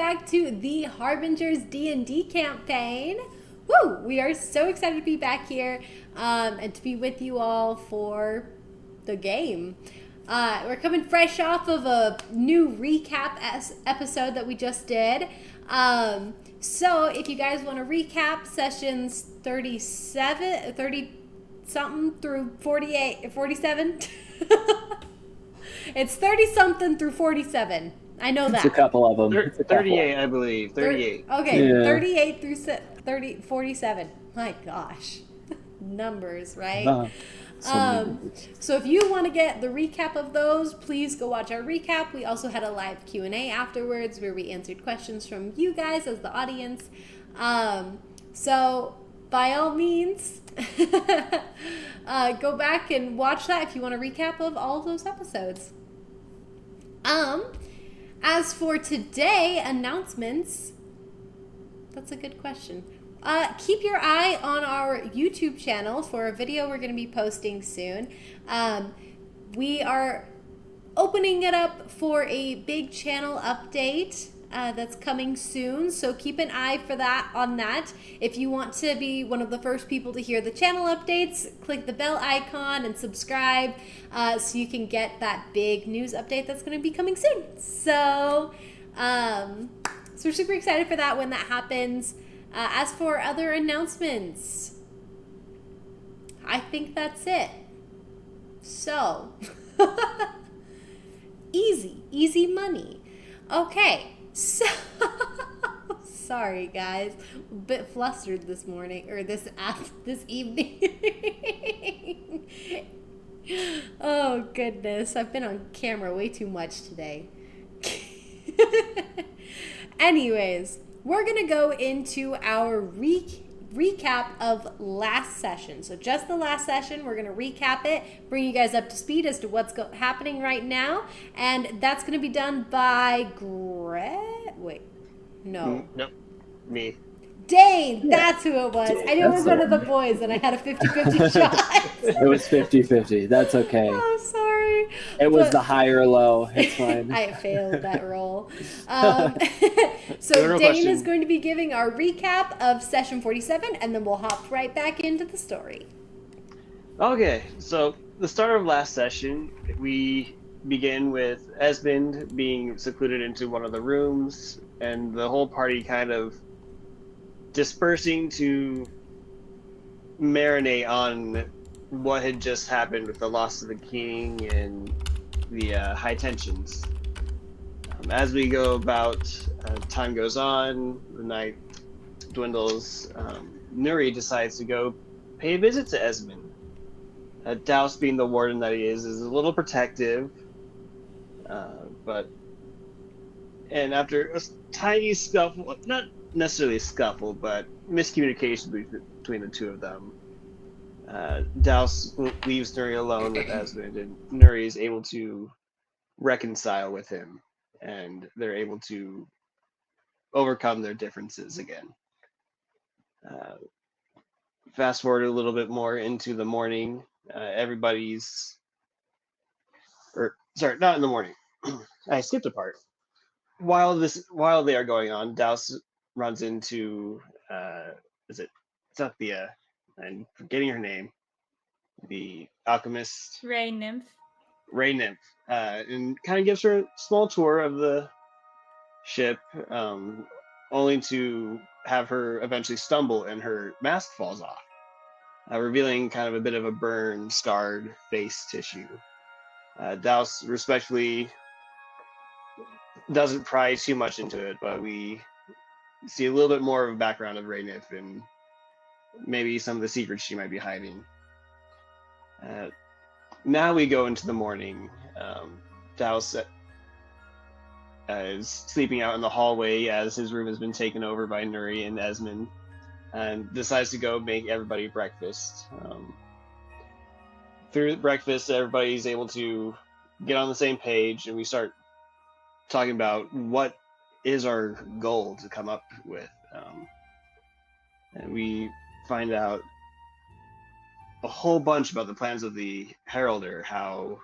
back to the Harbingers D&D campaign. Woo! We are so excited to be back here and to be with you all for the game. We're coming fresh off of a new recap episode that we just did. So if you guys want to recap sessions 30 something through 47. It's 30 something through 47. I know that. It's a couple of them. 38, I believe. 38. Okay, Yeah. 38 through 47. My gosh. Numbers, right? So if you want to get the recap of those, please go watch our recap. We also had a live Q&A afterwards where we answered questions from you guys as the audience. So by all means, go back and watch that if you want a recap of all of those episodes. As for today, announcements, that's a good question. Keep your eye on our YouTube channel for a video we're going to be posting soon. We are opening it up for a big channel update that's coming soon, so keep an eye for that on that. If you want to be one of the first people to hear the channel updates, click the bell icon and subscribe so you can get that big news update that's going to be coming soon. So we're super excited for that when that happens. As for other announcements, I think that's it. So, easy money. Okay, so, sorry guys, a bit flustered this morning, or this evening. Oh goodness, I've been on camera way too much today. Anyways, we're going to go into our recap of last session. So just the last session, we're going to recap it, bring you guys up to speed as to what's happening right now. And that's going to be done by Nope. Me. Dane, that's who it was. I knew it was one of the boys, and I had a 50-50 shot. It was 50-50. That's okay. Oh, sorry. It was the high or low. It's fine. I failed that roll. No Dane question. is going to be giving our recap of session 47, and then we'll hop right back into the story. Okay, so the start of last session, we begin with Esmond being secluded into one of the rooms, and the whole party kind of dispersing to marinate on what had just happened with the loss of the king and the high tensions. As we go about, time goes on, the night dwindles. Nuri decides to go pay a visit to Esmond. Douse, being the warden that he is a little protective, and after a tiny scuffle, not necessarily a scuffle, but miscommunication between the two of them, Douse leaves Nuri alone with Esmond, and Nuri is able to reconcile with him, and they're able to overcome their differences again. Fast forward a little bit more into the morning. Not in the morning. I skipped a part. While they are going on, Douse runs into Cynthia. I'm forgetting her name. The alchemist. Ray Nymph. And kind of gives her a small tour of the ship, only to have her eventually stumble and her mask falls off, revealing kind of a bit of a burn, scarred face tissue. Douse respectfully doesn't pry too much into it, but we see a little bit more of a background of Raynif and maybe some of the secrets she might be hiding. Now we go into the morning. Douse is sleeping out in the hallway as his room has been taken over by Nuri and Esmond, and decides to go make everybody breakfast. Through breakfast, everybody's able to get on the same page, and we start talking about what is our goal to come up with. And we find out a whole bunch about the plans of the Heralder, how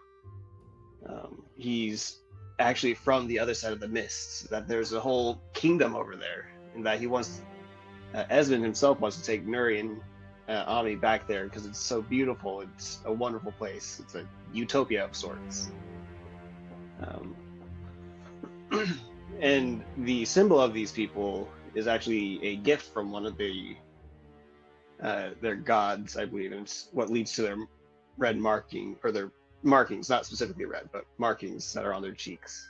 he's actually from the other side of the mists, that there's a whole kingdom over there, and that he wants, Esmond himself wants to take Nuri and Ami back there because it's so beautiful. It's a wonderful place. It's a utopia of sorts. And the symbol of these people is actually a gift from one of their gods, I believe, and it's what leads to their red marking, or their markings, not specifically red, but markings that are on their cheeks.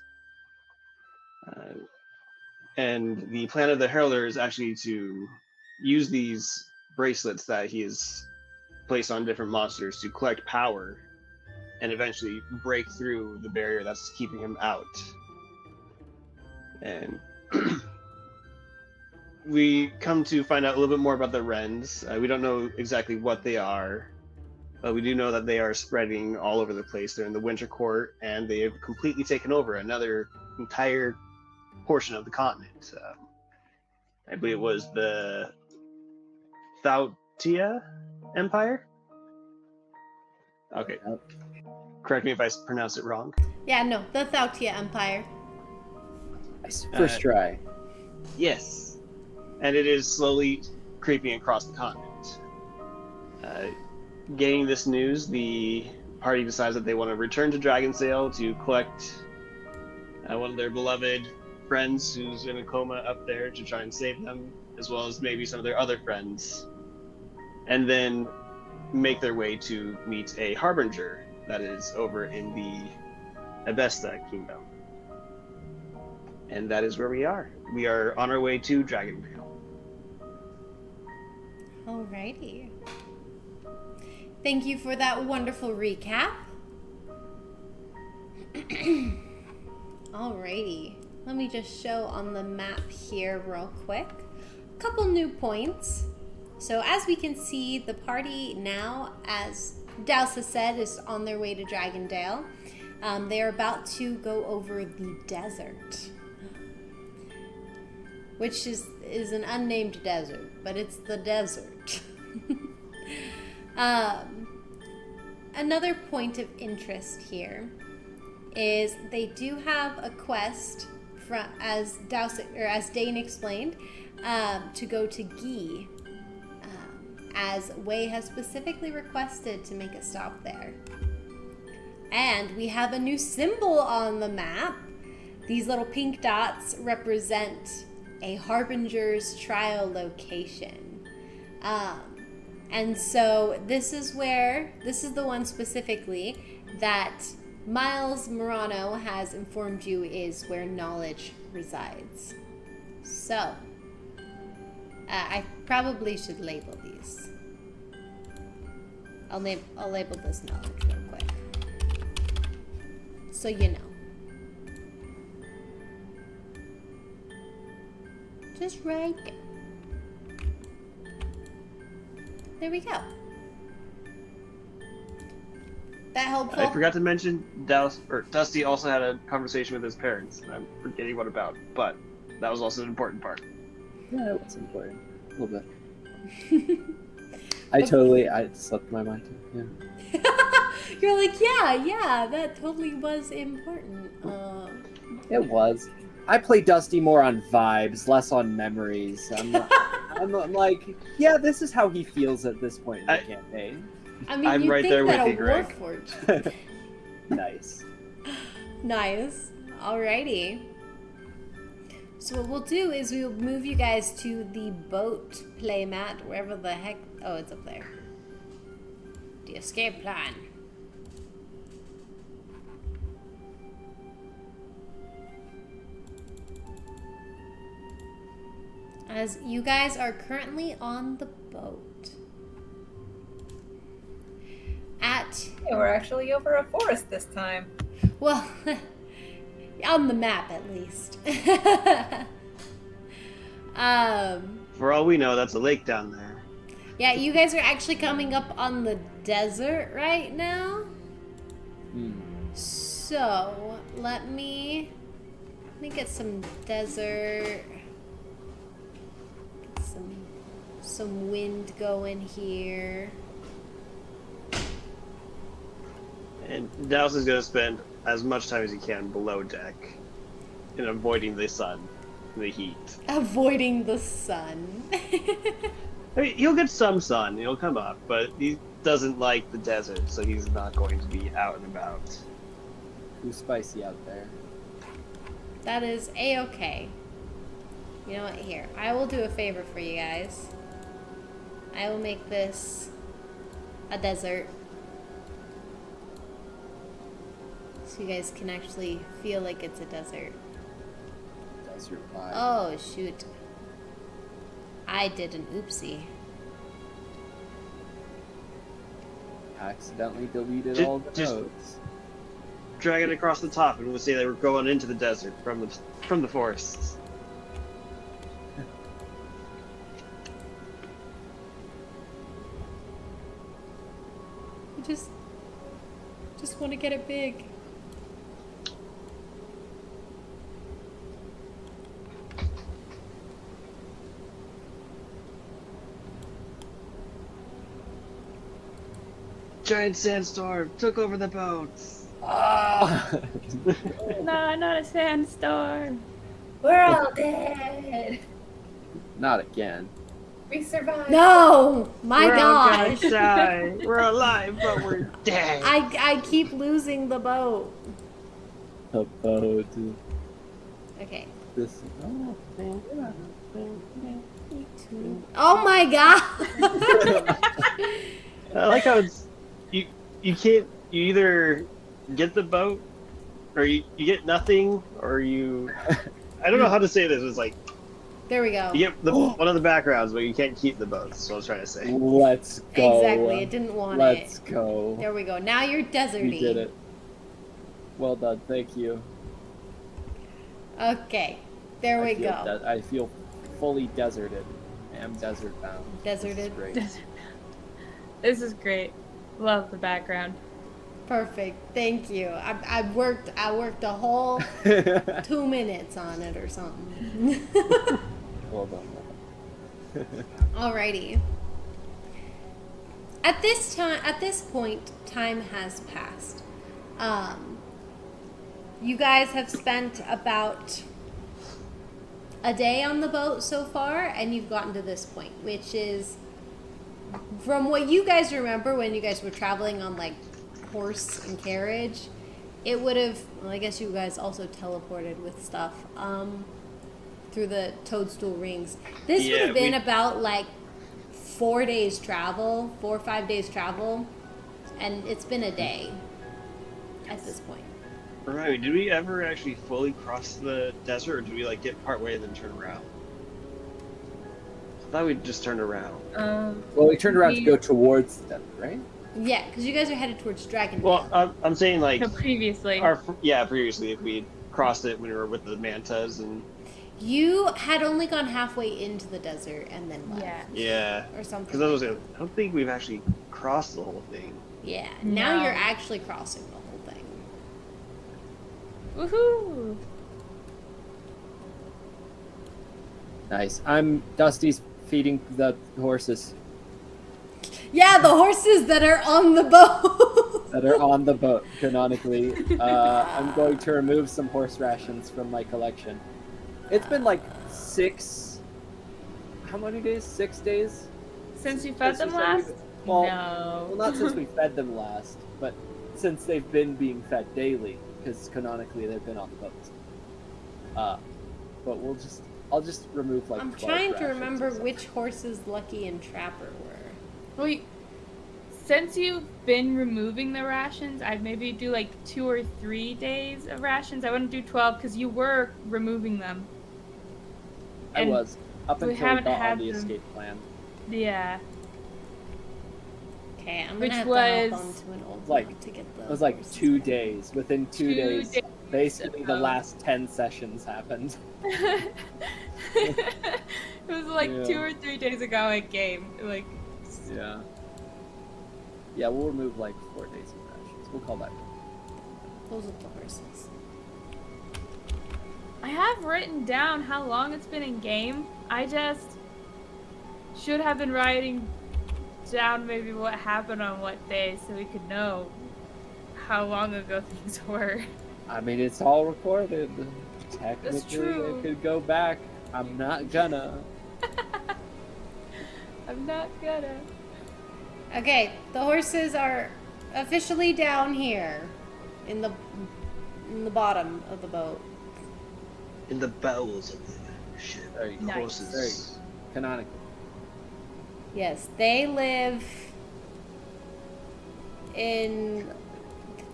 And the plan of the Heraldor is actually to use these bracelets that he has placed on different monsters to collect power and eventually break through the barrier that's keeping him out. And we come to find out a little bit more about the Wrens. We don't know exactly what they are, but we do know that they are spreading all over the place. They're in the Winter Court, and they have completely taken over another entire portion of the continent. I believe it was the Thautia Empire? Okay. Correct me if I pronounce it wrong. Yeah, no, the Thautia Empire. First try. Yes. And it is slowly creeping across the continent. Getting this news, the party decides that they want to return to Dragonsdale to collect one of their beloved friends who's in a coma up there to try and save them, as well as maybe some of their other friends, and then make their way to meet a Harbinger that is over in the Avesta Kingdom. And that is where we are. We are on our way to Dragondale. Alrighty. Thank you for that wonderful recap. Alrighty. Let me just show on the map here real quick. A couple new points. So as we can see, the party now, as Douse has said, is on their way to Dragondale. They are about to go over the desert, which is an unnamed desert, but it's the desert. Another point of interest here is they do have a quest, as Dane explained, to go to Guy, as Wei has specifically requested to make a stop there. And we have a new symbol on the map. These little pink dots represent a Harbinger's trial location. And so this is the one specifically that Miles Morano has informed you is where knowledge resides. So, I probably should label these. I'll label this knowledge real quick, so you know. Just right there. There we go. That helpful? I forgot to mention Dusty also had a conversation with his parents. I'm forgetting what about, but that was also an important part. Yeah, it was important. A little bit. I slipped my mind too. Yeah. You're like, yeah, that totally was important. It was. I play Dusty more on vibes, less on memories. I'm like, yeah, this is how he feels at this point in the campaign. I mean, I'm right think there with that you, a Greg. Warforged. Nice. Nice. Alrighty. So what we'll do is we'll move you guys to the boat playmat, wherever the heck... Oh, it's up there. The escape plan. As you guys are currently on the boat. Yeah, we're actually over a forest this time. Well, on the map at least. For all we know, that's a lake down there. Yeah, you guys are actually coming up on the desert right now. So, let me get some desert, get some wind going here. And Douse is going to spend as much time as he can below deck in avoiding the sun, the heat. Avoiding the sun. I mean, he'll get some sun, he'll come up, but he doesn't like the desert, so he's not going to be out and about. Too spicy out there. That is A-okay. You know what? Here, I will do a favor for you guys. I will make this a desert. So you guys can actually feel like it's a desert. Desert vibe. Oh, shoot. I did an oopsie. Accidentally deleted Just- all the just- notes. Drag it across the top, and we'll say they were going into the desert from the forests. I just want to get it big. Giant sandstorm took over the boats. Ah! No, not a sandstorm. We're all dead. Not again. We survived. No! My We're all gonna gosh! die. We're alive, but we're dead. I keep losing the boat. The boat. Okay. This. Oh my god! I like how it's you can't you either get the boat or you get nothing or you I don't know how to say this. It's like There we go. you get one of the backgrounds, but you can't keep the boats. That's what I was trying to say. Let's go. Exactly. It didn't want Let's it. go. There we go. Now you're deserty. We did it. Well done. Thank you. Okay. There we go. I feel fully deserted. I am desert bound. Deserted. This is great. This is great. Love the background. Perfect. Thank you. I worked a whole 2 minutes on it or something. Well done. Alrighty. At this point, time has passed. You guys have spent about a day on the boat so far, and you've gotten to this point, which is, from what you guys remember when you guys were traveling on like horse and carriage, it would have, well, I guess you guys also teleported with stuff through the toadstool rings. This would have been about like 4 days travel, 4 or 5 days travel, and it's been a day at this point. Remind me, did we ever actually fully cross the desert, or did we like get part way and then turn around? I thought we just turned around. Well, we turned around to go towards them, right? Yeah, because you guys are headed towards Dragon. Well, I'm saying like So previously. previously if we crossed it when we were with the mantas and You had only gone halfway into the desert and then left. yeah, Or something. because I was I don't think we've actually crossed the whole thing. Yeah, now No. you're actually crossing the whole thing. Woohoo! Nice. Dusty's feeding the horses Yeah, the horses that are on the boat. that are on the boat, canonically. I'm going to remove some horse rations from my collection. It's been like 6... How many days? 6 days? Since you fed them Since last? Well, No. well, not since we fed them last, but since they've been being fed daily, because canonically they've been on the boats. But I'll just remove like I'm 12 trying to rations remember or something. which horses Lucky and Trapper were. Well, since you've been removing the rations, I'd maybe do like 2 or 3 days of rations. I wouldn't do 12 because you were removing them. I and was up we until we haven't got had on the them. escape plan. Yeah. Okay, I'm Which gonna have to hop was, onto an old like- one to get the It was like horses 2 back. days. Within 2 2 days, days basically the ago. last 10 sessions happened. It was like Yeah. 2 or 3 days ago at game. Like, Yeah. Yeah, we'll remove like 4 days of rations. We'll call that. Those are the horses. I have written down how long it's been in game. I just should have been writing down maybe what happened on what day so we could know how long ago things were. I mean, it's all recorded. Technically, true. it could go back. I'm not gonna. I'm not gonna. Okay, the horses are officially down here in the bottom of the boat. In the bowels of the ship. Nice. Horses. Canonically. Yes, they live in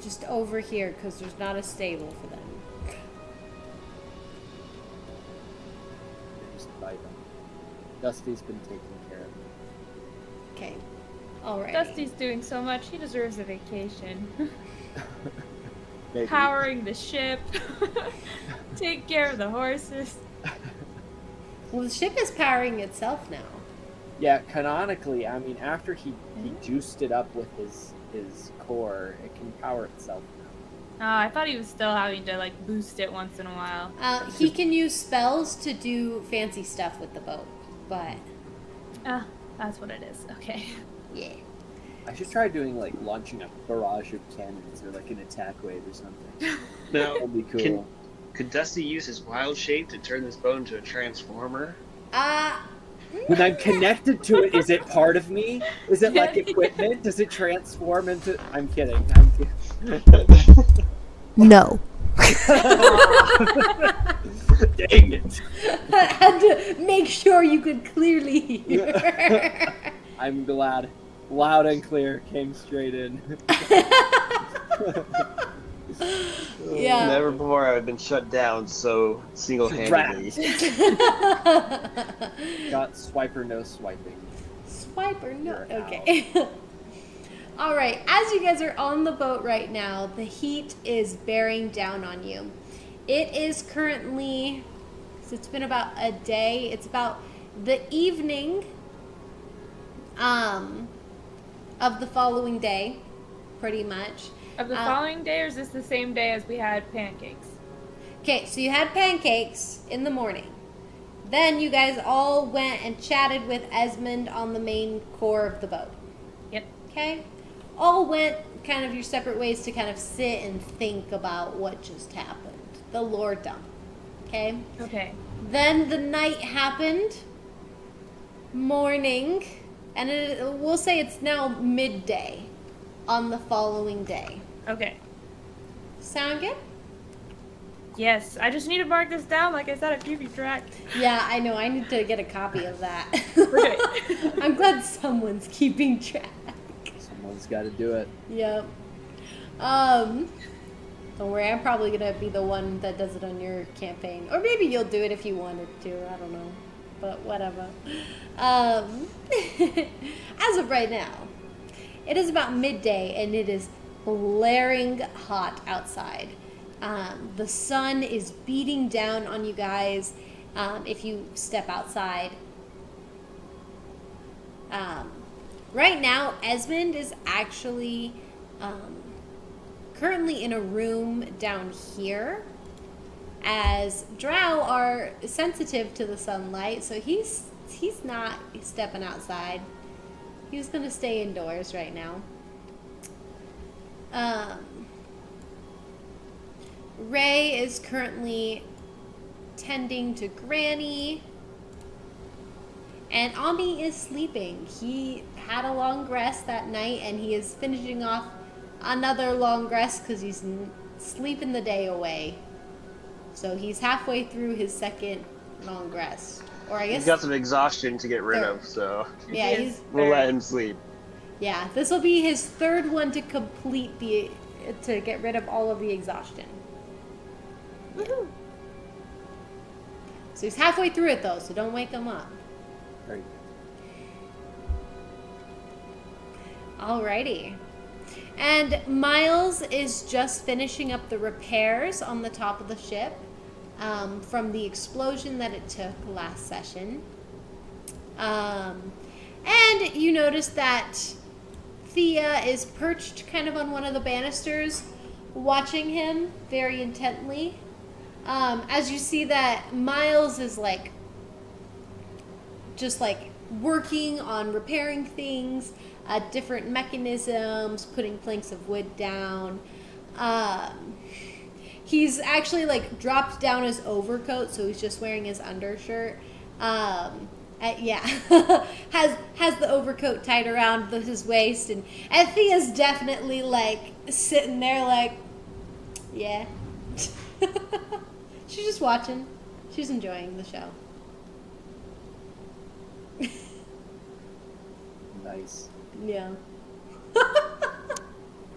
just over here because there's not a stable for them. Just by them. Dusty's been taken care of. Okay, all right. Dusty's doing so much, he deserves a vacation. Maybe. Powering the ship, take care of the horses. Well, the ship is powering itself now. Yeah, canonically, I mean, after he juiced it up with his core, it can power itself now. Oh, I thought he was still having to like boost it once in a while. He can use spells to do fancy stuff with the boat, but Ah, that's what it is. Okay. yeah. I should try doing like launching a barrage of cannons or like an attack wave or something. Now, That'd be cool. could Dusty use his wild shape to turn this boat into a transformer? When I'm connected to it, is it part of me? Is it like equipment? Does it transform into? I'm kidding. No. Dang it! I had to make sure you could clearly hear. I'm glad. Loud and clear, came straight in. Yeah. Never before have I been shut down so single-handedly. Got swiper no swiping. Swiper, no. You're Okay. All right. As you guys are on the boat right now, the heat is bearing down on you. It is currently, so it's been about a day. It's about the evening of the following day, pretty much. Of the following day, or is this the same day as we had pancakes? Okay, so you had pancakes in the morning. Then you guys all went and chatted with Esmond on the main core of the boat. Yep. Okay? All went kind of your separate ways to kind of sit and think about what just happened. The lore dump. Okay? Okay. Then the night happened. Morning. And we'll say it's now midday on the following day. Okay. Sound good? Yes, I just need to mark this down like I said at keeping track. Yeah, I know. I need to get a copy of that. Okay. I'm glad someone's keeping track. Someone's got to do it. Yep. Don't worry, I'm probably gonna be the one that does it on your campaign. Or maybe you'll do it if you wanted to, I don't know. But whatever. As of right now, it is about midday and it is blaring hot outside. The sun is beating down on you guys if you step outside. Right now, Esmond is actually currently in a room down here, as drow are sensitive to the sunlight, so he's not stepping outside. He's gonna stay indoors right now. Ray is currently tending to Granny, and Ami is sleeping. He had a long rest that night, and he is finishing off another long rest because he's sleeping the day away. So he's halfway through his second long rest. Or I guess He's got some exhaustion to get rid of, so yeah, we'll let him sleep. Yeah, this will be his third one to complete to get rid of all of the exhaustion. Woohoo! So he's halfway through it though, so don't wake him up. Very Alrighty. And Miles is just finishing up the repairs on the top of the ship from the explosion that it took last session. And you notice that Thea is perched kind of on one of the banisters, watching him very intently. As you see that Miles is just working on repairing things, different mechanisms, putting planks of wood down. He's actually like dropped down his overcoat, so he's just wearing his undershirt. Yeah, has the overcoat tied around his waist, and Thea's definitely like sitting there like, yeah. She's just watching. She's enjoying the show. Nice. Yeah.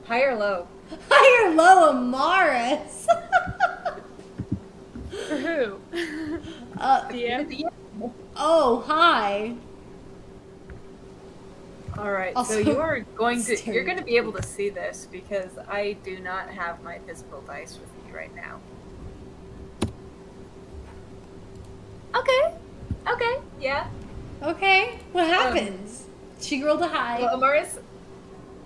High or low? High or low, Amaris? For who? Yeah. Oh, hi. All right, Also, so you are going to staring. you're going to be able to see this because I do not have my physical dice with me right now. Okay, yeah. Okay, what happens? She rolled a high. Well,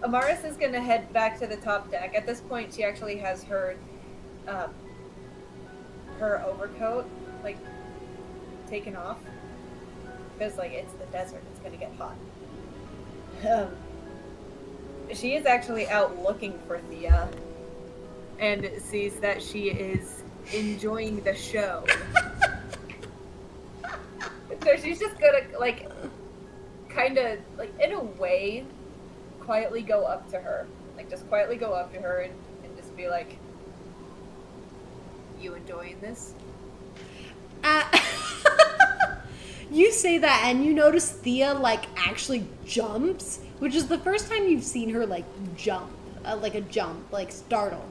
Amaris is going to head back to the top deck. At this point, she actually has her overcoat like taken off because like it's the desert. It's going to get hot. She is actually out looking for Thea and sees that she is enjoying the show. So she's just gonna like kind of like in a way quietly go up to her, like just quietly go up to her and just be like, you enjoying this? You say that and you notice Thea like actually jumps, which is the first time you've seen her like jump, like startle.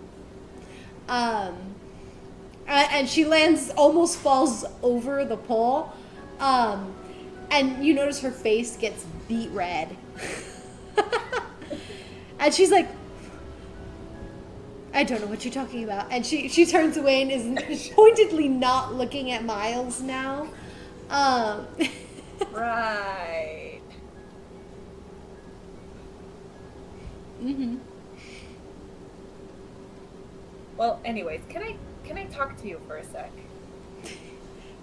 And she lands, almost falls over the pole. And you notice her face gets beet red. And she's like, I don't know what you're talking about. And she turns away and is pointedly not looking at Miles now. Right. Mm-hmm. Well, anyways, can I talk to you for a sec?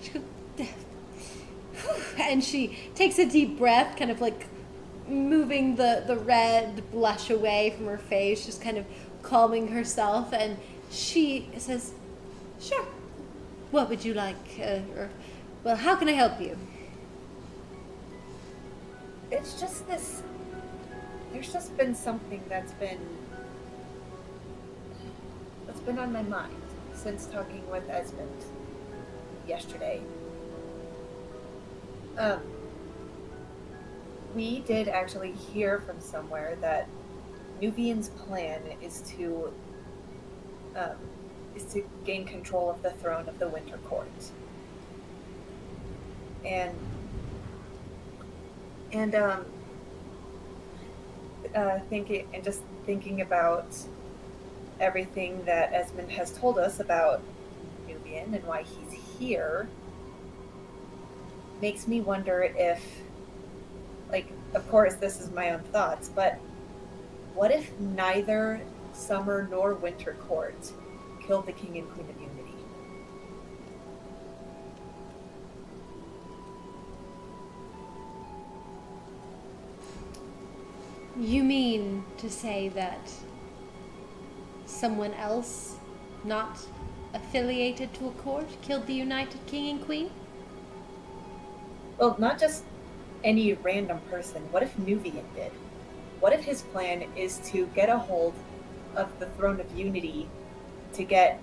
She goes, and she takes a deep breath, kind of like moving the red blush away from her face, just kind of calming herself, and she says, sure, what would you like, well, how can I help you? It's just this. There's just been something that's been on my mind since talking with Esmond yesterday. We did actually hear from somewhere that Nuvian's plan is to gain control of the throne of the Winter Court. And thinking about everything that Esmond has told us about Nuvian and why he's here makes me wonder if, like, of course this is my own thoughts, but what if neither Summer nor Winter Court killed the King and Queen of Unity? You mean to say that someone else, not affiliated to a court, killed the United King and Queen? Well, not just any random person. What if Nuvian did? What if his plan is to get a hold of the Throne of Unity to get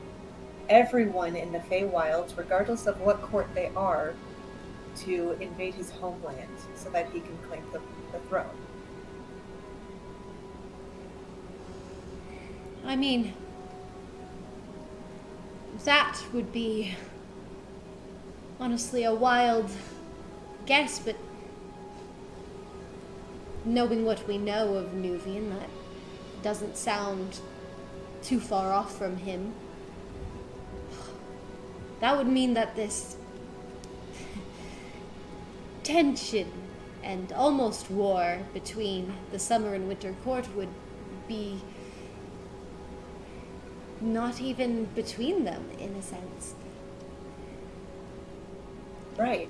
everyone in the Feywilds, regardless of what court they are, to invade his homeland so that he can claim the throne? I mean, that would be honestly a wild guess, but knowing what we know of Nuvian, that doesn't sound too far off from him. That would mean that this tension and almost war between the Summer and Winter Court would be not even between them, in a sense. Right.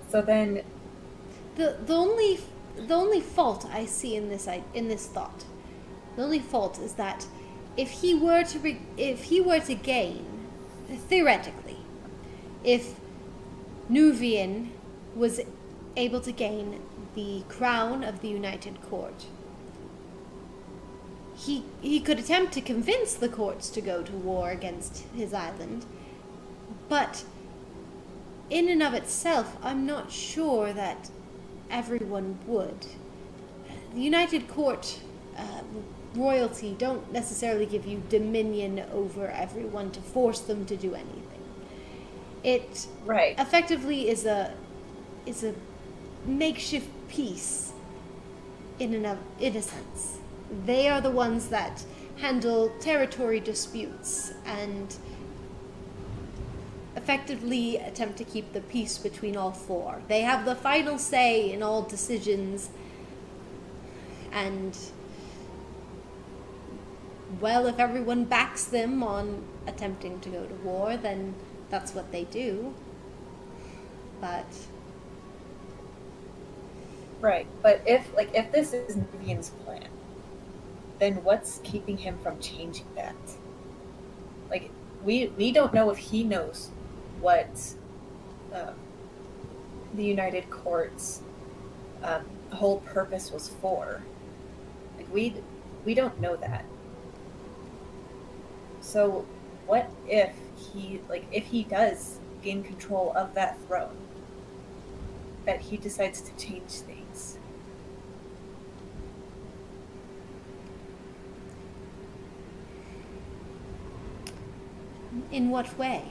So then, The only fault I see in this thought, the only fault is that if he were to gain, theoretically, if Nuvian was able to gain the crown of the United Court, he could attempt to convince the courts to go to war against his island, but in and of itself, I'm not sure that everyone would. The United Court royalty don't necessarily give you dominion over everyone to force them to do anything. It Right. effectively is a makeshift peace in a sense. They are the ones that handle territory disputes and effectively attempt to keep the peace between all four. They have the final say in all decisions, and well, if everyone backs them on attempting to go to war, then that's what they do. But Right. But if this is Nuvian's plan, then what's keeping him from changing that? Like, we don't know if he knows what the United Court's whole purpose was for. Like, we don't know that. So what if he does gain control of that throne, that he decides to change things? in what way?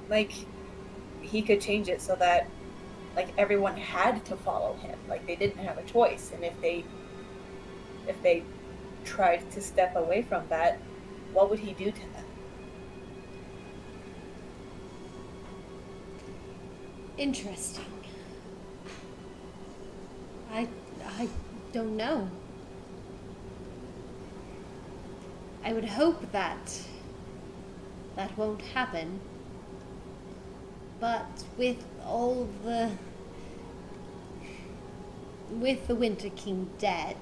Like, he could change it so that, like, everyone had to follow him. Like, they didn't have a choice, and if they tried to step away from that, what would he do to them? Interesting. I don't know. I would hope that won't happen. But with the Winter King dead,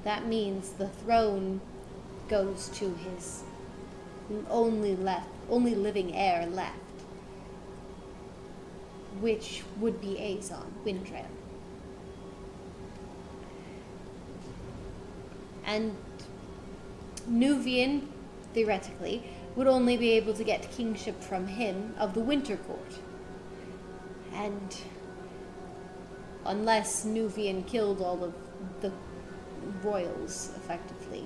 that means the throne goes to his only living heir left, which would be Azon Windrail. And Nuvian, theoretically, would only be able to get kingship from him of the Winter Court. And unless Nuvian killed all of the royals, effectively.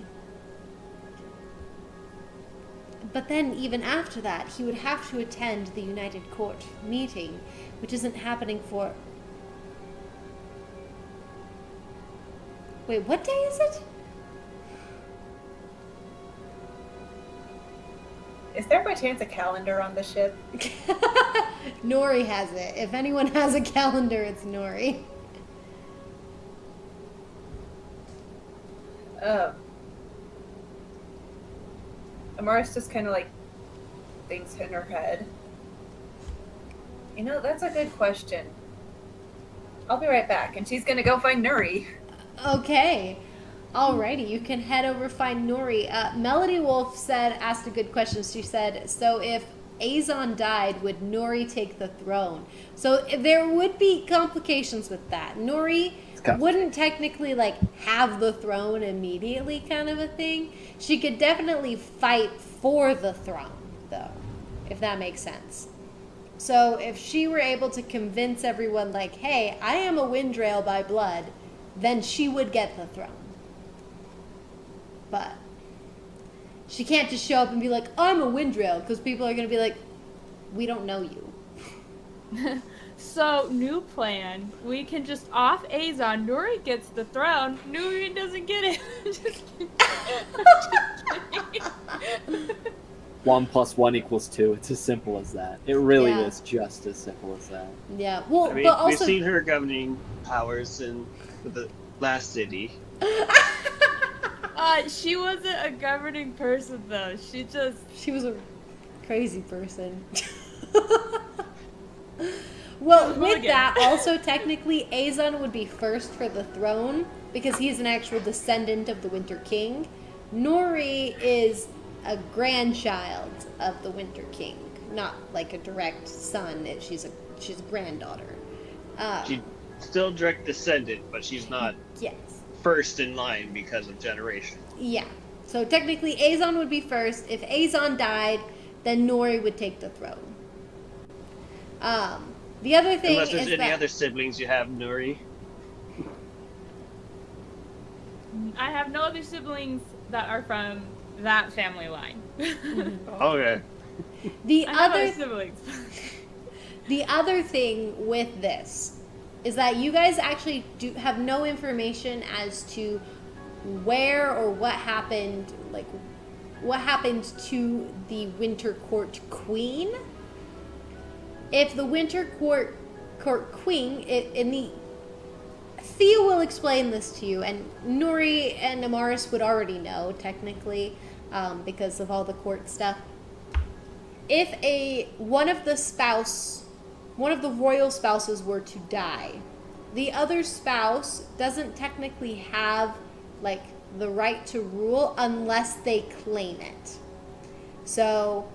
But then, even after that, he would have to attend the United Court meeting, which isn't happening for... Wait, what day is it? Is there by chance a calendar on the ship? Nuri has it. If anyone has a calendar, it's Nuri. Amaris just kind of like thinks in her head. You know, that's a good question. I'll be right back. And she's gonna go find Nuri. Okay. Alrighty, you can head over find Nuri. Melody Wolf asked a good question. She said, so if Azon died, would Nuri take the throne? So there would be complications with that. Nuri wouldn't technically have the throne immediately, kind of a thing. She could definitely fight for the throne, though, if that makes sense. So if she were able to convince everyone, hey, I am a Windrail by blood, then she would get the throne. But she can't just show up and be like, I'm a Windrail, because people are going to be like, we don't know you. So, new plan. We can just off Azon. Nuri gets the throne. Nuri doesn't get it. Just kidding. 1 + 1 = 2. It's as simple as that. It really Yeah. is just as simple as that. Yeah, well, I mean, but also... we've seen her governing powers in the last city. She wasn't a governing person, though. She was a crazy person. Well, Go with again. that, also technically, Aizon would be first for the throne because he's an actual descendant of the Winter King. Nuri is a grandchild of the Winter King, not like a direct son. She's a granddaughter. She's still direct descendant, but she's not Yes. first in line because of generation. Yeah. So technically, Aizon would be first. If Aizon died, then Nuri would take the throne. The other thing Unless there's is any that other siblings you have, Nuri. I have no other siblings that are from that family line. Okay. the I have other other siblings. The other thing with this is that you guys actually do have no information as to where or what happened, like what happened to the Winter Court Queen. If the Winter Court Queen, Thea will explain this to you, and Nuri and Amaris would already know technically because of all the court stuff. If one of the royal spouses were to die, the other spouse doesn't technically have like the right to rule unless they claim it. So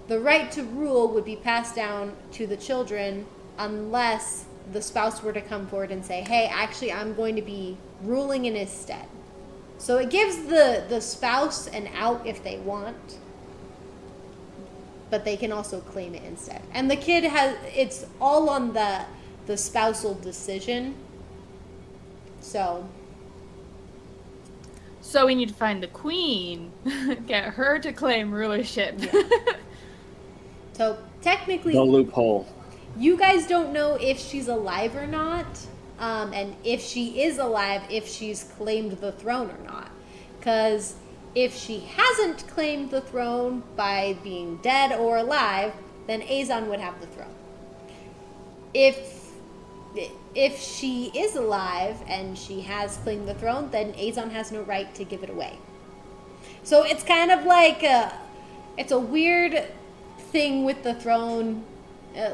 the right to rule would be passed down to the children unless the spouse were to come forward and say, hey, actually I'm going to be ruling in his stead. So it gives the spouse an out if they want, but they can also claim it instead. And the kid it's all on the spousal decision. So We need to find the queen, get her to claim rulership. So technically, The loophole. you guys don't know if she's alive or not, and if she is alive, if she's claimed the throne or not. Because if she hasn't claimed the throne by being dead or alive, then Aizon would have the throne. If she is alive and she has claimed the throne, then Aizon has no right to give it away. So it's kind of like it's a weird thing with the throne,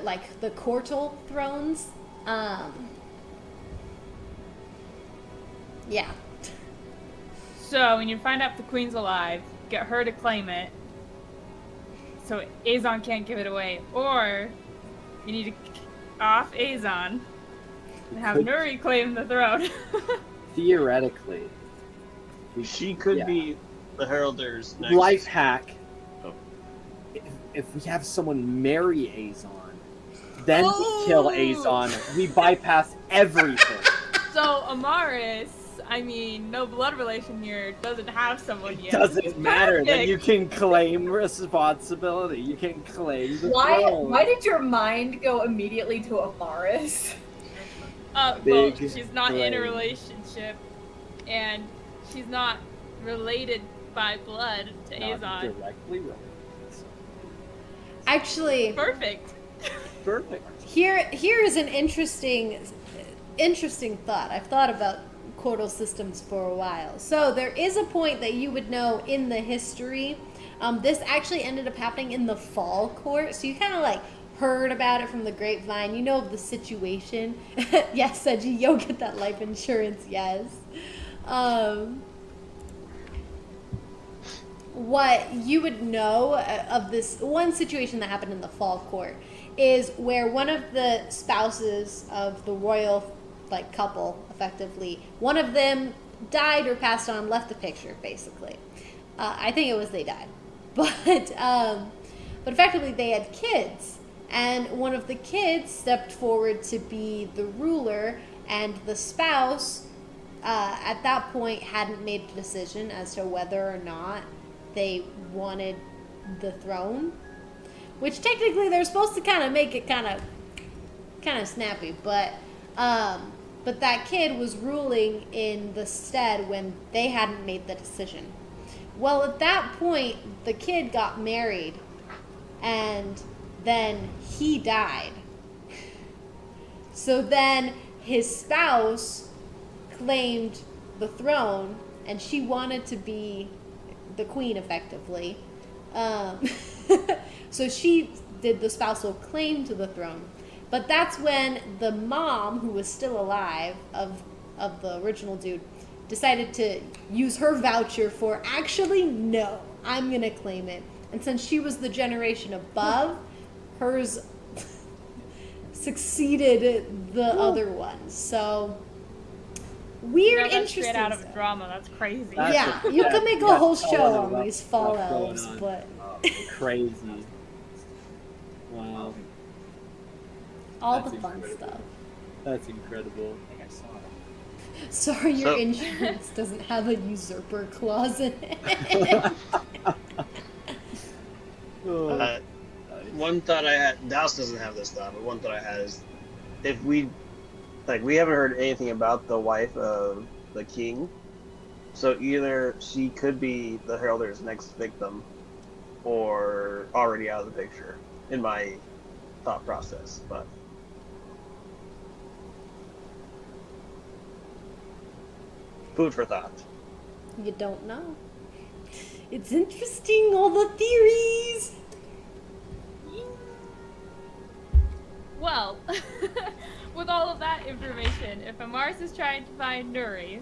like the courtal thrones. Yeah. So when you find out the queen's alive, get her to claim it, so Aizon can't give it away, or you need to off Aizon and have Nuri claim the throne. Theoretically. She could Yeah. be the Heralders next. Life hack. Oh. If we have someone marry Aizon, then we kill Aizon, we bypass everything. So Amaris, I mean, no blood relation here, doesn't have someone yet. Doesn't matter. Then Perfect. you can claim responsibility. You can claim the throne. Why did your mind go immediately to Amaris? Well, Big she's not in a brain. relationship, and she's not related by blood to Not Aizon. directly related. Actually, Perfect. Perfect. here is an interesting thought. I've thought about courtal systems for a while. So there is a point that you would know in the history. This actually ended up happening in the fall court. So you kind of like heard about it from the grapevine. You know of the situation. Yes, Seji, you'll get that life insurance. Yes. What you would know of this one situation that happened in the fall court is where one of the spouses of the royal like couple, effectively, one of them died or passed on, left the picture basically. I think it was they died, but effectively they had kids, and one of the kids stepped forward to be the ruler, and the spouse at that point hadn't made a decision as to whether or not they wanted the throne, which technically they're supposed to kind of make it kind of snappy, but that kid was ruling in the stead when they hadn't made the decision. Well, at that point, the kid got married, and then he died. So then his spouse claimed the throne, and she wanted to be the queen, effectively. So she did the spousal claim to the throne. But that's when the mom, who was still alive, of the original dude, decided to use her voucher for, actually, no, I'm going to claim it. And since she was the generation above, hers succeeded the other ones. So, weird, That's interesting straight out of stuff. drama. That's crazy. That's Yeah, a- you could make a that's whole all show the on rough these fall stuff going elves, on. but Crazy. Wow. all That's the fun incredible. stuff. That's incredible. I think I saw it. Sorry, your So- insurance doesn't have a usurper clause in it. Oh, Uh, one thought I had, Douse doesn't have this thought, but one thought I had is, if we haven't heard anything about the wife of the king, so either she could be the Heralder's next victim, or already out of the picture, in my thought process, but. Food for thought. You don't know. It's interesting, all the theories. Well, with all of that information, if Amaris is trying to find Nuri,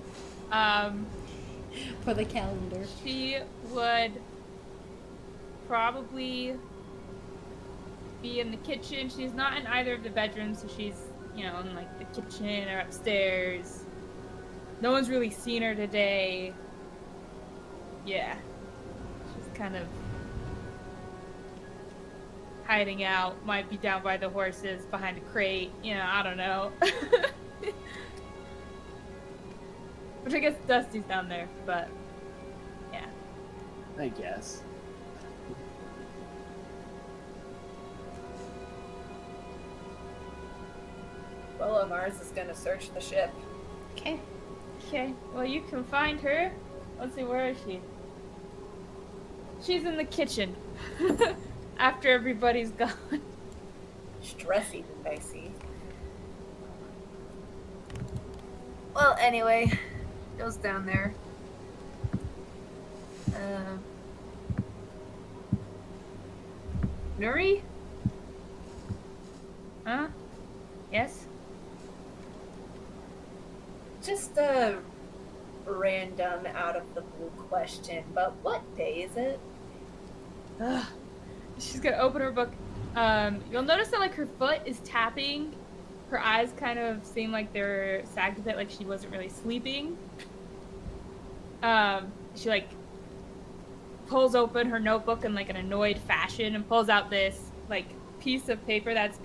For the calendar. she would probably be in the kitchen. She's not in either of the bedrooms, so she's, in like the kitchen or upstairs. No one's really seen her today. Yeah. She's kind of hiding out, might be down by the horses, behind a crate, I don't know. Which I guess Dusty's down there, but yeah. I guess. Well, Mars is gonna search the ship. Okay. Okay, well you can find her. Let's see, where is she? She's in the kitchen. After everybody's gone. Stressy, I see. Well, anyway, goes down there. Nuri? Huh? Yes? Just a random out of the blue question, but what day is it? Ugh. She's gonna open her book. You'll notice that her foot is tapping. Her eyes kind of seem like they're sagged a bit, like she wasn't really sleeping. She pulls open her notebook in an annoyed fashion and pulls out this piece of paper that's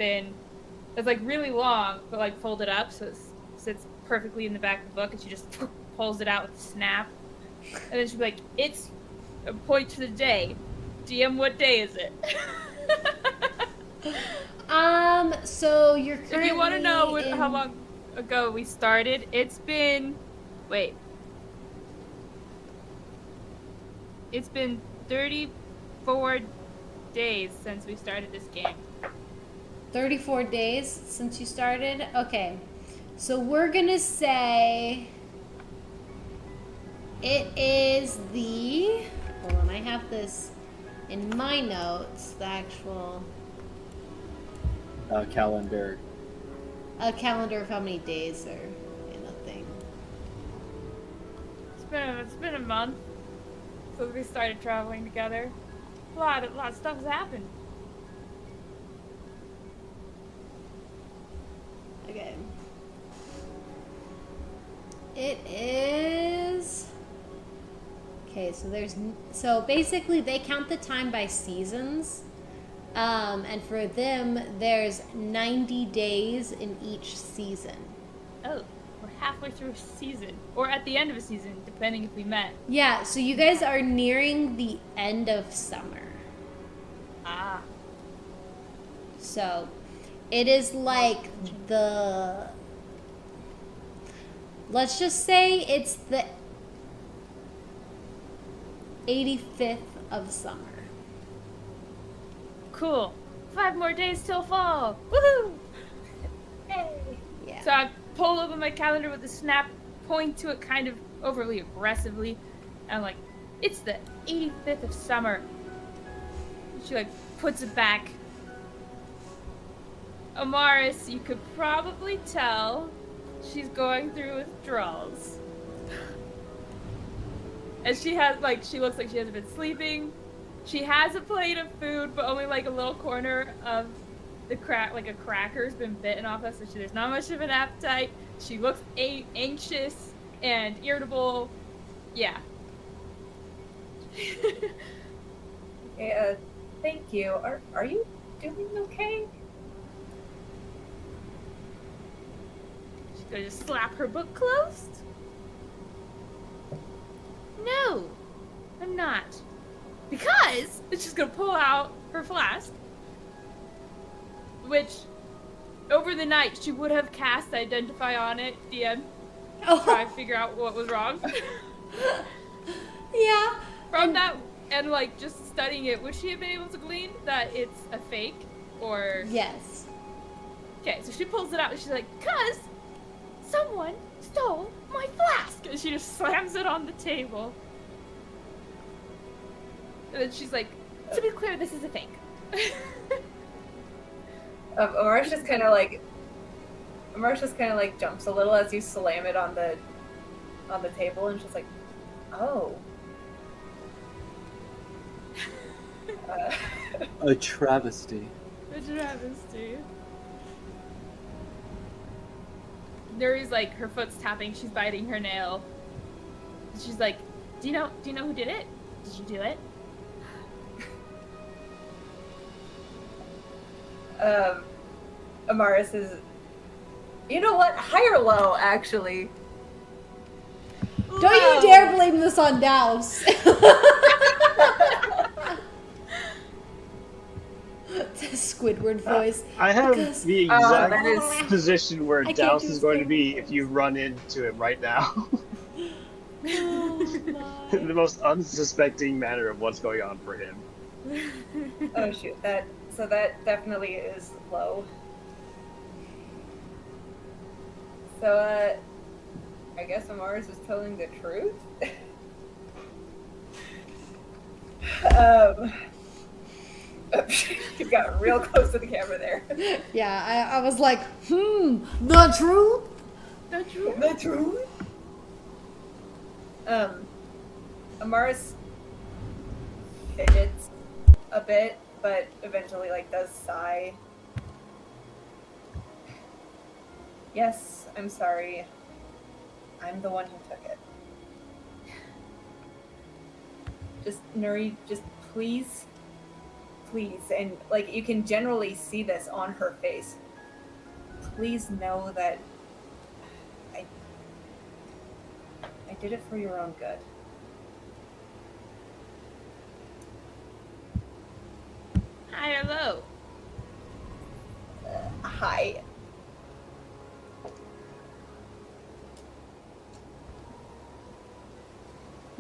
really long but folded up, so it sits perfectly in the back of the book, and she just pulls it out with a snap. And then she'll be like, "It's a point to the day. DM, what day is it?" So you're currently If you want to know in... how long ago we started, it's been 34 days since we started this game. 34 days since you started? Okay. So we're gonna say it is the... Hold on, I have this in my notes, the actual... Calendar. A calendar of how many days are in a thing. It's been a month since we started traveling together. A lot of stuff has happened. Okay. It is... Okay, so basically they count the time by seasons. And for them, there's 90 days in each season. Oh, we're halfway through a season. Or at the end of a season, depending if we met. Yeah, so you guys are nearing the end of summer. Ah. So it is the... Let's just say it's the 85th of summer. Cool. 5 more days till fall. Woohoo! Hey. Yeah. So I pull open my calendar with a snap, point to it kind of overly aggressively, and I'm like, it's the 85th of summer. She puts it back. Amaris, you could probably tell she's going through withdrawals. And she has, like, she looks like she hasn't been sleeping. She has a plate of food, but only, like, a little corner of the like a cracker's been bitten off us, so there's not much of an appetite. She looks anxious and irritable. Yeah. Yeah, thank you. Are you doing okay? She's gonna just slap her book closed. No, I'm not. Because she's gonna pull out her flask, which over the night she would have cast Identify on it, DM, try and figure out what was wrong. Yeah. From that, and like just studying it, would she have been able to glean that it's a fake, or? Yes. Okay, so she pulls it out and she's like, "'Cause someone stole my flask!" And she just slams it on the table. And then she's like, "To be clear, this is a fake." Amaris just kind of like jumps a little as you slam it on the table, and she's like, "Oh." A travesty. A travesty. Nuri's like, her foot's tapping, she's biting her nail. She's like, do you know who did it? Did you do it? Amaris is, you know what? High or low, actually. Don't you dare blame this on Douse. Squidward voice. I have Because- the that exact is- position where I can't Douse do is going to Squidward be voice. if you run into him right now. Oh, The my. most unsuspecting manner of what's going on for him. Oh shoot, that definitely is low. So I guess Amaris is telling the truth. She got real close to the camera there. Yeah, I was like, the truth? The truth. The truth? Amaris fidgets a bit, but eventually does sigh. Yes, I'm sorry. I'm the one who took it. Just Nuri, just please, and you can generally see this on her face. Please know that I did it for your own good. High or low? Hi.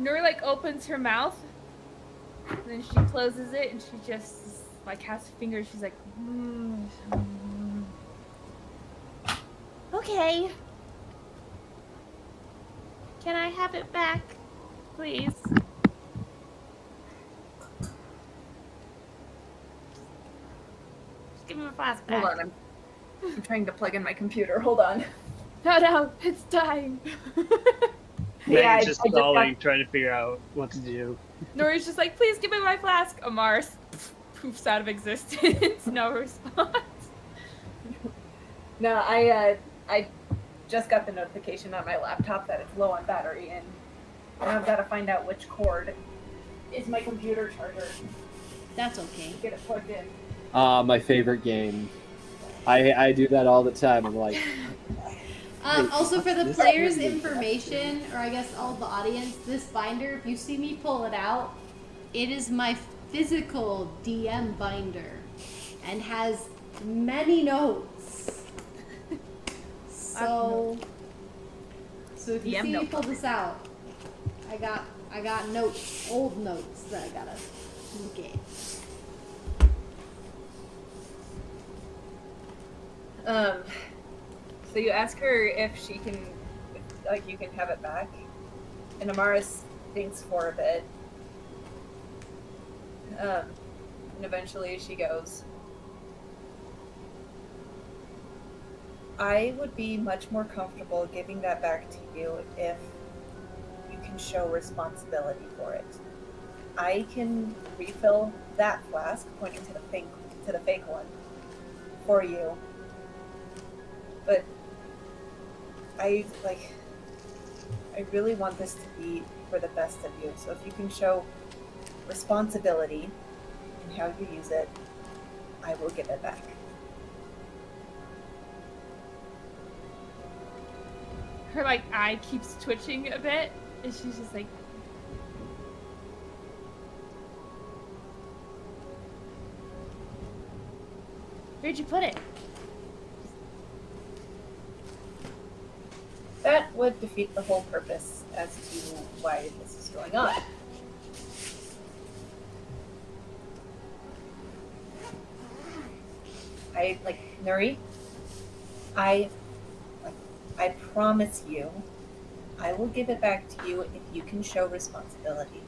Nuri opens her mouth, and then she closes it, and she just has fingers. She's like, Okay. Can I have it back, please? Just give me my flask back. Hold on, I'm trying to plug in my computer. Hold on. No, it's dying. Yeah, Meg's just I just stalling, trying to figure out what to do. Nori's just like, please give me my flask. Amaris poofs out of existence. No response. No, I just got the notification on my laptop that it's low on battery, and now I've got to find out which cord is my computer charger That's okay. to get it plugged in. My favorite game. I do that all the time. I'm like, Also, for the This players' really- information, or I guess all the audience, this binder, if you see me pull it out, it is my physical DM binder and has many notes. So if you DM see me notebook. pull this out, I got notes, old notes that I gotta look at. So you ask her if she can, you can have it back, and Amaris thinks for a bit, and eventually she goes, I would be much more comfortable giving that back to you if you can show responsibility for it. I can refill that flask, pointing to the fake one, for you. But I really want this to be for the best of you. So if you can show responsibility in how you use it, I will give it back. Her like eye keeps twitching a bit, and she's just like, "Where'd you put it?" That would defeat the whole purpose as to why this is going on. Nuri, I promise you, I will give it back to you if you can show responsibility.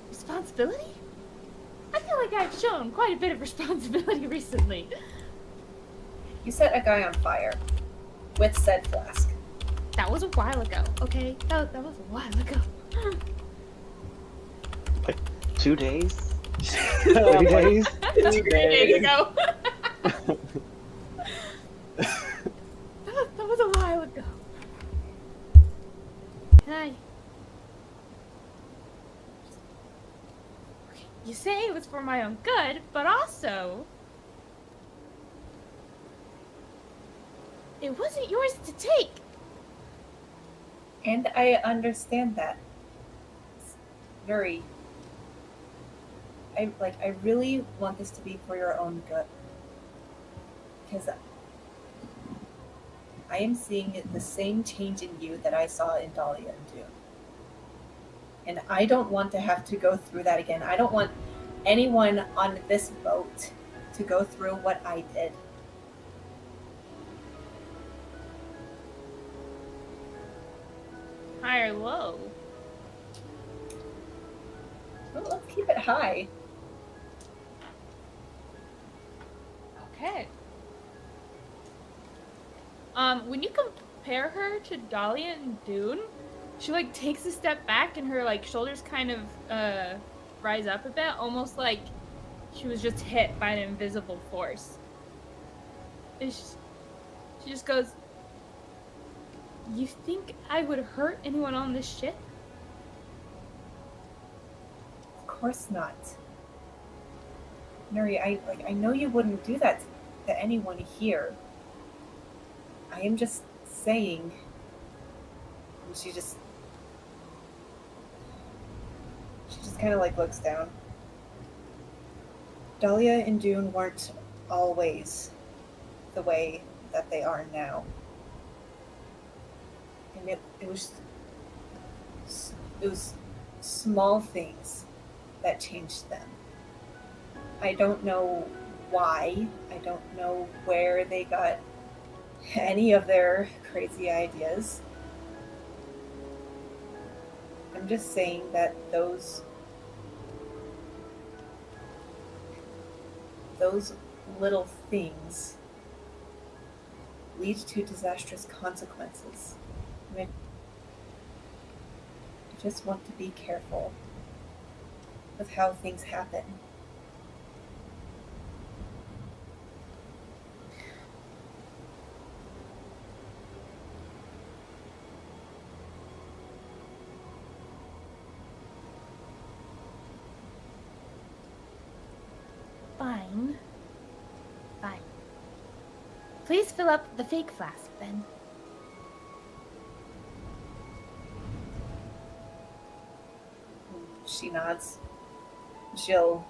Responsibility? I feel like I've shown quite a bit of responsibility recently. You set a guy on fire with said flask. That was a while ago, okay? That was a while ago. Like 2 days? 3 days? 3 days ago. that was a while ago. Hi. You say it was for my own good, but also it wasn't yours to take. And I understand that. Nuri, I really want this to be for your own good. Because I am seeing the same change in you that I saw in Dahlia and Dune. And I don't want to have to go through that again. I don't want anyone on this boat to go through what I did. High or low? Well, let's keep it high. Okay. When you compare her to Dahlia and Dune, she like takes a step back and her like shoulders kind of rise up a bit, almost like she was just hit by an invisible force. And she just goes, "You think I would hurt anyone on this ship?" Of course not. Nuri, I know you wouldn't do that to anyone here. I am just saying. And she just kind of like looks down. Dahlia and Dune weren't always the way that they are now. And it was small things that changed them. I don't know why. I don't know where they got any of their crazy ideas. I'm just saying that those little things lead to disastrous consequences. I just want to be careful with how things happen. Fine. Fine. Please fill up the fake flask, then. She nods. She'll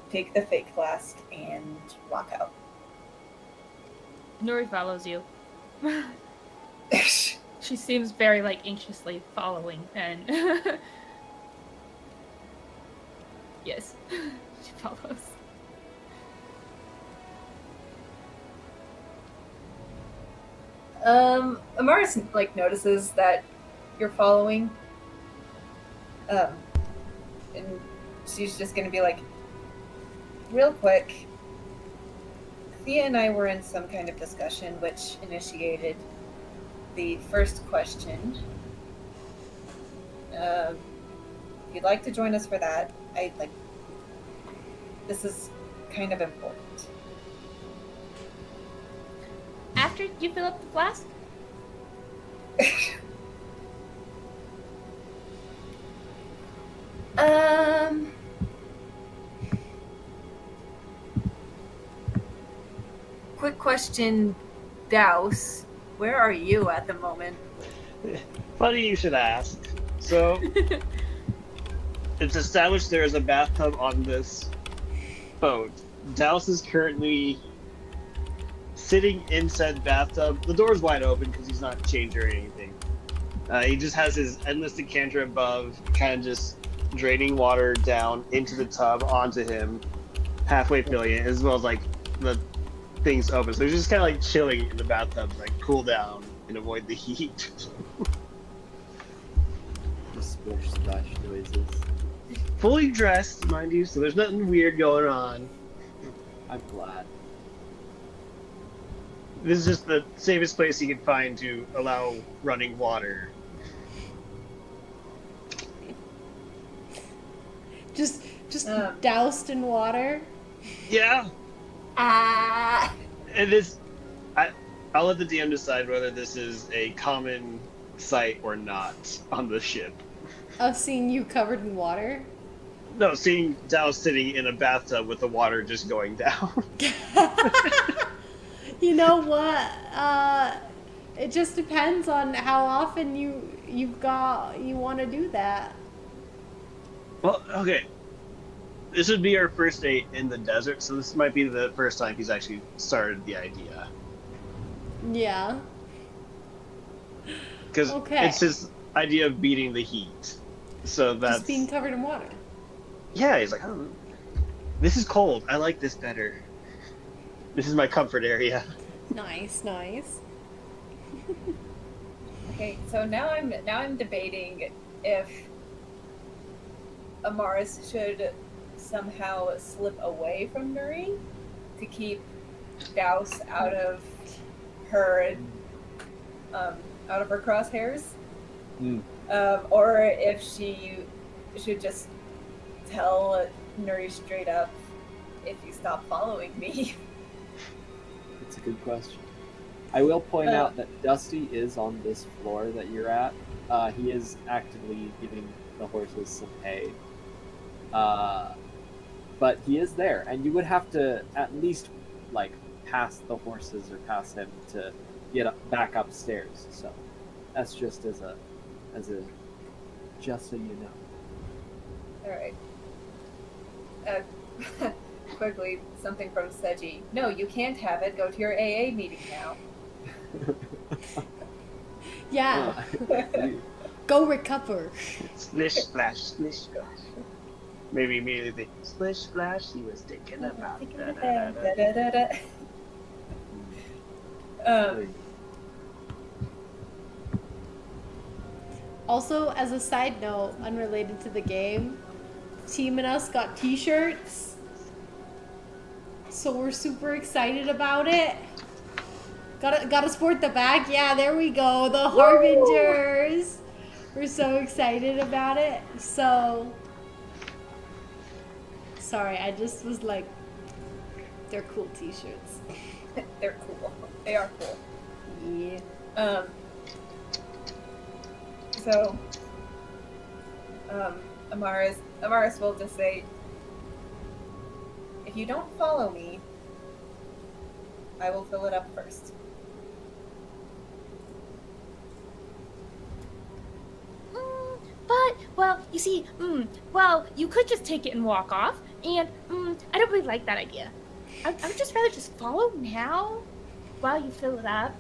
take the fake flask and walk out. Nuri follows you. She seems very, like, anxiously following, and... Yes, she follows. Amaris, like, notices that you're following. And she's just gonna be like, real quick, Thea and I were in some kind of discussion which initiated the first question. If you'd like to join us for that, this is kind of important. After you fill up the flask? Quick question, Douse. Where are you at the moment? Funny you should ask. So, it's established there is a bathtub on this boat. Douse is currently sitting in said bathtub. The door's wide open because he's not changed or anything. He just has his endless decanter above, kind of just draining water down into the tub onto him, halfway filling it, as well as like the things open. So he's just kind of like chilling in the bathtub, like cool down and avoid the heat. The splish splash noises. Fully dressed, mind you, so there's nothing weird going on. I'm glad. This is just the safest place you can find to allow running water. Just doused in water. Yeah. Ah. And this, I'll let the DM decide whether this is a common sight or not on the ship. Of seeing you covered in water. No, seeing Dow sitting in a bathtub with the water just going down. You know what? It just depends on how often you want to do that. Well, okay. This would be our first date in the desert, so this might be the first time he's actually started the idea. Yeah. Because it's his idea of beating the heat. So that's... Just being covered in water. Yeah, he's like, oh, this is cold. I like this better. This is my comfort area. Nice. Okay, so now I'm debating if Amaris should somehow slip away from Nuri to keep Douse out of her crosshairs, or if she should just tell Nuri straight up, if you stop following me. That's a good question. I will point out that Dusty is on this floor that you're at. He is actively giving the horses some hay. But he is there, and you would have to at least like pass the horses or pass him to get back upstairs. So that's just as a just so you know. All right. Quickly, something from Seji. No, you can't have it. Go to your AA meeting now. Yeah. Go recover. Splish, splash, splish, splash. Maybe immediately think, splish, splash, he was thinking about that. Also, as a side note, unrelated to the game, Team and us got t-shirts. So we're super excited about it. Gotta sport the bag. Yeah, there we go. The Harbingers. We're so excited about it. So sorry, I just was like, they're cool t-shirts. They're cool. They are cool. Yeah. So, Amaris will just say, if you don't follow me, I will fill it up first. But, well, you see, well, you could just take it and walk off, and, I don't really like that idea. I would just rather just follow now while you fill it up.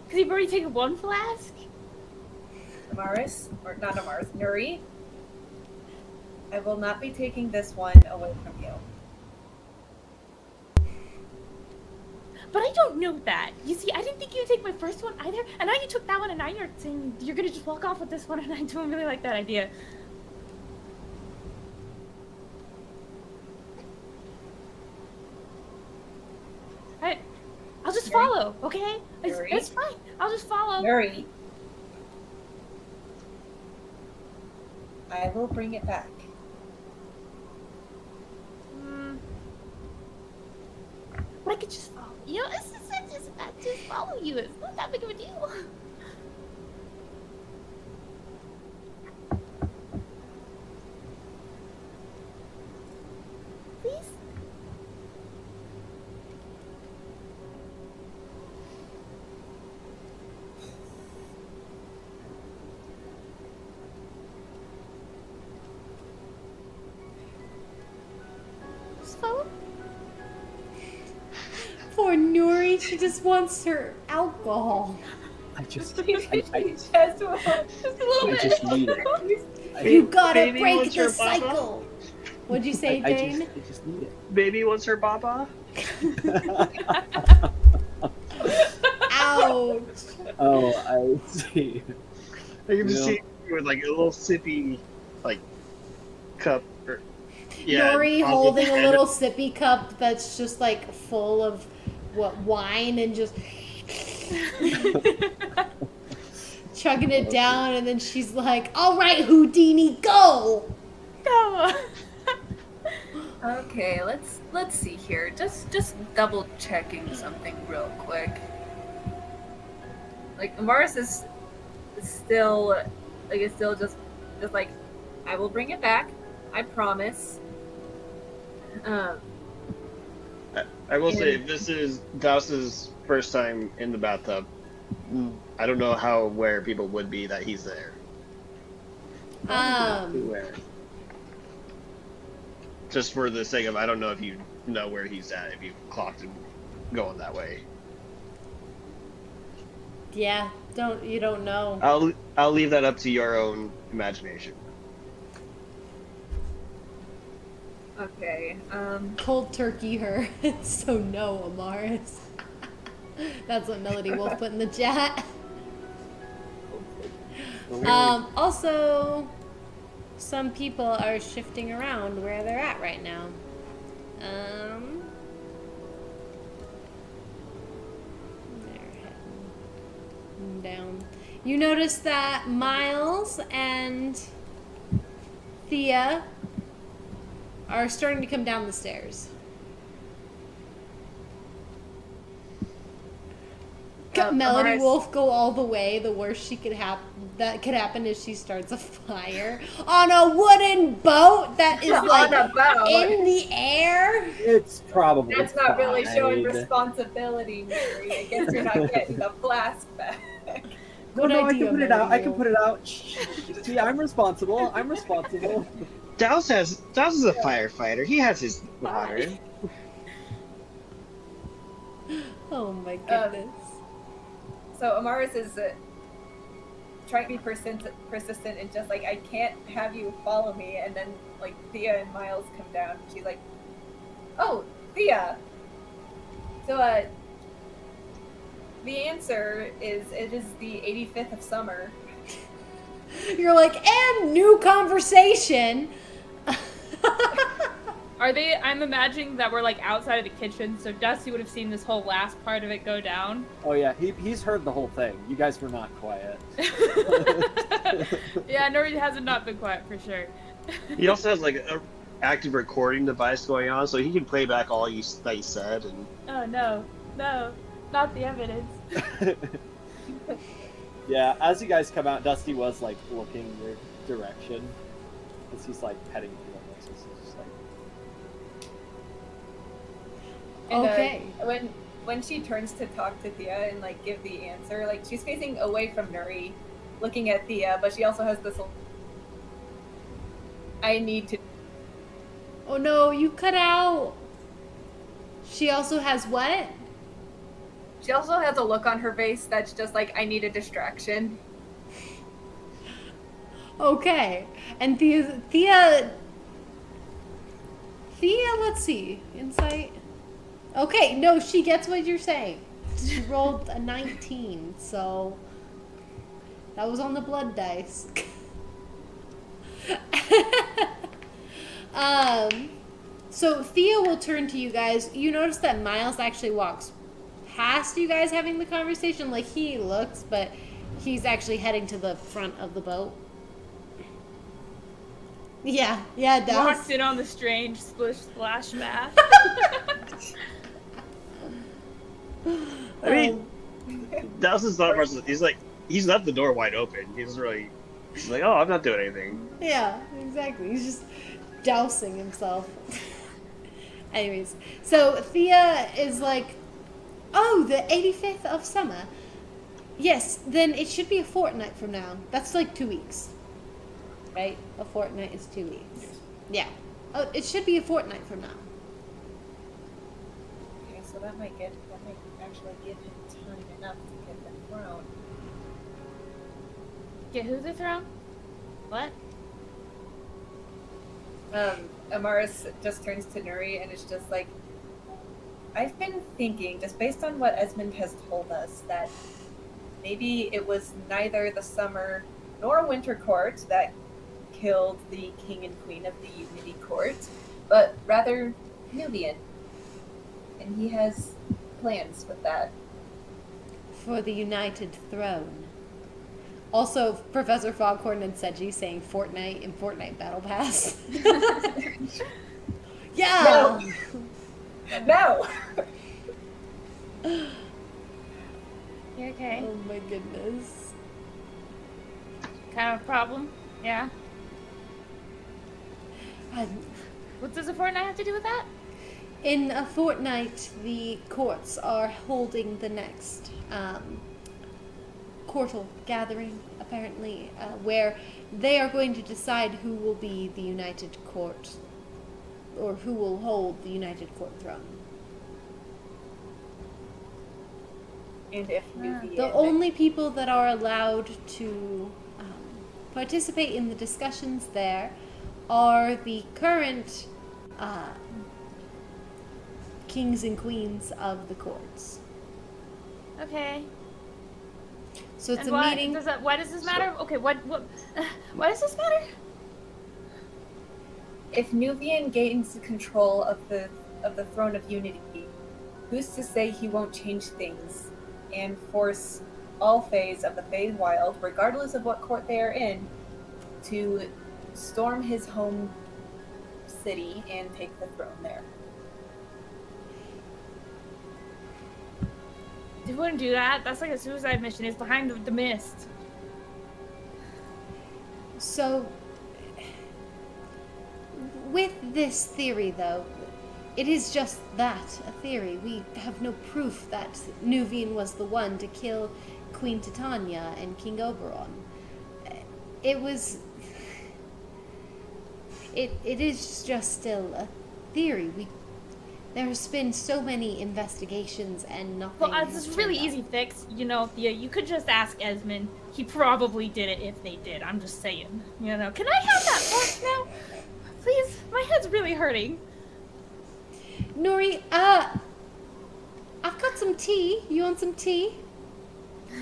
Because you've already taken one flask? Amaris, or not Amaris, Nuri, I will not be taking this one away from you. But I don't know that. You see, I didn't think you'd take my first one either, and now you took that one, and now you're saying you're gonna just walk off with this one, and I don't really like that idea. follow, okay? Nuri? It's fine. I'll just follow. Nuri, I will bring it back. But I could just follow. You know, I just follow you. It's not that big of a deal. Please? Just follow? Poor Nuri, she just wants her alcohol. I just, Just I Just a little bit. just need it. You gotta Baby break wants the her baba? cycle. What'd you say, I Dane? just need it. Baby wants her baba. Ouch. Oh, I see. I can just Yeah. see you with like a little sippy, like cup. Or, yeah, Nuri on the holding a end. little sippy cup that's just like full of wine and just chugging it down, and then she's like, "All right, Houdini, go!" Go. Okay, let's see here. Just double checking something real quick. Like Amaris is still like it's still just like I will bring it back. I promise. I will say, And- this is Douse's first time in the bathtub. I don't know how aware people would be that he's there. Beware. Just for the sake of, I don't know if you know where he's at, if you clocked him going that way. Yeah, you don't know. I'll leave that up to your own imagination. Okay. Cold turkey her. So no, Amaris. That's what Melody Wolf put in the chat. Also, some people are shifting around where they're at right now. They're heading down. You notice that Miles and Thea are starting to come down the stairs. Melody Amaris- Wolf go all the way. The worst that could happen is she starts a fire on a wooden boat that is On like a boat. in the air. It's probably That's not really showing fine. responsibility, Nuri. I guess you're not getting the flask back. Good No, idea, I can put it out. I Melody can put it out. Shh. See, I'm responsible. I'm responsible. Douse is a firefighter. He has his water. Oh my goodness. So Amaris is trying to be persistent and just like, I can't have you follow me. And then like Thea and Miles come down. She's like, oh, Thea. So the answer is it is the 85th of summer. You're like, and new conversation. Are they? I'm imagining that we're like outside of the kitchen, so Dusty would have seen this whole last part of it go down. Oh yeah, he's heard the whole thing. You guys were not quiet. Yeah, Nuri hasn't not been quiet for sure. He also has like a active recording device going on, so he can play back all that you said. And Oh no, not the evidence. Yeah, as you guys come out, Dusty was like looking your direction as he's like heading to the horses. He's just like, And, Okay. When she turns to talk to Thea and like give the answer, like she's facing away from Nuri, looking at Thea, but she also has this. I need to. Oh no, you cut out. She also has what? She also has a look on her face that's just like, I need a distraction. Okay. And Thea, let's see. Insight. Okay, no, she gets what you're saying. She rolled a 19, so that was on the blood dice. So Thea will turn to you guys. You notice that Miles actually walks past you guys having the conversation. Like, he looks, but he's actually heading to the front of the boat. Yeah, it does. Walked in on the strange splish splash bath. I mean, Douse's thought process, he's left the door wide open. He's like, oh, I'm not doing anything. Yeah, exactly. He's just dousing himself. Anyways, so Thea is like, oh, the 85th of summer. Yes, then it should be a fortnight from now. That's like 2 weeks. Right? A fortnight is 2 weeks. Yeah. Oh, it should be a fortnight from now. Okay, so that might actually give him time enough to get the throne. Get who the throne? What? Amaris just turns to Nuri and is just like, I've been thinking, just based on what Esmond has told us, that maybe it was neither the summer nor winter court that killed the king and queen of the Unity Court, but rather Nubian. And he has plans with that. For the United Throne. Also, Professor Foghorn and Seji saying Fortnite in Fortnite Battle Pass. Yeah! No! You okay? Oh my goodness. Kind of a problem? Yeah. Um, What does a fortnight have to do with that? In a fortnight, the courts are holding the next courtal gathering, apparently, where they are going to decide who will be the United Court, or who will hold the United Court throne. And if Nubian... The only people that are allowed to participate in the discussions there are the current kings and queens of the courts. Okay. So it's And a why meeting. why does this matter? Okay, why does this matter? If Nubian gains control of the throne of Unity, who's to say he won't change things and force all Fays of the Feywild, regardless of what court they are in, to storm his home city and take the throne there? They wouldn't do that. That's like a suicide mission. It's behind the mist. So, with this theory, though, it is just that, a theory. We have no proof that Nuvian was the one to kill Queen Titania and King Oberon. It was... It is just still a theory. There has been so many investigations and nothing. Well, has it's a really turned easy up. fix. You know, you could just ask Esmond. He probably did it if they did. I'm just saying. You know, can I have that fork now? Please, my head's really hurting. Nuri, I've got some tea. You want some tea?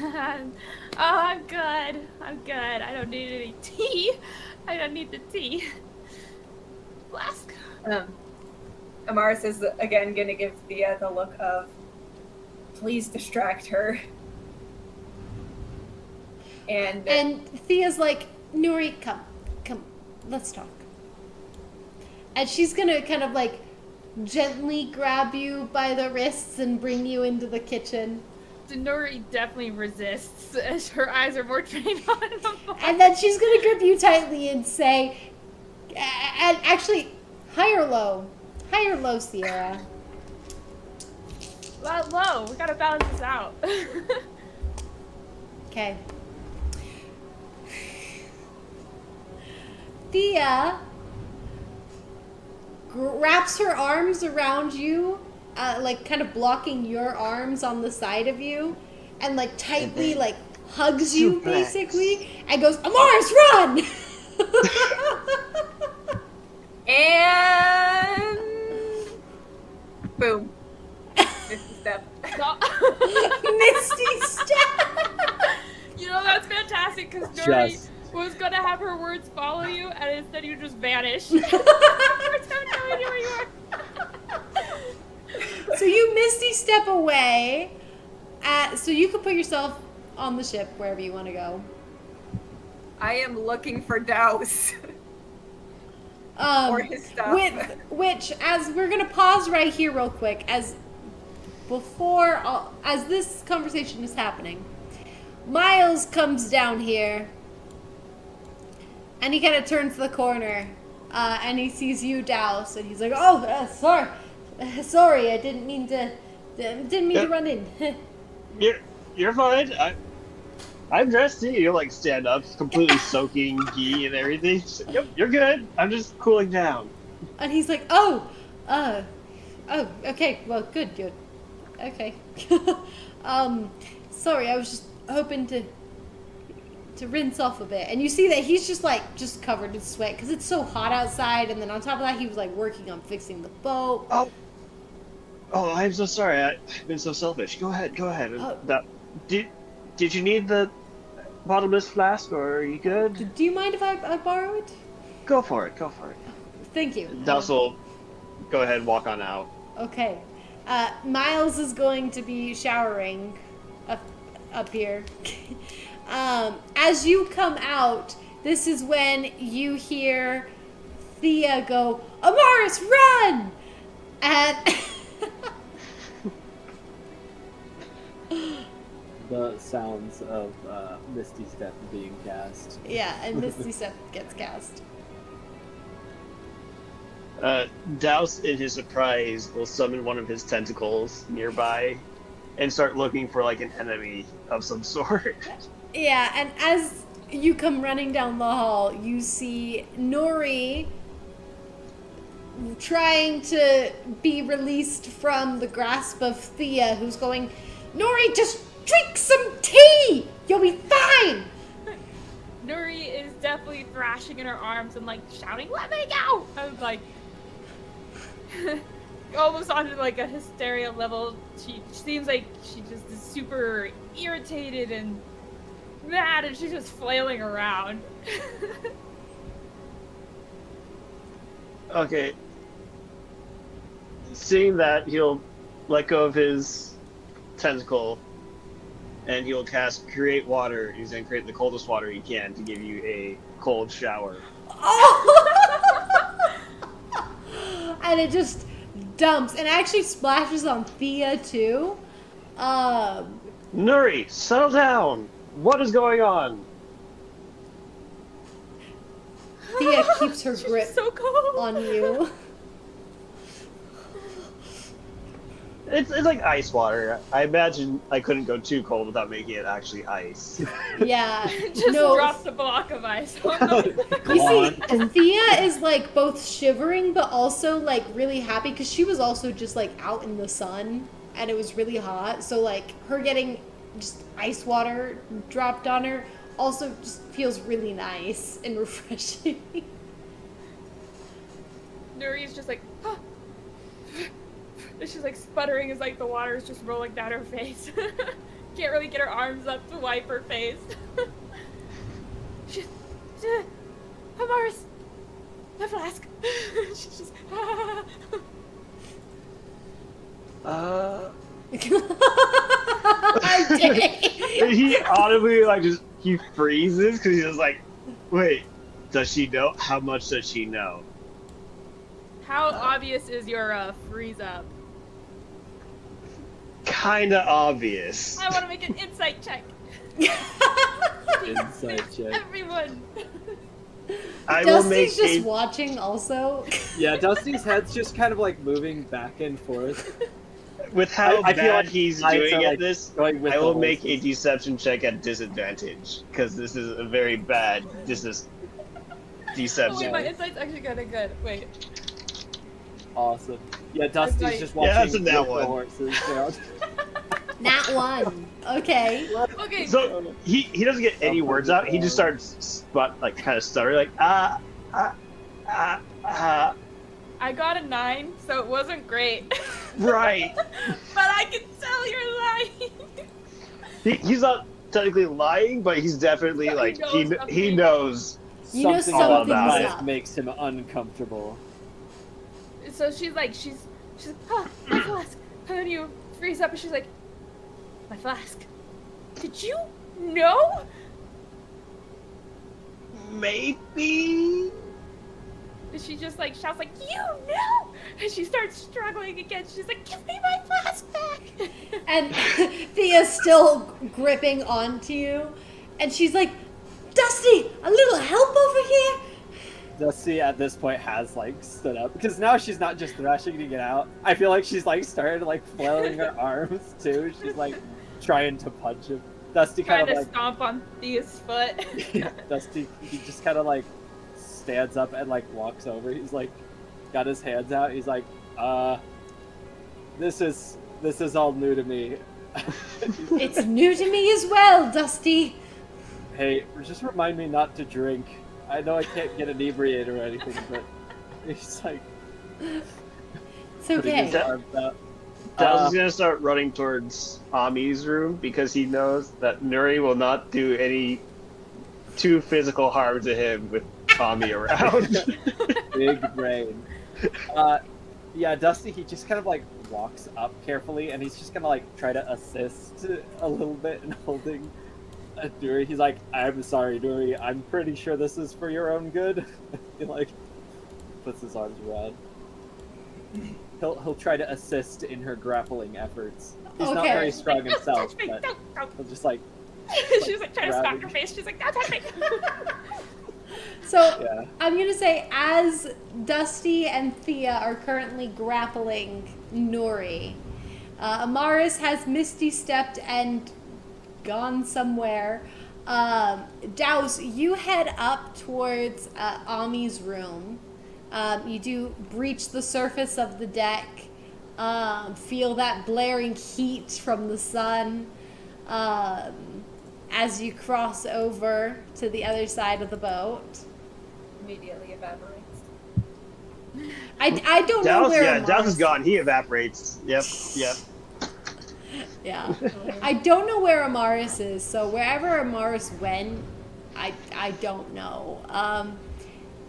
Oh, I'm good. I'm good. I don't need any tea. I don't need the tea. Flask. Amaris is again gonna give Thea the look of, please distract her. And Thea's like, Nuri, come, let's talk. And she's gonna kind of like gently grab you by the wrists and bring you into the kitchen. Nuri definitely resists as her eyes are more trained on him. And then she's gonna grip you tightly and say, and actually, higher low, Sierra. Well, low. We gotta balance this out. Okay. Thea wraps her arms around you, like kind of blocking your arms on the side of you, and like tightly like hugs you Suplex. basically, and goes, Amaris, run! And boom. Misty step. Misty step! You know, that's fantastic because Nuri Just was gonna have her words follow you, and instead you just vanish. There's no idea where you are. So you misty step away, So you can put yourself on the ship wherever you want to go. I am looking for Douse. Or his stuff. Which, as we're gonna pause right here real quick, as this conversation is happening, Miles comes down here, and he kind of turns the corner, and he sees you, Douse, and he's like, "Oh, sorry, I didn't mean to run in." You're fine. I'm dressed too. You like stand up, completely soaking ghee and everything. Yep, you're good. I'm just cooling down. And he's like, "Oh, okay, well, good. Okay. Sorry, I was just hoping to rinse off a bit." And you see that he's just covered in sweat because it's so hot outside, and then on top of that, he was like working on fixing the boat. Oh, I'm so sorry. I've been so selfish. Go ahead. Did you need the bottomless flask, or are you good? Do you mind if I borrow it? Go for it. Thank you. Douse will go ahead and walk on out. Okay. Miles is going to be showering up here. As you come out, this is when you hear Thea go, "Amaris, run!" And The sounds of Misty Step being cast. yeah, and Misty Step gets cast. Douse, in his surprise, will summon one of his tentacles nearby and start looking for like an enemy of some sort. Yeah, and as you come running down the hall, you see Nuri trying to be released from the grasp of Thea, who's going, "Nuri, just drink some tea! You'll be fine!" Nuri is definitely thrashing in her arms and like shouting, "Let me go!" I was like, almost onto like a hysteria level. She seems like she just is super irritated and mad, and she's just flailing around. Okay. Seeing that, he'll let go of his tentacle and he'll cast Create Water. He's going to create the coldest water he can to give you a cold shower. And it just dumps, and actually splashes on Thea too. Nuri, settle down! What is going on? Thea keeps her grip so cold. on you. It's like ice water. I imagine I couldn't go too cold without making it actually ice. Yeah. Just no. drops a block of ice. You see, Thea is like both shivering but also like really happy because she was also just like out in the sun and it was really hot. So like her getting just ice water dropped on her also just feels really nice and refreshing. Nuri's just like, huh. And she's like sputtering as like the water is just rolling down her face. Can't really get her arms up to wipe her face. She's, Amaris, the flask. She's just, I did. He audibly like he freezes because he's just like, wait, does she know? How much does she know? How obvious is your freeze up? Kinda obvious. I want to make an insight check. Insight check. Everyone. I will make Dusty's just watching also. Yeah, Dusty's head's just kind of like moving back and forth. with how I feel bad like he's eyes doing are, at like, this. going with I the will make a horses. deception check at disadvantage because this is a very bad Oh deception. wait, my insight's actually kind of good. Wait. Awesome. Yeah, Dusty's like- just Yeah, watching that's a with nat the one. horses. They're all- Nat 1. Okay. Okay. So he doesn't get any words out. He just starts kind of stuttering, like I got a 9, so it wasn't great. right. But I can tell you're lying. He's not technically lying, but he's definitely But like he knows he something. knows. You know something about something's that up. makes him uncomfortable. So she's like, my flask. And then you freeze up and she's like, my flask. Did you know? Maybe. And she just like shouts like, you know! And she starts struggling again. She's like, give me my flask back! And Thea's still gripping onto you. And she's like, Dusty, a little help over here? Dusty at this point has like stood up because now she's not just thrashing to get out. I feel like she's like started like flailing her arms too. She's like trying to punch him. Dusty kind Trying of to like stomp on Thea's foot. Dusty, he just kind of like stands up and like walks over. He's like got his hands out. He's like, this is all new to me. It's new to me as well, Dusty. Hey, just remind me not to drink. I know I can't get inebriated or anything, but he's like, It's putting his okay. arms out. Douse is gonna start running towards Ami's room because he knows that Nuri will not do any too physical harm to him with Ami around. Big brain. Yeah, Dusty, he just kind of like walks up carefully and he's just gonna like try to assist a little bit in holding Nuri. He's like, I'm sorry, Nuri, I'm pretty sure this is for your own good. He like puts his arms around. He'll try to assist in her grappling efforts. He's not Okay. very strong Don't himself, touch me, but don't. he'll just like She's like trying to smack her face. She's like, don't touch me. So yeah. I'm gonna say, as Dusty and Thea are currently grappling Nuri, Amaris has misty stepped and gone somewhere. Douse, you head up towards Ami's room. You do breach the surface of the deck, feel that blaring heat from the sun as you cross over to the other side of the boat. Immediately evaporates. I don't know where Douse is Amaris... gone. He evaporates. Yep. Yeah. I don't know where Amaris is, so wherever Amaris went, I don't know.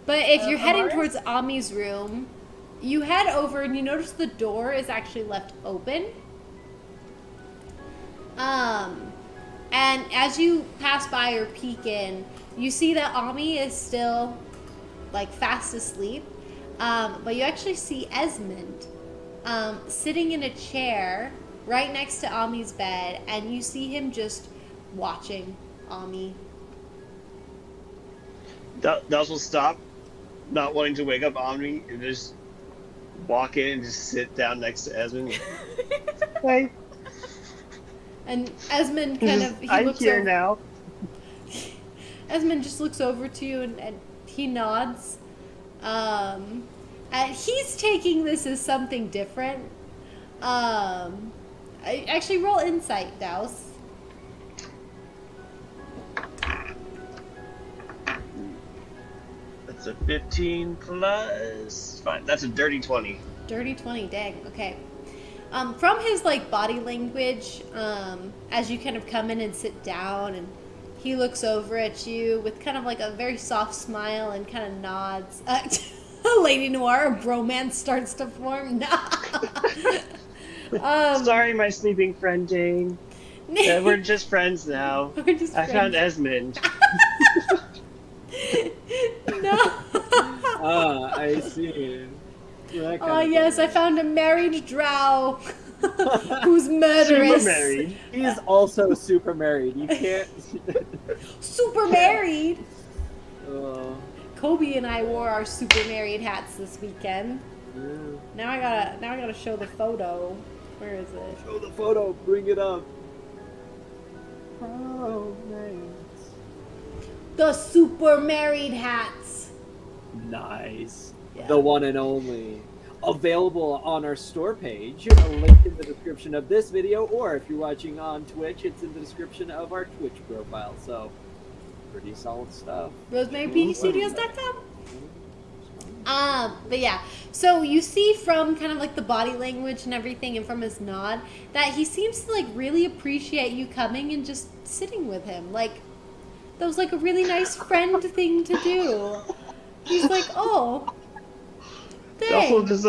But if you're heading Amaris? towards Ami's room, you head over and you notice the door is actually left open. And as you pass by or peek in, you see that Ami is still like fast asleep. But you actually see Esmond sitting in a chair right next to Ami's bed, and you see him just watching Ami. Douse will stop, not wanting to wake up Ami, and just walk in and just sit down next to Esmond. Hey, And Esmond kind of I'm looks here over. now. Esmond just looks over to you and he nods. And he's taking this as something different. I actually roll insight, Douse. That's a 15 plus. Fine, that's a dirty 20. Dirty 20, dang, okay. From his like body language, as you kind of come in and sit down, and he looks over at you with kind of like a very soft smile and kind of nods. Lady Noir, a bromance starts to form. Sorry, my sleeping friend Jane. We're just friends now. We're just I found friends. Esmond. No. I see. That kind Oh of yes, thing. I found a married drow who's murderous. Super married. He's also super married. You can't. Super married. Oh, Kobe and I wore our super married hats this weekend. yeah. Now I gotta show the photo. Where is it? Show the photo. Bring it up. Oh, nice. The super married hats. Nice. Yeah. The one and only. Available on our store page. A link in the description of this video, or if you're watching on Twitch, it's in the description of our Twitch profile. So, pretty solid stuff. RosemaryPDStudios.com. But yeah, so you see from kind of like the body language and everything, and from his nod, that he seems to like really appreciate you coming and just sitting with him. Like, that was like a really nice friend thing to do. He's like, oh, Also, thanks. just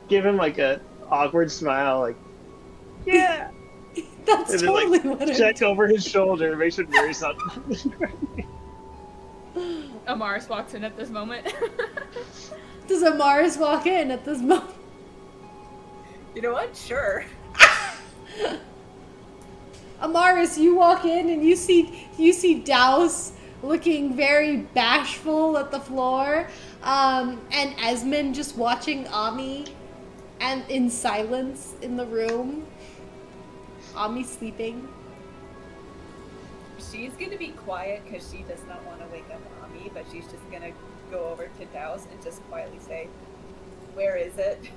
give him like a awkward smile, like, yeah, That's And then, totally like, what I check over his shoulder, make sure Nuri's not. Amaris walks in at this moment. Does Amaris walk in at this moment? You know what? Sure. Amaris, you walk in and you see Douse looking very bashful at the floor, and Esmond just watching Ami, and in silence in the room. Ami sleeping. She's gonna be quiet because she does not want to wake up Ami, but she's just gonna go over to Douse and just quietly say, "Where is it?"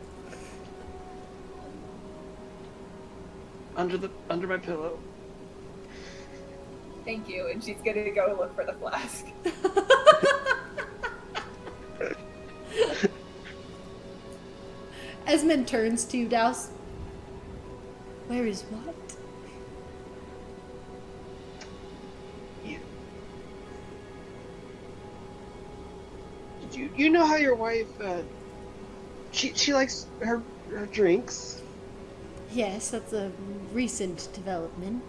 Under my pillow. Thank you. And she's gonna go look for the flask. Esmond turns to Douse. Where is what? You know how your wife, she likes her drinks? Yes, that's a recent development.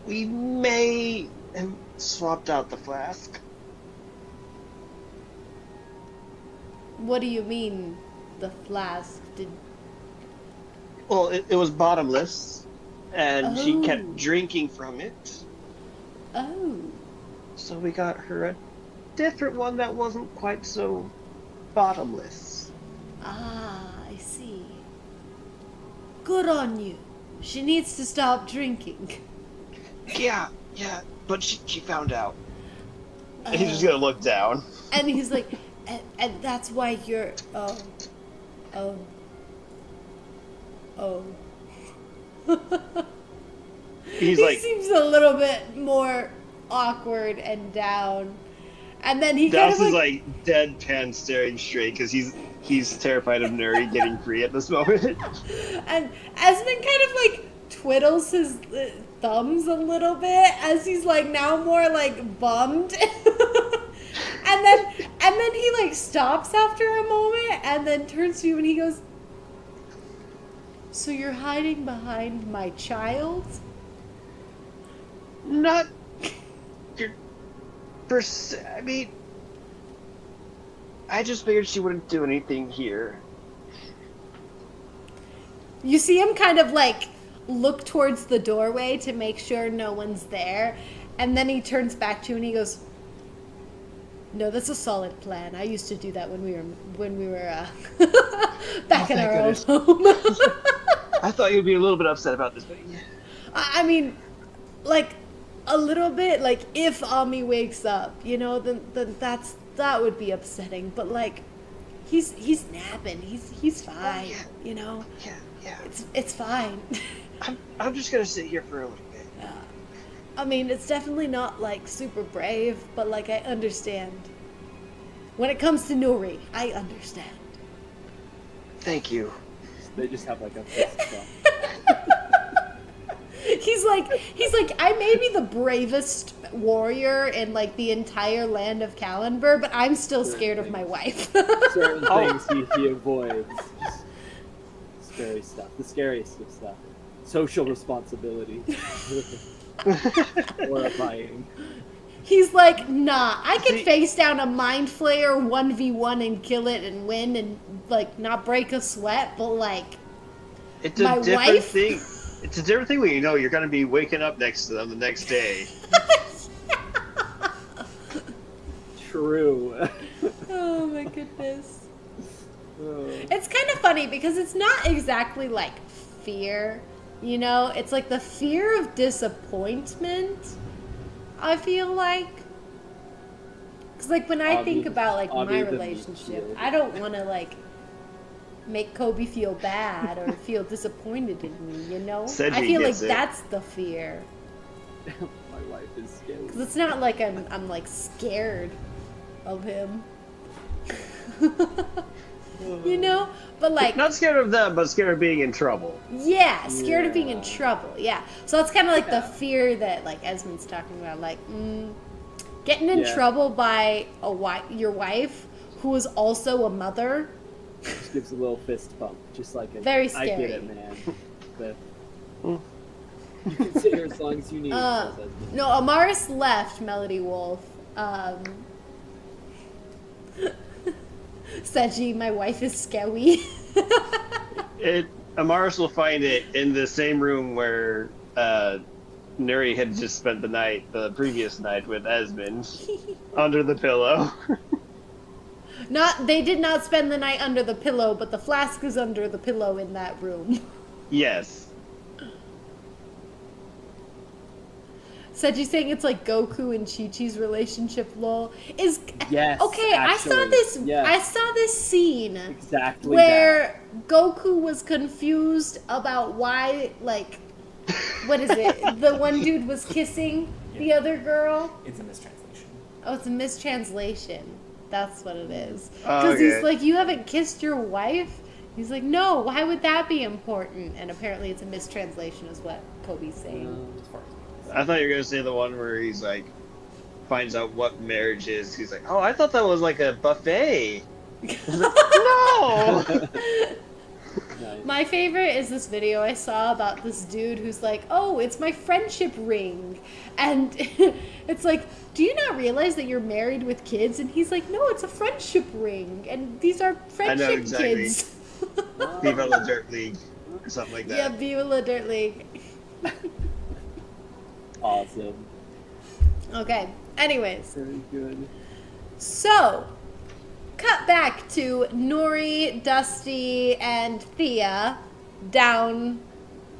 We may have swapped out the flask. What do you mean, the flask? Well, it was bottomless, and she Oh. kept drinking from it. Oh. So we got her a different one that wasn't quite so bottomless. Ah, I see. Good on you. She needs to stop drinking. Yeah, but she found out. He's just gonna look down. And he's like, and that's why you're, oh. He's he like, seems a little bit more awkward and down. And then he Douse kind of is like deadpan staring straight because he's terrified of Nuri getting free at this moment. and Esmond kind of like twiddles his thumbs a little bit as he's like now more like bummed. and then he like stops after a moment and then turns to you and he goes, "So you're hiding behind my child?" Not your I mean, I just figured she wouldn't do anything here. You see him kind of like look towards the doorway to make sure no one's there, and then he turns back to you and he goes, "No, that's a solid plan. I used to do that when we were back in our own home." I thought you'd be a little bit upset about this, but yeah. I mean, like a little bit. Like if Ami wakes up, you know, then that would be upsetting. But like, he's napping. He's fine. yeah. You know. Yeah. It's fine. I'm just gonna sit here for a little bit. I mean, it's definitely not like super brave, but like I understand. When it comes to Nuri, I understand. Thank you. They just have like a fist bump. He's like, I may be the bravest warrior in like the entire land of Kalenber, but I'm still scared of my wife. Certain things he avoids. Just scary stuff. The scariest of stuff. Social responsibility. Horrifying. He's like, nah, I can face down a mind flayer 1v1 and kill it and win and like not break a sweat, but like It's a my different wife? thing. It's a different thing when you know you're gonna be waking up next to them the next day. True. Oh my goodness. Oh. It's kind of funny because it's not exactly like fear, you know? It's like the fear of disappointment, I feel like. Because like when I think about like my the relationship, meat I don't want to like make Kobe feel bad or feel disappointed in me, you know? Cedric I feel like gets it. that's the fear. My wife is scared. Because it's not like I'm like scared of him. You know? But like Not scared of them, but scared of being in trouble. yeah, scared of being in Yeah. trouble. Yeah. So it's kind of like the fear that like Esmond's talking about, like getting in Yeah. trouble by your wife who is also a mother. Just gives a little fist bump, just like a, Very I get scary. it, man. But you can sit here as long as you need. No, Amaris left Melody Wolf. Seji, my wife is scary. Amaris will find it in the same room where Nuri had just spent the previous night with Esmond, under the pillow. They did not spend the night under the pillow, but the flask is under the pillow in that room. Yes. Seji saying it's like Goku and Chi-Chi's relationship, lol. Yes. Okay, actually, I saw this scene exactly where Goku was confused about why, like, what is it? The one dude was kissing the other girl. It's a mistranslation. Oh, it's a mistranslation. That's what it is. Oh, Because he's okay. like, you haven't kissed your wife? He's like, no, why would that be important? And apparently it's a mistranslation is what Kobe's saying. As far as I thought you were going to say the one where he's like, finds out what marriage is. He's like, oh, I thought that was like a buffet. No! Nice. My favorite is this video I saw about this dude who's like, oh, it's my friendship ring. And it's like, do you not realize that you're married with kids? And he's like, no, it's a friendship ring. And these are friendship exactly. kids. Viva la Dirt League. Or something like Yeah, that. Viva la Dirt League. Awesome. Okay, anyways. Very good. So, cut back to Nuri, Dusty, and Thea down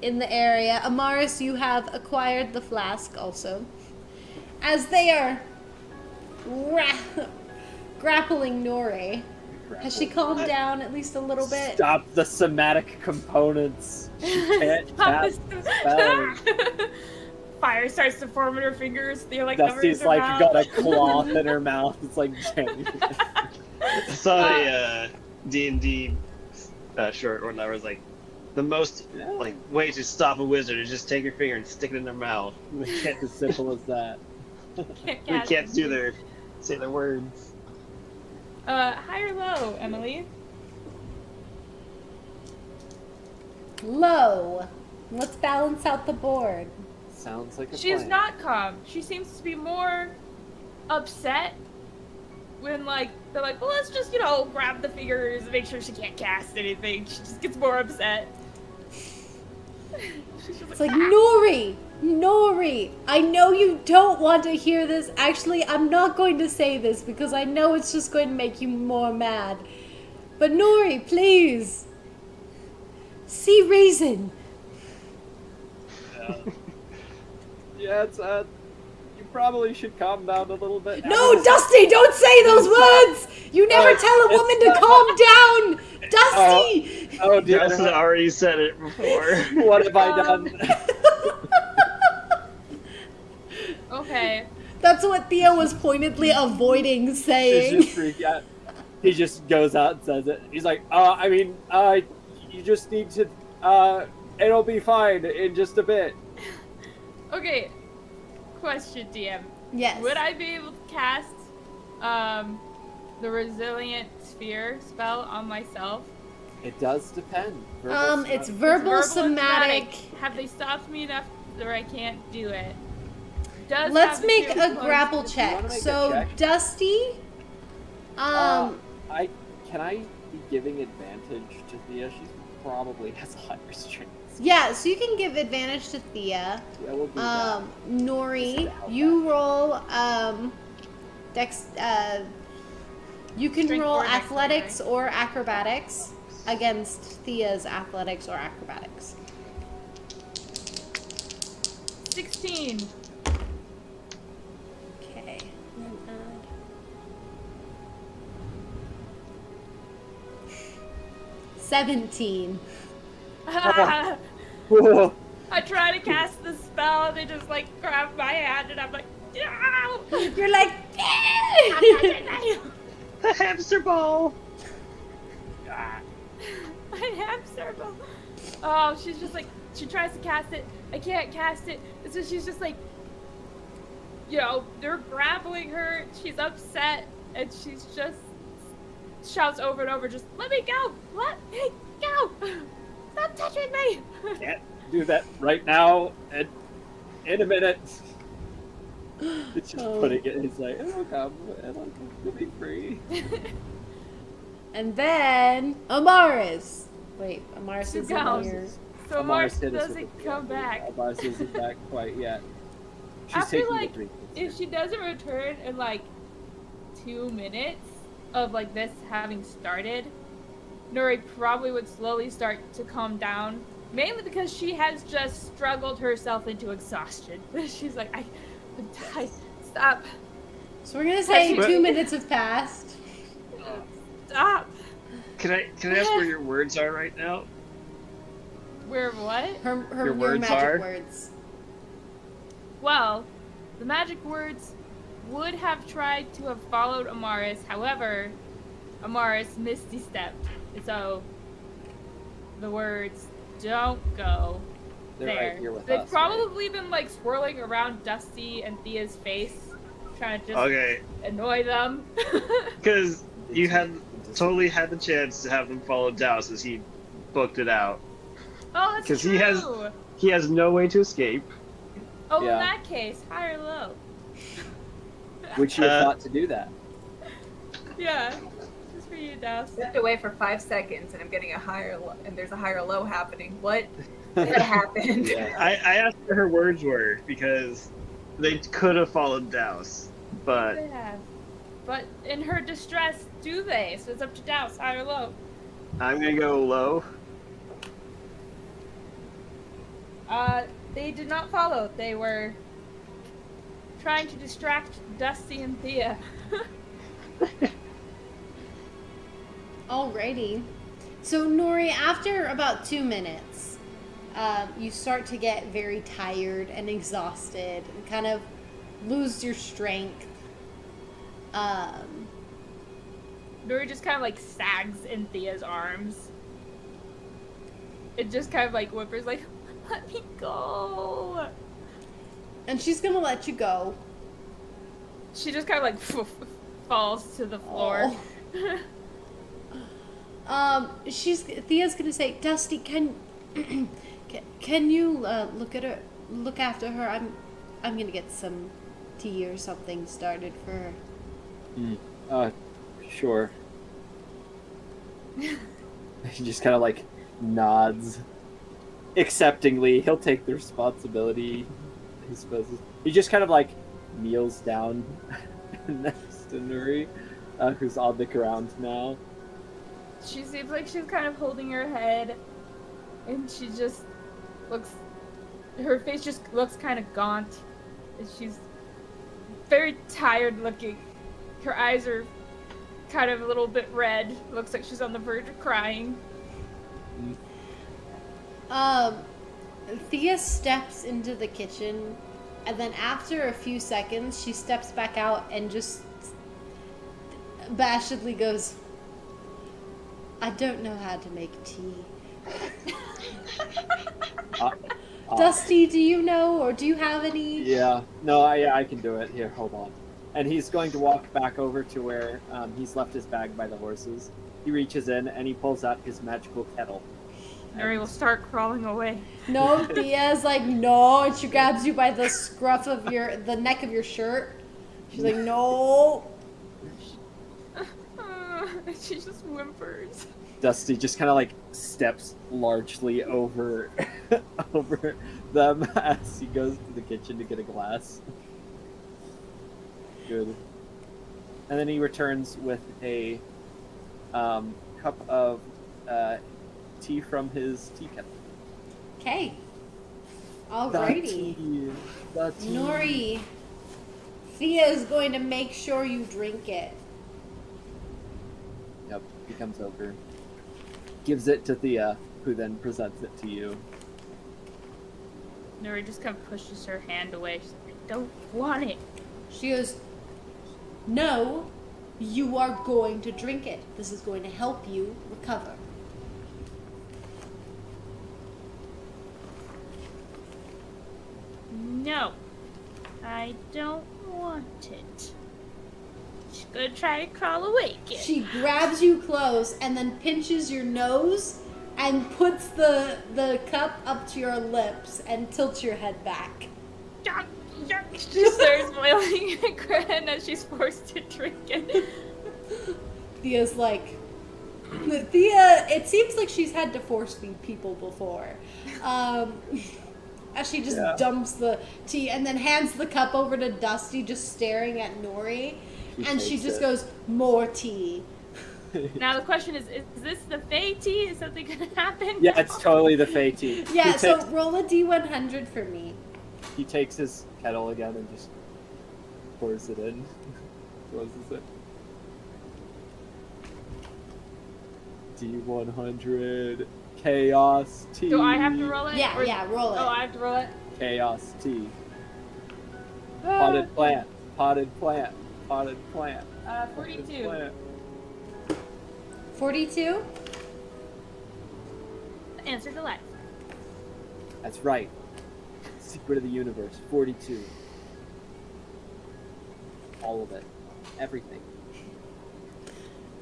in the area. Amaris, you have acquired the flask also. As they are grappling Nuri. Has she calmed down at least a little bit? Stop the somatic components. She can't cast spells. Fire starts to form in her fingers. They're like Dusty's covers her like mouth. got a cloth in her mouth. It's like jamming. I saw a D&D short where I was like, the most like way to stop a wizard is just take your finger and stick it in their mouth. It's as simple as that. They can't say their words. High or low, Emily? Low. Let's balance out the board. Sounds like a She's plan. not calm. She seems to be more upset when, like, they're like, well, let's just, grab the fingers and make sure she can't cast anything. She just gets more upset. She's just It's like, Nuri, I know you don't want to hear this. Actually, I'm not going to say this because I know it's just going to make you more mad. But Nuri, please. See reason. Yeah, it's you probably should calm down a little bit. No, Dusty, don't say those words. You never tell a woman to calm down. Dusty. Oh dear. Jess has already said it before. What have I done? okay. That's what Theo was pointedly avoiding She's saying. just freaked out. He just goes out and says it. He's like, you just need to, it'll be fine in just a bit. Okay. Question, DM. Yes. Would I be able to cast the Resilient Sphere spell on myself? It does depend. It's verbal It's somatic. Have they stopped me enough where I can't do it? Does Let's have the make shield a close- grapple you check. wanna make a So check? Dusty, Can I be giving advantage to Thea? She's probably has higher strength. yeah, so you can give advantage to Thea. Yeah, we'll do that. Nuri, you roll you can Strength roll or dex, athletics or acrobatics against Thea's athletics or acrobatics. 16. Okay. And then add 17. Whoa. I try to cast the spell and they just like grab my hand and I'm like, no! You're like, The hamster ball. My hamster ball. Oh, she's just like, she tries to cast it. I can't cast it. And so she's just like, they're grappling her. She's upset and she's shouts over and over, just let me go! Let me go! Stop touching me! Can't do that right now. And in a minute. It's just putting it. He's like, "Oh, come and I'll be free." And then Amaris. Wait, Amaris is gone. here. So Amaris Mars hit us with doesn't the- come back. Amaris isn't back quite yet. She's I feel taking like the drink. if she doesn't return in like 2 minutes of like this having started, Nuri probably would slowly start to calm down. Mainly because she has just struggled herself into exhaustion. She's like, I'm tired. Stop. So we're gonna say But- 2 minutes have passed. Stop. Can I ask where your words are right now? Where what? Her Your words magic are? words. Well, the magic words would have tried to have followed Amaris. However, Amaris misty stepped. So the words don't go They're there. right here with They've us. probably been like swirling around Dusty and Thea's face, trying to just Okay, annoy them. because you had Right? totally had the chance to have them follow Douse as he booked it out. Oh, that's 'Cause true. he has no way to escape. Oh, Yeah. in that case, high or low? Which you thought to do that. Yeah, just for you, Douse. Stepped away for 5 seconds, and I'm getting a higher low, and there's a higher low happening. What happened? Yeah. I asked what her words were because they could have followed Douse, but They have. But in her distress, do they? So it's up to Douse, high or low. I'm gonna go low. They did not follow. They were trying to distract Dusty and Thea. Alrighty. So Nori, after about 2 minutes, you start to get very tired and exhausted and kind of lose your strength. Nuri just kind of like sags in Thea's arms. It just kind of like whimpers like, let me go. And she's gonna let you go. She just kind of like falls to the floor. Thea's gonna say, Dusty, can you look after her? I'm gonna get some tea or something started for her. Sure. He just kind of like nods acceptingly. He'll take the responsibility, he supposes. He just kind of like kneels down next to Nuri, who's on the ground now. She seems like she's kind of holding her head, and she just looks. Her face just looks kind of gaunt, and she's very tired looking. Her eyes are kind of a little bit red. Looks like she's on the verge of crying. Thea steps into the kitchen, and then after a few seconds, she steps back out and just bashedly goes, I don't know how to make tea. Dusty, do you know, or do you have any? Yeah. No, I can do it. Here, hold on. And he's going to walk back over to where he's left his bag by the horses. He reaches in and he pulls out his magical kettle. Nuri will start crawling away. No, Thea's like, no, and she grabs you by the scruff of the neck of your shirt. She's like, no. She just whimpers. Dusty just kind of like steps largely over over them as he goes to the kitchen to get a glass. Good. And then he returns with a cup of tea from his tea kettle. Okay. Alrighty. The tea. Nori, Thea is going to make sure you drink it. Yep, he comes over, gives it to Thea, who then presents it to you. Nuri just kind of pushes her hand away. She's like, I don't want it. She goes, no, you are going to drink it. This is going to help you recover. No, I don't want it. She's gonna try to crawl away again. She grabs you close and then pinches your nose and puts the cup up to your lips and tilts your head back. She starts boiling a grin as she's forced to drink it. Thea's like, Thea, it seems like she's had to force feed people before. As she just dumps the tea and then hands the cup over to Dusty, just staring at Nuri. And she just goes, more tea. Now the question is this the Fae tea? Is something gonna happen? Yeah, it's totally the Fae tea. Yeah, so roll a D100 for me. He takes his kettle again and just pours it in. Closes it. D100 Chaos Tea. Do I have to roll it? Yeah, yeah, roll it. Oh, I have to roll it? Chaos Tea. Potted plant. Potted plant. Potted plant. 42. Plant. 42? Answer to life. That's right. Secret of the universe. 42. All of it. Everything.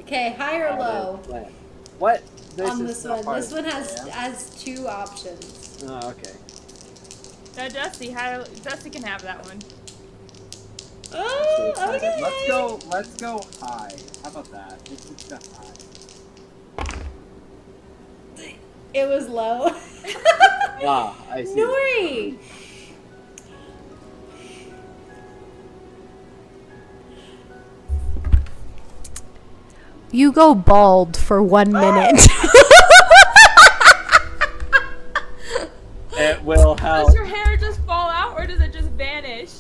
Okay, high or low? Plant. What? On is this not one. part This of one the has 2 options. Oh, okay. Dusty can have that one. Oh, okay. Let's go high. How about that? Let's just go high. It was low. Ah, I see. Nuri! You go bald for 1 minute. It will help. Does your hair just fall out or does it just vanish?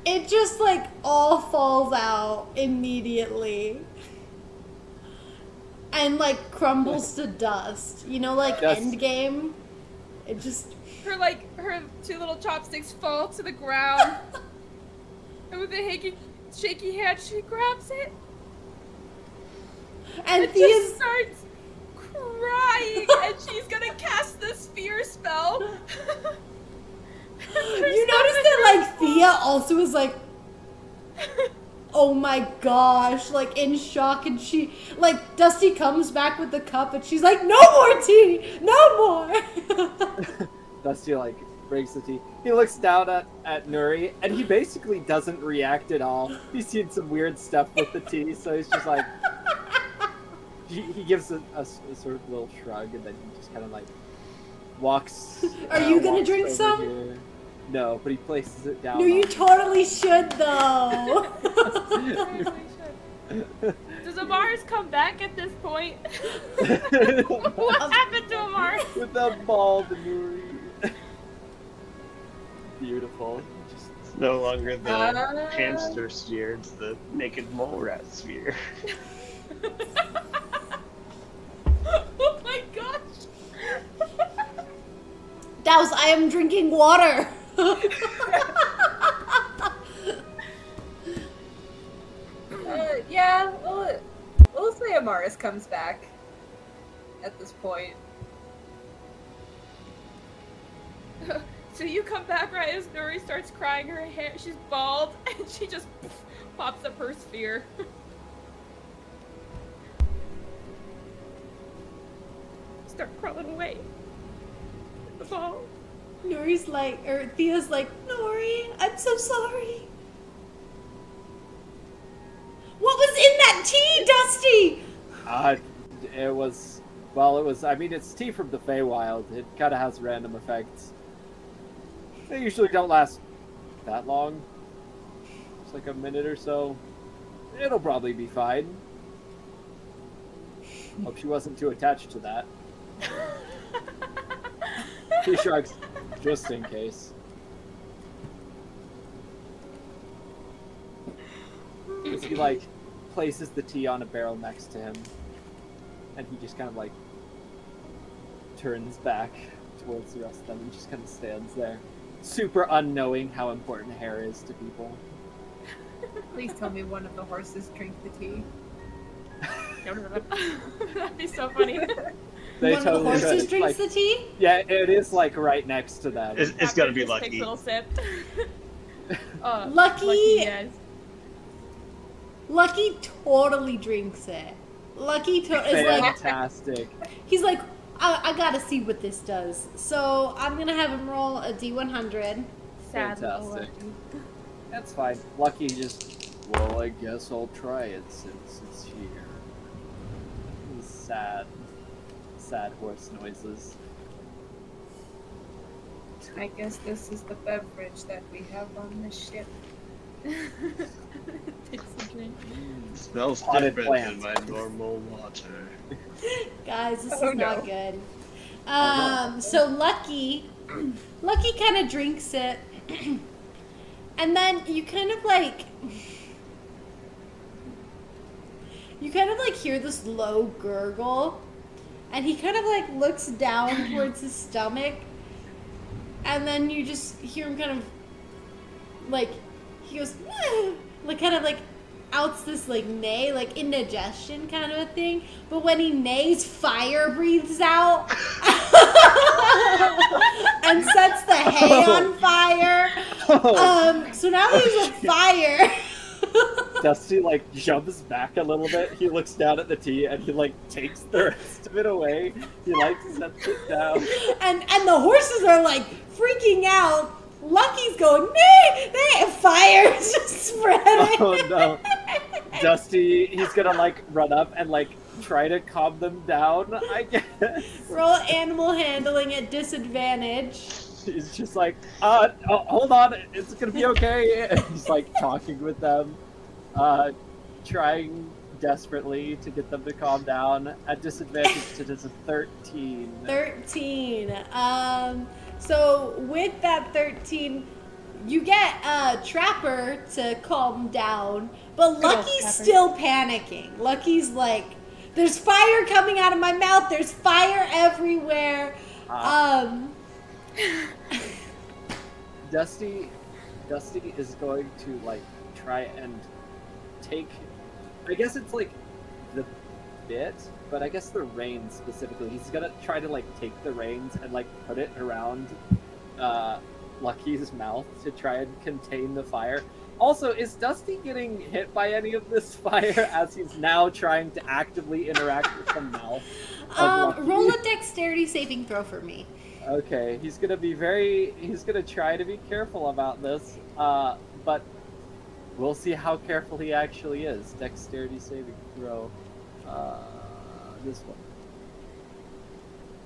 It just like all falls out immediately. And like crumbles to dust. You know, like Dust. Endgame? It just. Her 2 little chopsticks fall to the ground. And with a shaky hand, she grabs it. And It Thea's. just starts crying, and she's gonna cast the sphere spell. You notice that like Thea also is like, oh my gosh, like in shock, and she like Dusty comes back with the cup and she's like, no more tea, no more. Dusty like breaks the tea. He looks down at Nuri and he basically doesn't react at all. He's seen some weird stuff with the tea, so he's just like he gives a sort of little shrug and then he just kind of like walks. Are you gonna walks drink over some? here. No, but he places it down. No, you totally should though. Does Amaris come back at this point? What happened to Amaris? With that bald Nuri. Beautiful. Just It's no longer the hamster sphere, it's the naked mole rat sphere. Oh my gosh! Douse, I am drinking water. Yeah, we'll say Amaris comes back at this point. So you come back right as Nuri starts crying. Her hair, she's bald, and she just pops up her sphere. Start crawling away. The ball. Nuri's like, or Thea's like, Nuri, I'm so sorry. What was in that tea, Dusty? it was. Well, it was. I mean, it's tea from the Feywild. It kind of has random effects. They usually don't last that long. It's like a minute or so. It'll probably be fine. Hope she wasn't too attached to that. He shrugs, just in case. As he like places the tea on a barrel next to him, and he just kind of like turns back towards the rest of them and just kind of stands there, super unknowing how important hair is to people. Please tell me one of the horses drink the tea. That'd be so funny. They One of the totally horses should. drinks Like, the tea? yeah, it is like right next to them. It's gotta be Just takes lucky. a little sip. Lucky. Lucky, yes. Lucky totally drinks it. Lucky is like, Fantastic. he's like, I gotta see what this does. So I'm gonna have him roll a D100. Sad little Fantastic. Lucky. That's fine. Lucky just, well, I guess I'll try it since it's here. These sad horse noises. I guess this is the beverage that we have on the ship. Takes a drink. Smells Potted different plants. than my normal water. Guys, this Oh, is not no. good. Oh, no. So Lucky kind of drinks it, and then you kind of like hear this low gurgle, and he kind of like looks down towards his stomach, and then you just hear him kind of like, he goes, like kind of like outs this like neigh, like indigestion kind of a thing. But when he neighs, fire breathes out and sets the hay on fire. So now there's a fire. Dusty like jumps back a little bit. He looks down at the tea and he like takes the rest of it away. He like sets it down. and the horses are like freaking out. Lucky's going, nay, fire is just spreading. Oh no. Dusty, he's gonna like run up and like try to calm them down, I guess. Roll animal handling at disadvantage. He's just like, hold on, it's gonna be okay. And he's like talking with them, trying desperately to get them to calm down. At disadvantage, it is a 13. 13. So with that 13, you get Trapper to calm down, but Lucky's Trapper. still panicking. Lucky's like, there's fire coming out of my mouth. There's fire everywhere. Dusty is going to like try and take, I guess it's like the bit, but I guess the reins specifically. He's gonna try to like take the reins and like put it around Lucky's mouth to try and contain the fire. Also, is Dusty getting hit by any of this fire as he's now trying to actively interact with the mouth of Lucky? Roll a dexterity saving throw for me. Okay, he's gonna try to be careful about this, but we'll see how careful he actually is. Dexterity saving throw. This one.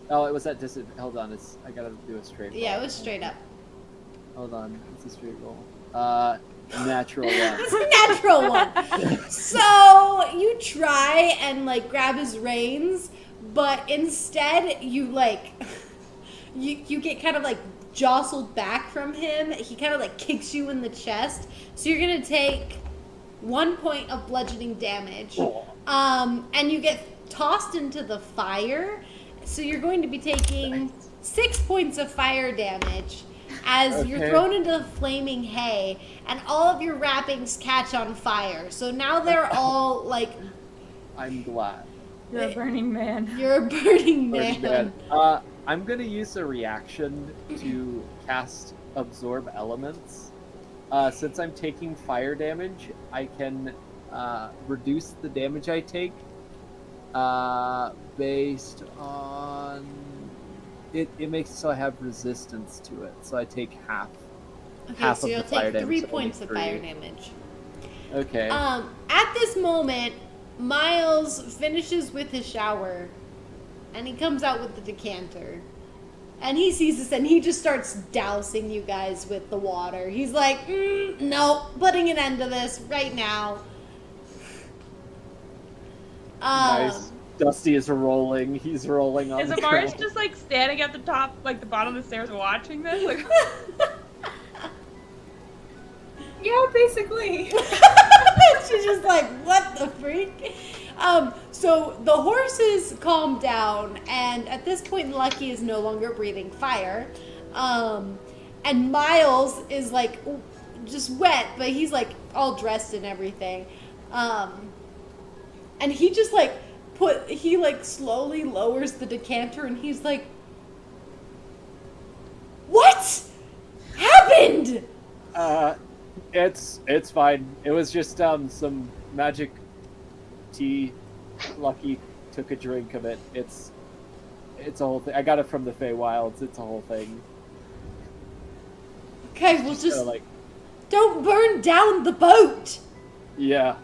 Oh, it was at disadvantage. Hold on, I gotta do a straight roll. Yeah, it was straight up. Hold on, it's a straight roll. Natural one. It's a natural one. So you try and like grab his reins, but instead you like you get kind of like jostled back from him. He kind of like kicks you in the chest. So you're gonna take 1 point of bludgeoning damage. And you get tossed into the fire. So you're going to be taking 6 points of fire damage as you're thrown into the flaming hay, and all of your wrappings catch on fire. So now they're all like, I'm glad. You're a burning man. you're a burning man. I'm gonna use a reaction to cast Absorb Elements. Since I'm taking fire damage, I can reduce the damage I take based on it makes it so I have resistance to it. So I take half. Okay, half so of you'll the fire take 3 damage, points of fire 3. damage. Okay. At this moment, Miles finishes with his shower, and he comes out with the decanter. And he sees this, and he just starts dousing you guys with the water. He's like, no, putting an end to this right now. Nice. Dusty is rolling. He's rolling on Is the Amaris ground. just like standing at the top, like the bottom of the stairs watching this? Like, Yeah, basically. She's just like, what the freak? So the horses calm down, and at this point, Lucky is no longer breathing fire. And Miles is like just wet, but he's like all dressed and everything. And he just like he slowly lowers the decanter, and he's like, what happened? It's fine. It was just some magic tea. Lucky took a drink of it. It's a whole thing. I got it from the Feywilds. It's a whole thing. Okay, we'll just like, don't burn down the boat. yeah.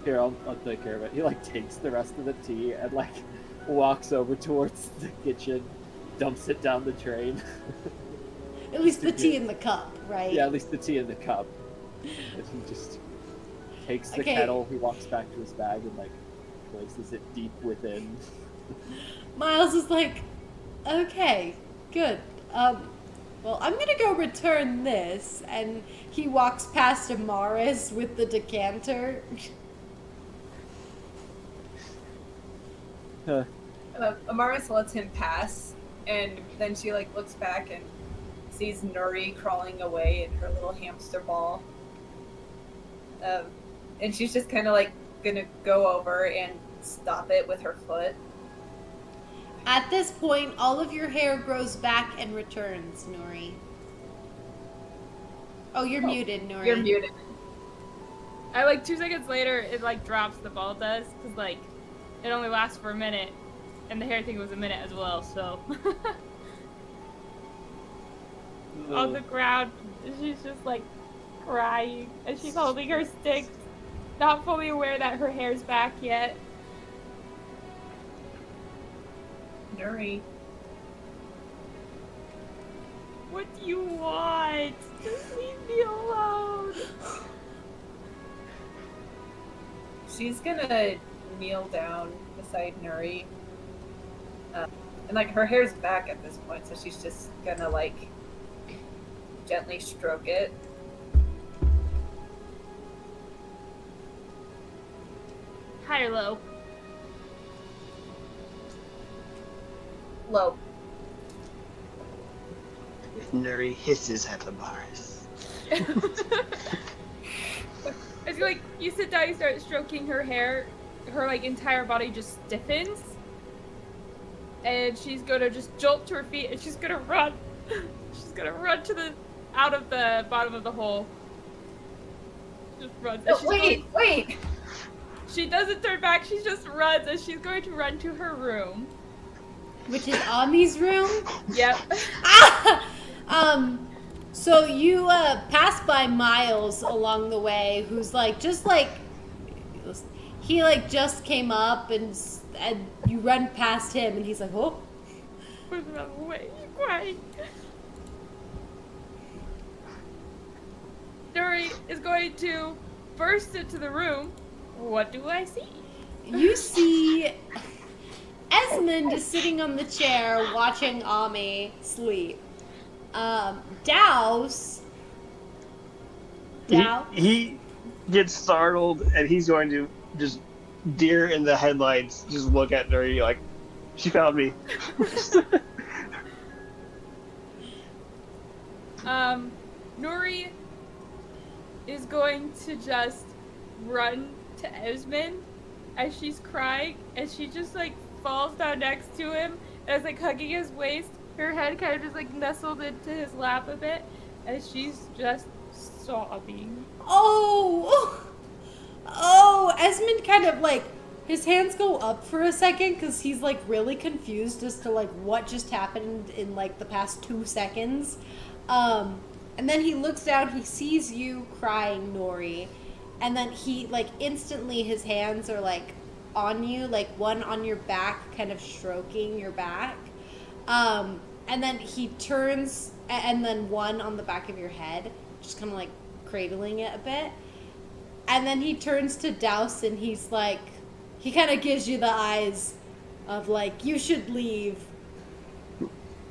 Here, I'll take care of it. He like takes the rest of the tea and like walks over towards the kitchen, dumps it down the drain. At least the tea in the cup, right? Yeah, at least the tea in the cup. And he just takes the kettle. He walks back to his bag and like places it deep within. Miles is like, okay, good. Well, I'm gonna go return this, and he walks past Amaris with the decanter. Amaris lets him pass, and then she like looks back and sees Nuri crawling away in her little hamster ball. And she's just kind of like gonna go over and stop it with her foot. At this point, all of your hair grows back and returns, Nuri. Oh, you're muted, Nuri. You're muted. I like 2 seconds later, it like drops, the ball does, because like it only lasts for a minute, and the hair thing was a minute as well, so. On the ground, she's just like crying, and she's holding her stick, not fully aware that her hair's back yet. Nuri. What do you want? Just leave me alone. She's gonna kneel down beside Nuri. And like her hair's back at this point, so she's just gonna like gently stroke it. High or low? Low. Nuri hisses at Amaris. As you like, you sit down, you start stroking her hair, her like entire body just stiffens, and she's gonna just jolt to her feet, and she's gonna run. She's gonna run to the out of the bottom of the hole. Just runs. No, wait! She doesn't turn back. She just runs, and she's going to run to her room. Which is Ami's room? Yep. So you pass by Miles along the way, who's like, he like just came up, and you run past him, and he's like, oh. Put him out of the way. He's crying. Nuri is going to burst into the room. What do I see? You see Esmond is sitting on the chair watching Ami sleep. Douse. He gets startled, and he's going to just deer in the headlights, just look at Nuri like, she found me. Nuri is going to just run to Esmond as she's crying, and she just like falls down next to him and is like hugging his waist, her head kind of just like nestled into his lap a bit, and she's just sobbing. Oh, Esmond kind of like, his hands go up for a second because he's like really confused as to like what just happened in like the past 2 seconds. And then he looks down, he sees you crying, Nuri, and then he like instantly his hands are like on you, like one on your back, kind of stroking your back. And then he turns, and then one on the back of your head, just kind of like cradling it a bit. And then he turns to Douse, and he's like, he kind of gives you the eyes of like, you should leave.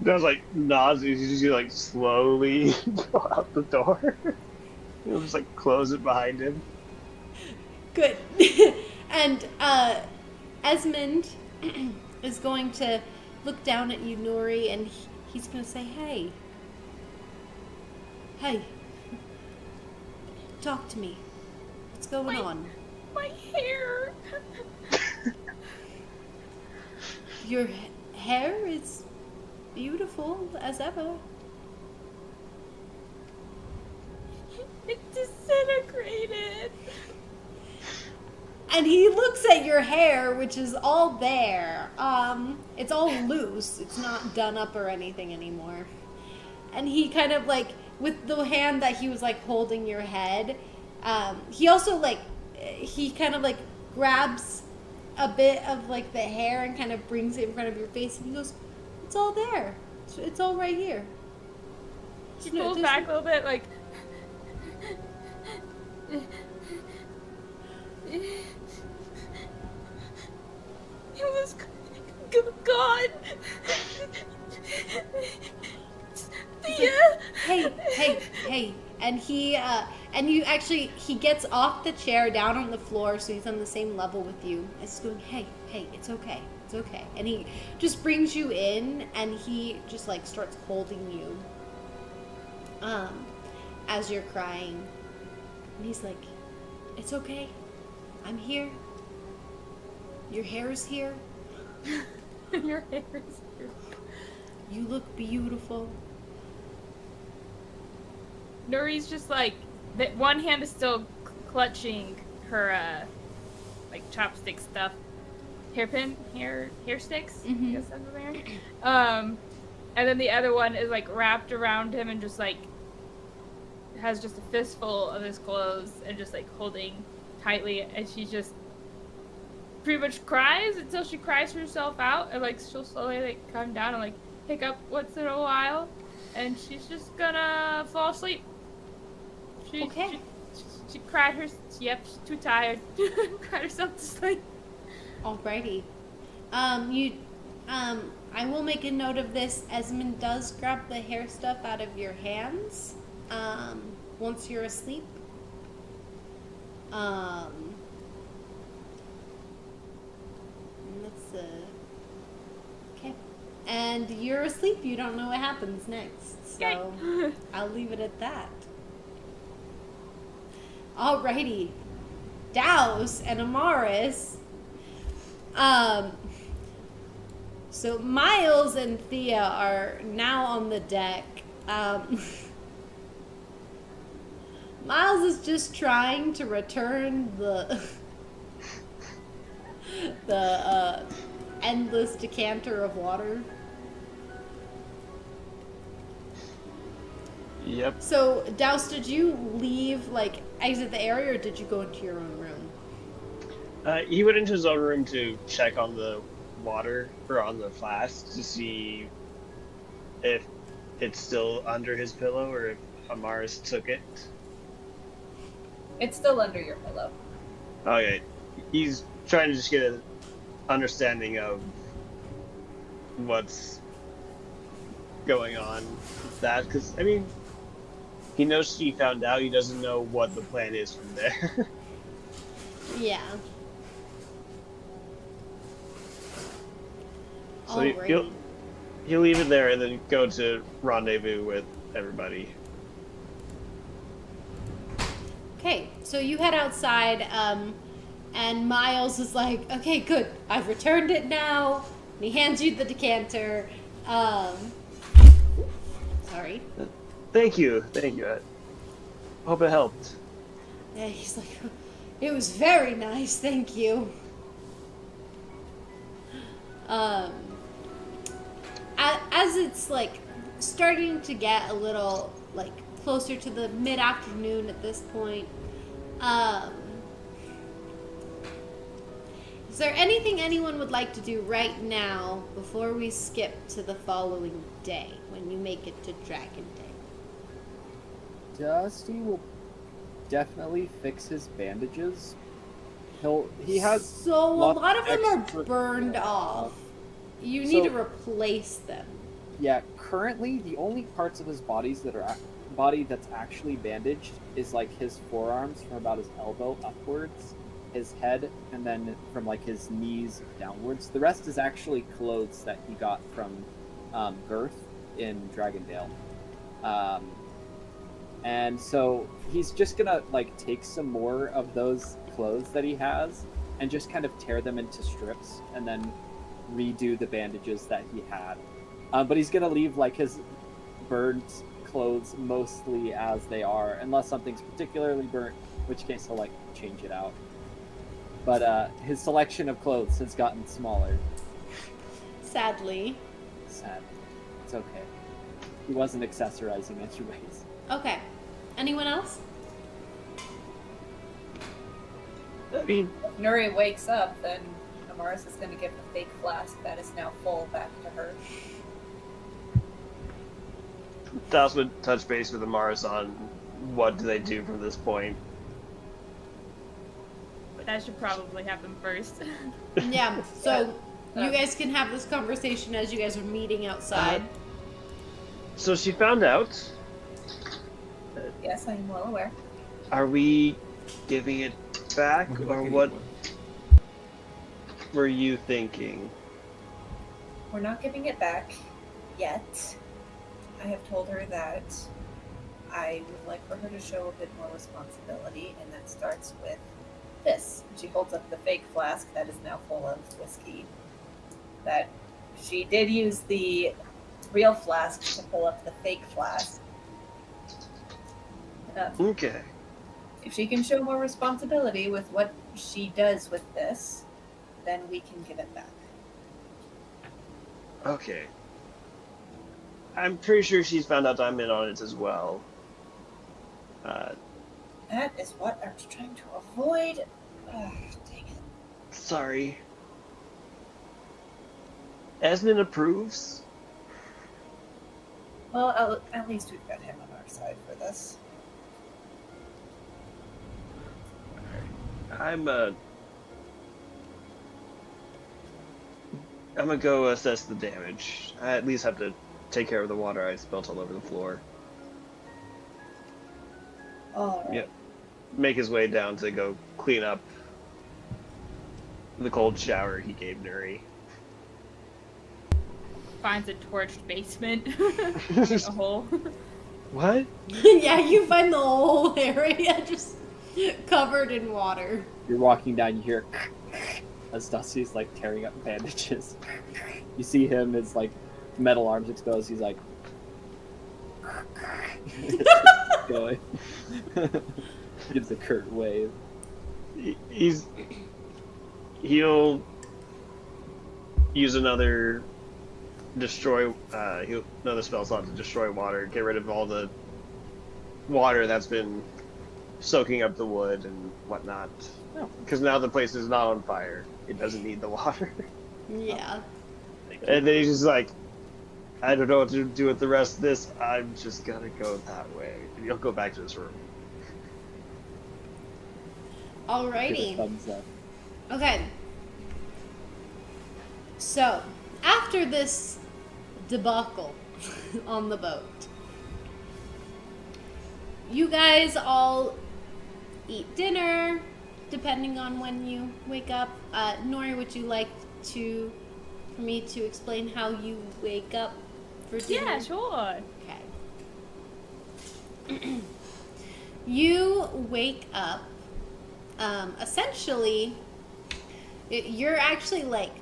Does like nods, you just like slowly go out the door. He'll just like close it behind him. Good. And Esmond is going to look down at you, Nuri, and he's going to say, hey, talk to me. What's going on? My hair. Your hair is beautiful as ever. It disintegrated. And he looks at your hair, which is all there. It's all loose. It's not done up or anything anymore. And he kind of like, with the hand that he was like holding your head, he also like, he kind of like grabs a bit of like the hair and kind of brings it in front of your face, and he goes, "It's all there. It's all right here." She pulls back a little bit, like. He was gone. Thea. Hey. And he, he gets off the chair down on the floor, so he's on the same level with you. And he's going, hey, it's okay. It's okay. And he just brings you in, and he just like starts holding you, as you're crying. And he's like, it's okay. I'm here. Your hair's here. Your hair is here. You look beautiful. Nuri's just like, that one hand is still clutching her, like chopstick stuff, hair sticks. Mm-hmm. I guess that's what they are. And then the other one is like wrapped around him and just like has just a fistful of his clothes and just like holding tightly, and she just pretty much cries until she cries herself out, and like she'll slowly like come down and like pick up once in a while, and she's just gonna fall asleep. She cried her. Yep, she's too tired. Cried herself to sleep. Alrighty. I will make a note of this. Esmond does grab the hair stuff out of your hands, once you're asleep. Okay. And you're asleep. You don't know what happens next. So I'll leave it at that. Alrighty. Douse and Amaris. So Miles and Thea are now on the deck. Miles is just trying to return the endless decanter of water. Yep. So, Douse, did you leave, like, exit the area, or did you go into your own room? He went into his own room to check on the water, or on the flask, to see if it's still under his pillow, or if Amaris took it. It's still under your pillow. Okay. He's trying to just get an understanding of what's going on with that, because, I mean, he knows she found out, he doesn't know what the plan is from there. Yeah. So he'll leave it there and then go to rendezvous with everybody. Okay, so you head outside, and Miles is like, okay, good, I've returned it now. And he hands you the decanter. Sorry. Thank you. I hope it helped. Yeah, he's like, it was very nice, thank you. As it's like starting to get a little like closer to the mid-afternoon at this point, is there anything anyone would like to do right now before we skip to the following day when you make it to Dragon Day? Dusty will definitely fix his bandages. He has So a lot of them are extra- burned off. You need to replace them. Yeah, currently the only parts of his body that's actually bandaged is like his forearms from about his elbow upwards, his head, and then from like his knees downwards. The rest is actually clothes that he got from Girth in Dragondale. And so he's just gonna like take some more of those clothes that he has and just kind of tear them into strips and then redo the bandages that he had. But he's gonna leave like his burnt clothes mostly as they are, unless something's particularly burnt, in which case he'll like change it out. but his selection of clothes has gotten smaller. Sadly. Sad. It's okay. He wasn't accessorizing anyways. Okay. Anyone else? I mean, If Nuri wakes up, then Amaris is going to give the fake flask that is now full back to her. Douse would touch base with Amaris on what do they do from this point. That should probably happen first. Yeah, so you guys can have this conversation as you guys are meeting outside. So she found out. Yes, I am well aware. Are we giving it back, or what were you thinking? We're not giving it back yet. I have told her that I would like for her to show a bit more responsibility, and that starts with this. She holds up the fake flask that is now full of whiskey. That she did use the real flask to fill up the fake flask. Okay. If she can show more responsibility with what she does with this, then we can give it back. Okay. I'm pretty sure she's found out I'm in on it as well. That is what I was trying to avoid. Ugh, dang it. Sorry. Esmond approves. Well, at least we've got him on our side for this. I'm gonna go assess the damage. I at least have to take care of the water I spilt all over the floor. All right. Yep. Make his way down to go clean up the cold shower he gave Nuri. Finds a torched basement. A hole. What? Yeah, you find the whole area just covered in water. You're walking down, you hear as Dusty's like tearing up bandages. You see him, his like metal arms exposed. He's like going. Gives a curt wave. He'll use another another spell slot to destroy water, get rid of all the water that's been soaking up the wood and whatnot. Because now the place is not on fire. It doesn't need the water. Yeah. And then he's just like, I don't know what to do with the rest of this. I'm just gonna go that way. And he'll go back to his room. Give a Alrighty. thumbs up. Okay. So, after this debacle on the boat, you guys all eat dinner, depending on when you wake up. Nori, would you like for me to explain how you wake up for dinner? Yeah, sure. Okay. You wake up, essentially, you're actually like,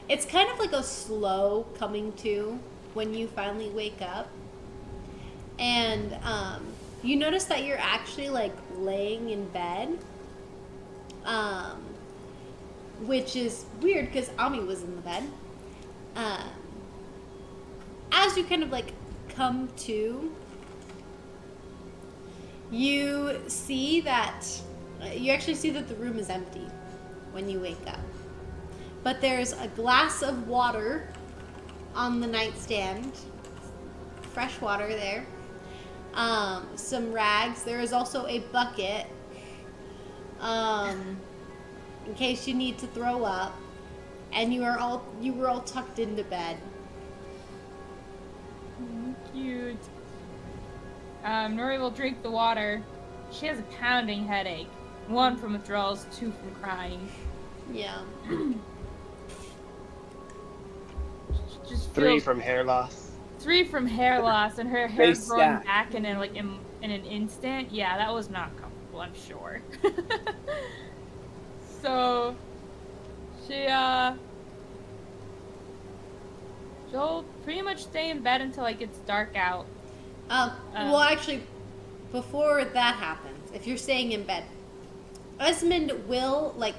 it's kind of like a slow coming to when you finally wake up. And you notice that you're actually like laying in bed, which is weird because Ami was in the bed. As you kind of like come to, you see that you actually see that the room is empty when you wake up. But there's a glass of water on the nightstand, fresh water there. Some rags. There is also a bucket, in case you need to throw up. And you were all tucked into bed. Cute. Nuri will drink the water. She has a pounding headache. 1 from withdrawals, 2 from crying. Yeah. Just 3 feels- from hair loss. 3 from hair loss, and her hair Face growing stack. back in an instant. Yeah, that was not comfortable, I'm sure. So she'll pretty much stay in bed until it gets dark out. Well, actually, before that happens, if you're staying in bed, Esmond will like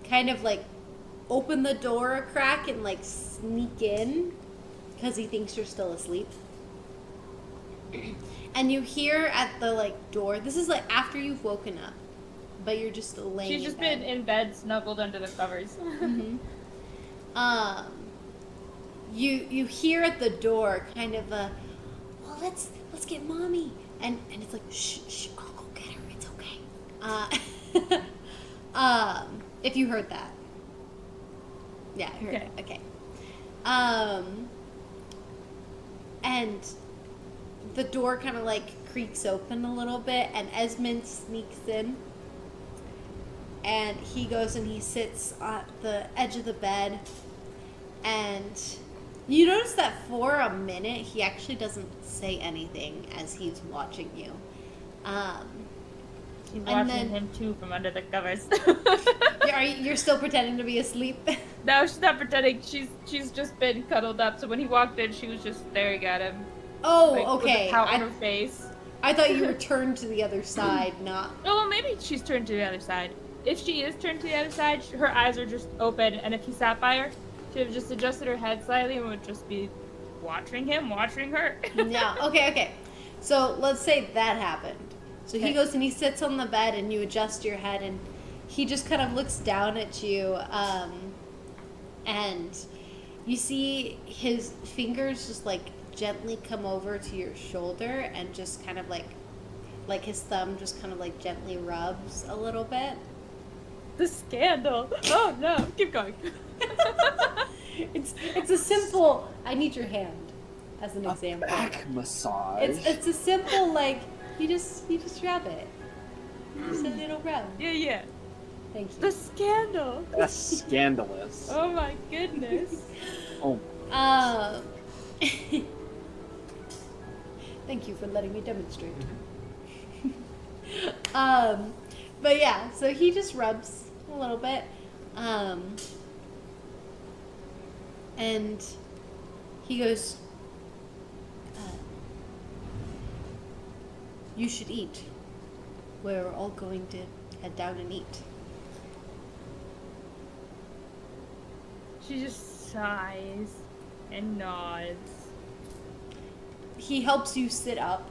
kind of like open the door a crack and like sneak in because he thinks you're still asleep. And you hear at the like door, this is like after you've woken up, but you're just laying She's just in bed. been in bed, snuggled under the covers. Mm-hmm. You hear at the door kind of a, well, let's get mommy, and it's like shh, I'll go get her, it's okay. If you heard that, yeah, I heard Okay. it. Okay. And the door kind of like creaks open a little bit, and Esmond sneaks in. And he goes and he sits at the edge of the bed. And you notice that for a minute, he actually doesn't say anything as he's watching you. She's And watching then- him too from under the covers. You're still pretending to be asleep? No, she's not pretending. She's just been cuddled up. So when he walked in, she was just staring at him. Oh, Like, okay. With a pout on her face. I thought you were turned to the other side, not... Oh, well, maybe she's turned to the other side. If she is turned to the other side, her eyes are just open, and if he sat by her, she would have just adjusted her head slightly and would just be watching him, watching her. Yeah, okay. So let's say that happened. So he Okay. goes and he sits on the bed and you adjust your head and he just kind of looks down at you and you see his fingers just like gently come over to your shoulder and just kind of like his thumb just kind of like gently rubs a little bit. The scandal. Oh no, keep going. It's a simple, I need your hand as an A example. back massage. It's a simple like you just rub it. Just a little rub. Yeah. Thank you. The scandal. That's scandalous. Oh my goodness. Oh, Thank you for letting me demonstrate. But yeah, so he just rubs a little bit, and he goes, "You should eat. We're all going to head down and eat." She just sighs and nods. He helps you sit up.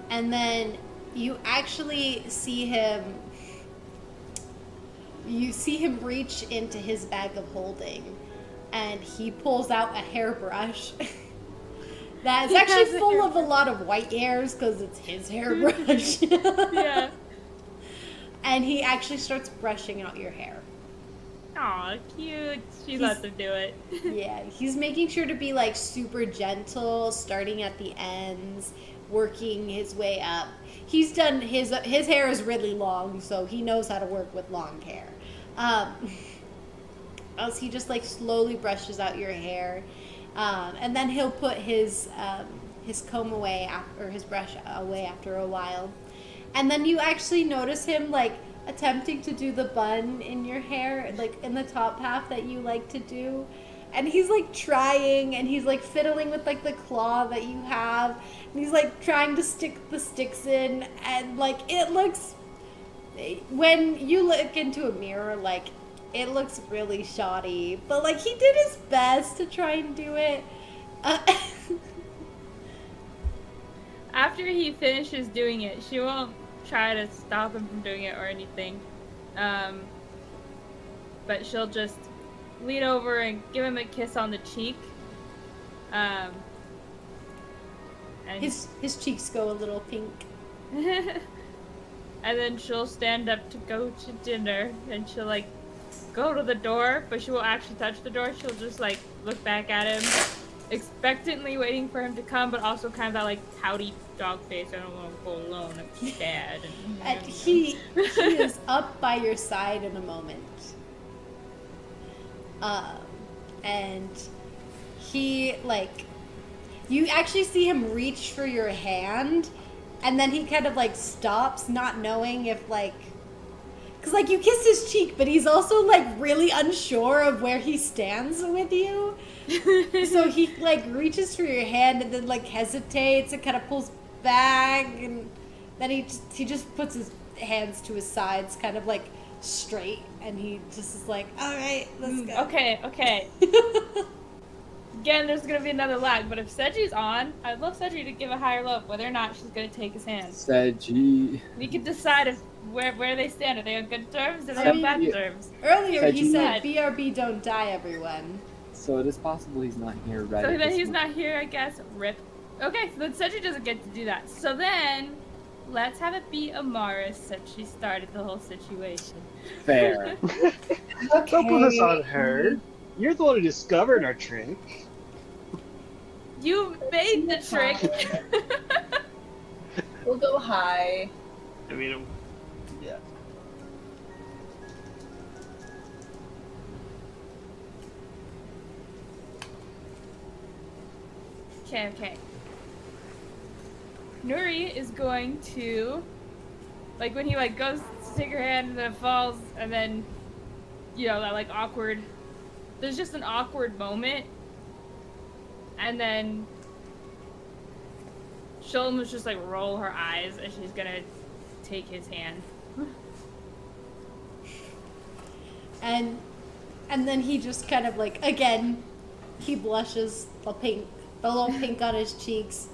And then you actually see him reach into his bag of holding and he pulls out a hairbrush that is He actually has a full of a lot of white hairs because it's his hairbrush. Yeah. And he actually starts brushing out your hair. Aw, cute. She lets him do it. Yeah, he's making sure to be like super gentle, starting at the ends, working his way up. He's done his hair is really long, so he knows how to work with long hair. As he just like slowly brushes out your hair, and then he'll put his comb away or his brush away after a while, and then you actually notice him like attempting to do the bun in your hair, like in the top half that you like to do. And he's like trying, and he's like fiddling with like the claw that you have, and he's like trying to stick the sticks in, and like it looks, when you look into a mirror, like it looks really shoddy, but like he did his best to try and do it. After he finishes doing it, she won't try to stop him from doing it or anything. But she'll just lean over and give him a kiss on the cheek. And His cheeks go a little pink. and then she'll stand up to go to dinner, and she'll like go to the door, but she won't actually touch the door. She'll just like look back at him, expectantly waiting for him to come, but also kind of that like pouty dog face. I don't want to go alone. I'm sad. And he is up by your side in a moment. And he like, you actually see him reach for your hand, and then he kind of like stops, not knowing if like, cause like you kissed his cheek, but he's also like really unsure of where he stands with you. So he like reaches for your hand and then like hesitates and kind of pulls back, and Then he just puts his hands to his sides, kind of like straight, and he just is like, all right, let's go. Okay. Again, there's gonna be another lag, but if Seji's on, I'd love Seji to give a higher look whether or not she's gonna take his hand. Seji. We can decide if where they stand. Are they on good terms? Or are they I on mean, bad terms? Earlier he Seji. said, BRB don't die, everyone. So it is possible he's not here right So at then this he's moment. not here, I guess. Rip. Okay, so then Seji doesn't get to do that. So then, let's have it be Amaris since she started the whole situation. Fair. Don't put this on her. You're the one who discovered our trick. You made the trick. We'll go high. I mean, yeah. Okay. Nuri is going to, like, when he like goes to take her hand and then it falls, and then, you know, that like awkward. There's just an awkward moment, and then she'll almost just like roll her eyes as she's gonna take his hand. And then he just kind of like, again, he blushes, the little pink on his cheeks.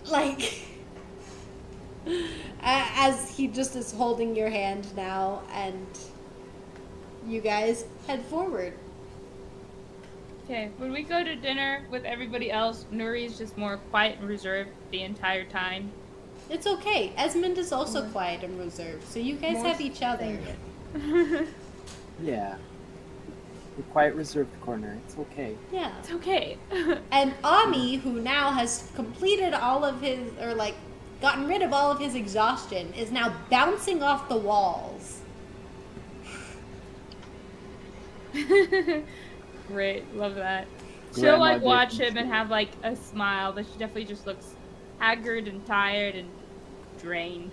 Like, as he just is holding your hand now, and you guys head forward. Okay, when we go to dinner with everybody else, Nuri is just more quiet and reserved the entire time. It's okay. Esmond is also quiet and reserved, so you guys have each other. Yeah. The quiet reserved corner. It's okay. Yeah. It's okay. And Ami, who now has completed all of his, or like, gotten rid of all of his exhaustion, is now bouncing off the walls. Great, love that. She'll Grandma like did- watch him and have like a smile, but she definitely just looks haggard and tired and drained.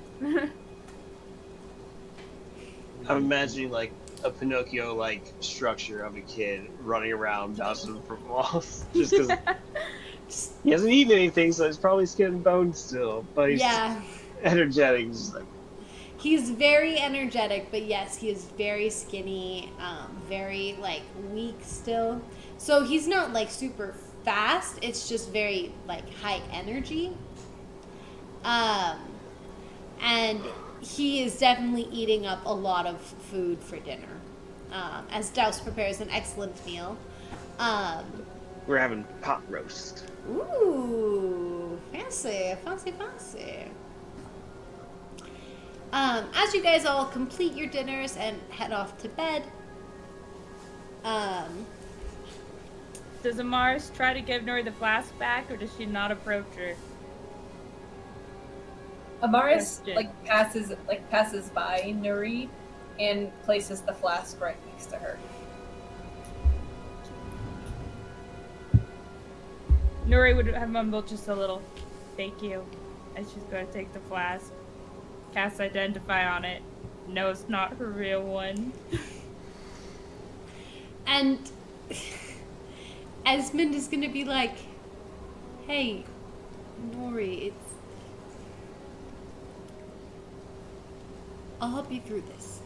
I'm imagining like a Pinocchio like structure of a kid running around bouncing from walls, just because he hasn't eaten anything, so he's probably skin and bones still. But he's Yeah. energetic. He's just like, He's very energetic, but yes, he is very skinny, very, like, weak still. So he's not, like, super fast. It's just very, like, high energy. And he is definitely eating up a lot of food for dinner. As Douse prepares an excellent meal. we're having pot roast. Ooh, fancy. As you guys all complete your dinners and head off to bed, Does Amaris try to give Nuri the flask back, or does she not approach her? Amaris Question. passes by Nuri and places the flask right next to her. Nuri would have mumbled just a little, "Thank you," and she's going to take the flask. Cast Identify on it. No, it's not her real one. and Esmond is gonna be like, "Hey, Nuri, I'll help you through this."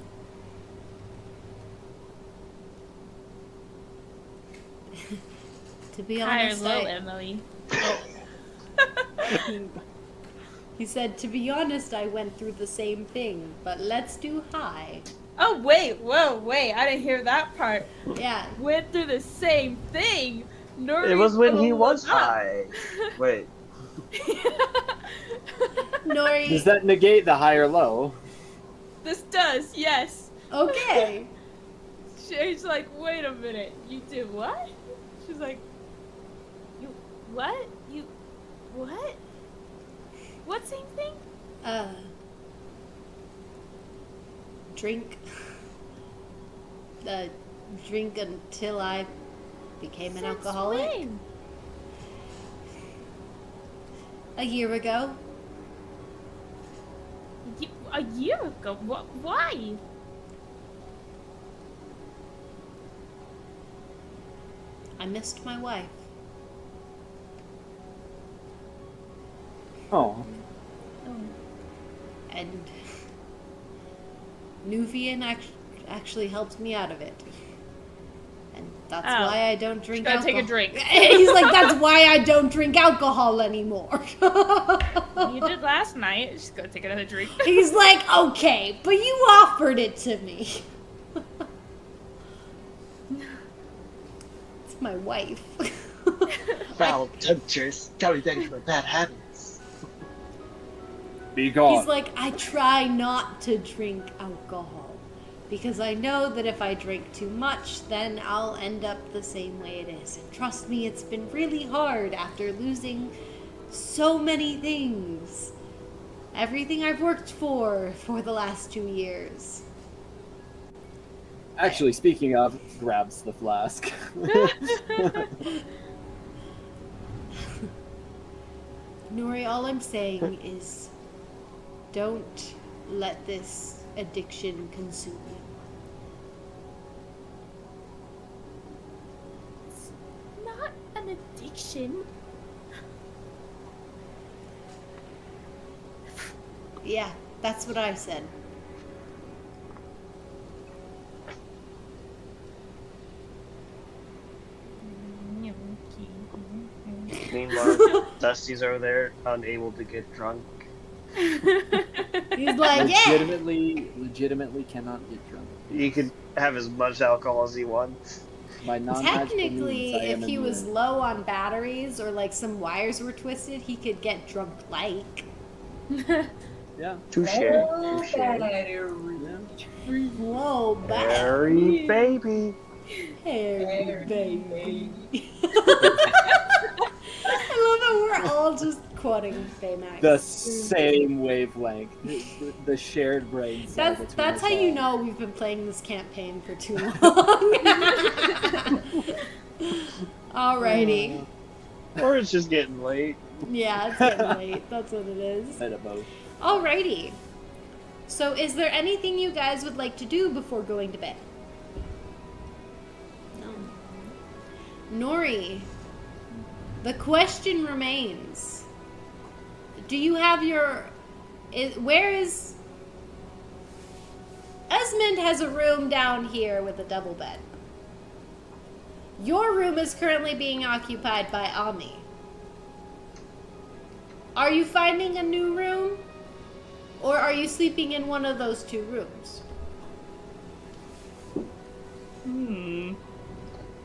To be High or honest, low, Emily? he said, "To be honest, I went through the same thing, but let's do high." Oh, wait, I didn't hear that part. Yeah. Went through the same thing. Nuri It was when he was blew up. high. Wait. Nori. Does that negate the high or low? This does, yes. Okay. She's like, wait a minute, you did what? She's like, you what? You what? What same thing? Drink. Drink until I became an Since alcoholic. when? A year ago. A year ago? Why? I missed my wife. Oh, and Nuvian actually helped me out of it. And that's why I don't drink Gotta alcohol. take a drink. He's like, that's why I don't drink alcohol anymore. You did last night. Just gotta take another drink. He's like, okay, but you offered it to me. It's my wife. Foul temptress, coming back from bad habits. Be gone. He's like, I try not to drink alcohol because I know that if I drink too much, then I'll end up the same way it is. And trust me, it's been really hard after losing so many things. Everything I've worked for the last 2 years. Actually, speaking of, grabs the flask. Nuri, all I'm saying is don't let this addiction consume you. Not an addiction. Yeah, that's what I said. Meanwhile, Dusty's over there, unable to get drunk. He's like, yeah. Legitimately cannot get drunk. He could have as much alcohol as he wants. By non-magical Technically, means, I if am he was immune. low on batteries or like some wires were twisted, he could get drunk like. Yeah. Touche. Oh, Touche. Whoa, bad. Harry baby. Harry baby. I love that we're all just quoting Baymax. The same wavelength. The shared brain cell between That's us how you all. know we've been playing this campaign for too long. Alrighty. Or it's just getting late. Yeah, it's getting late. That's what it is. Bit of both. Alrighty. So is there anything you guys would like to do before going to bed? No. Nuri, the question remains. Do you have your... where is... Esmond has a room down here with a double bed. Your room is currently being occupied by Ami. Are you finding a new room? Or are you sleeping in one of those two rooms?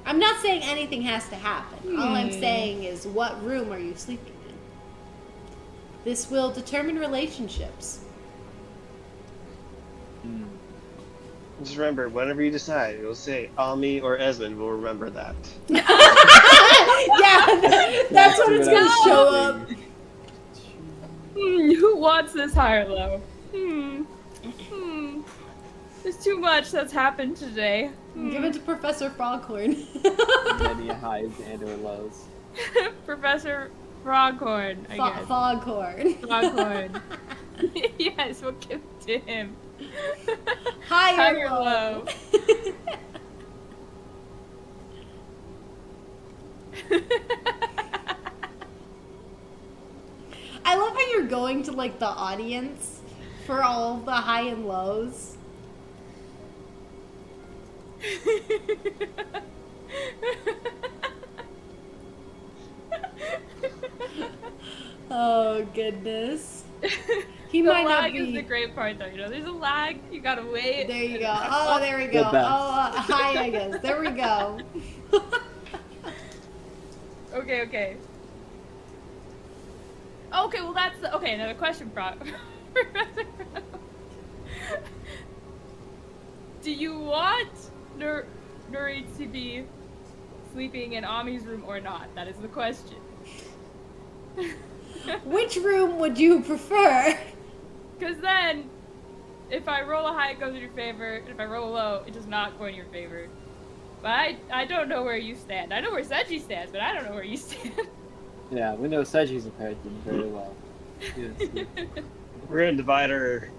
I'm not saying anything has to happen. All I'm saying is, what room are you sleeping in? This will determine relationships. Just remember, whenever you decide, you'll say Ami or Esmond will remember that. Yeah, that's what it's gonna show up. Who wants this high or low? There's too much that's happened today. Give it to Professor Foghorn. Many highs and or lows. Professor Froghorn, I guess. Foghorn. Foghorn. Yes, we'll give it to him. High or High or low? low? I love how you're going to like the audience for all the high and lows. Oh goodness. He The might not lag is be. the great part, though. You know, there's a lag. You gotta wait. There you go. Oh, there we go. The best. Hi, I guess. There we go. Okay. Okay, well that's the... Okay, another question, Professor. Do you want Nuri to be sleeping in Ami's room or not? That is the question. Which room would you prefer? Because then, if I roll a high, it goes in your favor. And if I roll a low, it does not go in your favor. But I don't know where you stand. I know where Seiji stands, but I don't know where you stand. Yeah, we know Seiji's opinion very well. Yes. We're gonna divide our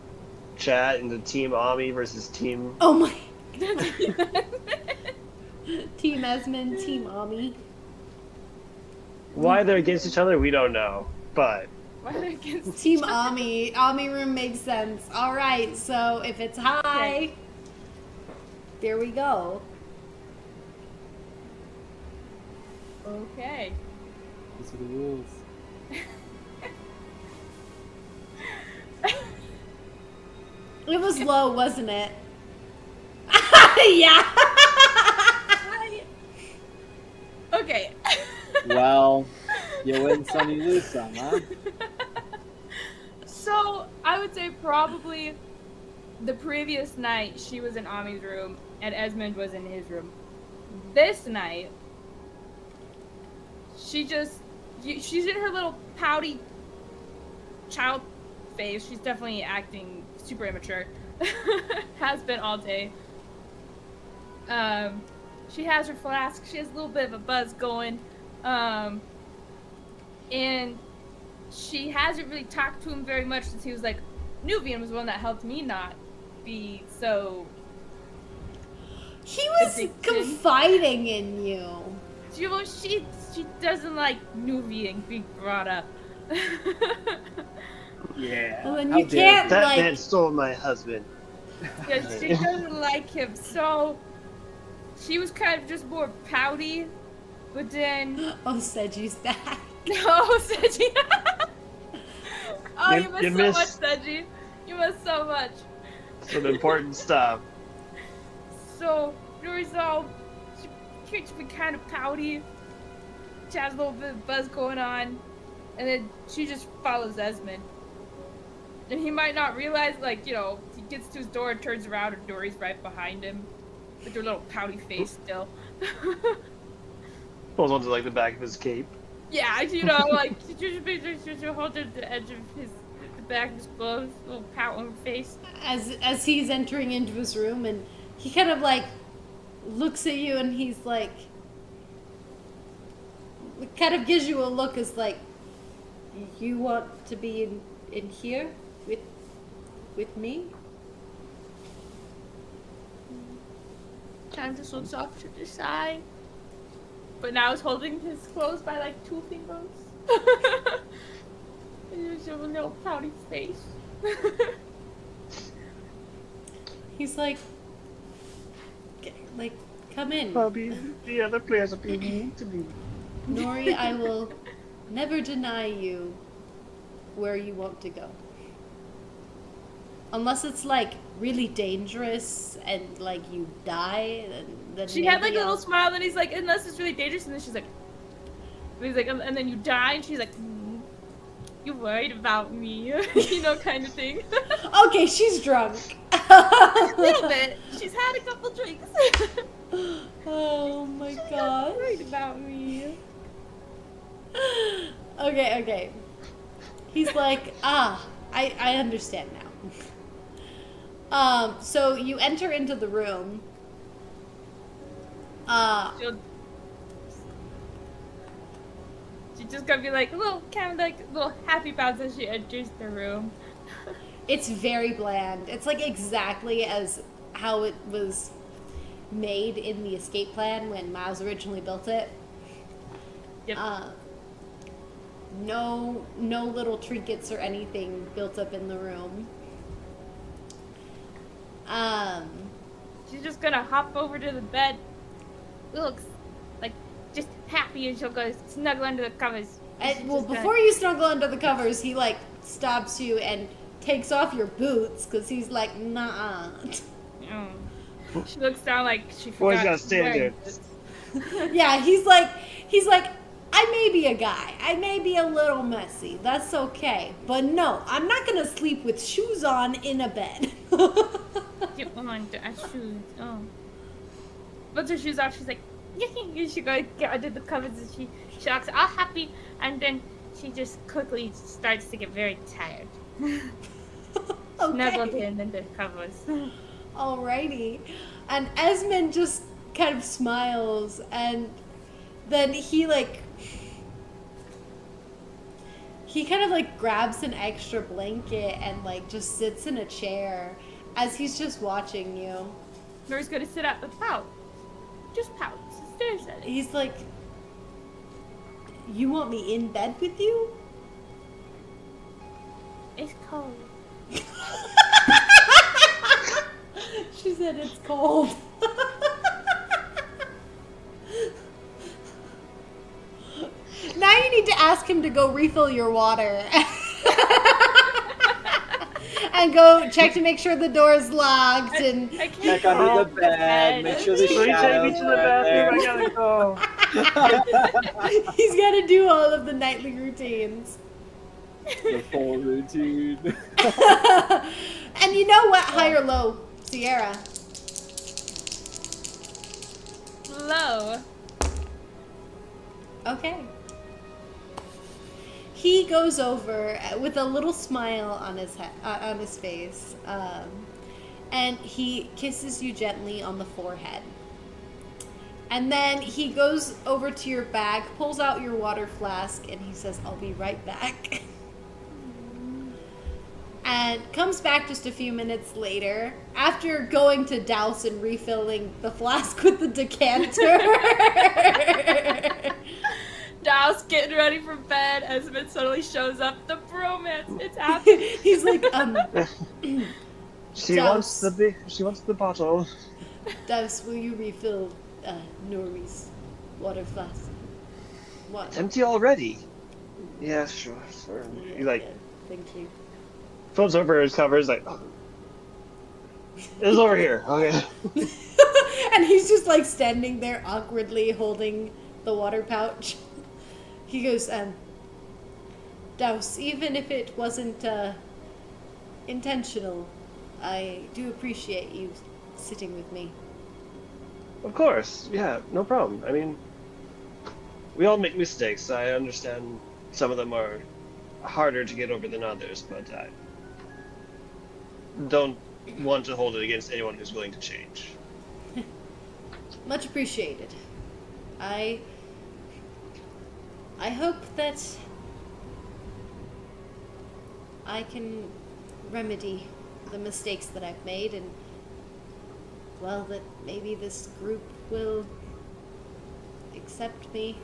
chat into Team Ami versus Team... Oh my. Team Esmond, Team Ami. Why they're against each other, we don't know. But Why against Team Ami. Ami room makes sense. All right, so if it's high, Okay. there we go. Okay. These are the rules. It was low, wasn't it? Yeah. Okay. Well, you win some, you lose some, huh? So I would say probably the previous night she was in Ami's room and Esmond was in his room. This night, she's in her little pouty child phase. She's definitely acting super immature. Has been all day. She has her flask. She has a little bit of a buzz going. And she hasn't really talked to him very much since he was like, Nuvian was the one that helped me not be so. He was Addicted. confiding in you. She doesn't like Nuvian being brought up. Yeah. Well, then How you dare can't That like. man stole my husband. Yeah, she doesn't like him, so she was kind of just more pouty, but then Oh, Seji's back. no, Seji. Oh, you You missed so missed- much, Seji. You missed so much. Some important stuff. So Nuri's all she's been kind of pouty. She has a little bit of buzz going on, and then she just follows Esmond. And he might not realize, like, he gets to his door and turns around and Nuri's right behind him. With her little pouty face still. Pulls onto like the back of his cape. Yeah, like, she just hold at the edge of the back of his clothes, little pout on her face. As he's entering into his room, and he kind of like looks at you, and he's like, kind of gives you a look as like, you want to be in here with me? Kind of just looks off to the side. But now he's holding his clothes by like 2 fingers. And there's a little pouty face. He's like, come in. Bobby, the other players are being mean to me. Nuri, I will never deny you where you want to go. Unless it's like really dangerous and like you die, then She had like maybe a little I'll- smile, and he's like, unless it's really dangerous, and then she's like, and then you die, and she's like, you worried about me, kind of thing. Okay, she's drunk. A little bit. She's had a couple drinks. Oh my god. Worried about me. Okay. He's like, I understand now. So you enter into the room. She's just gonna be like a little little happy bounce as she enters the room. It's very bland. It's like exactly as how it was made in the escape plan when Miles originally built it. Yep. No little trinkets or anything built up in the room. She's just gonna hop over to the bed. Looks like just happy, and she'll go snuggle under the covers. And, well, before you snuggle under the covers, he like stops you and takes off your boots because he's like, nah. She looks down like she Boy's forgot. gotta stand there. Yeah, he's like, I may be a guy. I may be a little messy. That's okay. But no, I'm not gonna sleep with shoes on in a bed. Get on the shoes. Oh. Puts her shoes off. She's like, she goes get under the covers, and she acts all happy, and then she just quickly starts to get very tired. Snuggled in the covers. Alrighty. And Esmond just kind of smiles, and then he kind of like grabs an extra blanket and like just sits in a chair as he's just watching you. Nuri's gonna sit up and pout. Just pout. Just stares at it. He's like, you want me in bed with you? It's cold. She said it's cold. Now you need to ask him to go refill your water. And go check to make sure the door's locked and I can't Check under the bed, make sure the Will you take me shadows to the are bathroom? there. I gotta go. he's got to do all of the nightly routines. The full routine. And you know what? High or low, Sierra? Low. Okay. He goes over with a little smile on his face, and he kisses you gently on the forehead. And then he goes over to your bag, pulls out your water flask, and he says, "I'll be right back." And comes back just a few minutes later, after going to Douse and refilling the flask with the decanter. Douse getting ready for bed. Esmond suddenly shows up. The bromance. It's happening. He's like, She Douse. wants the bottle. Douse, will you refill Nuri's water flask? What? It's empty already. Yeah, sure. Yeah, He like yeah, thank you. flips over his covers like, oh. It's over here. Okay. And he's just like standing there awkwardly holding the water pouch. He goes, Douse, even if it wasn't intentional, I do appreciate you sitting with me. Of course. Yeah, no problem. I mean, we all make mistakes. I understand some of them are harder to get over than others, but I don't want to hold it against anyone who's willing to change. Much appreciated. I hope that I can remedy the mistakes that I've made, and well, that maybe this group will accept me.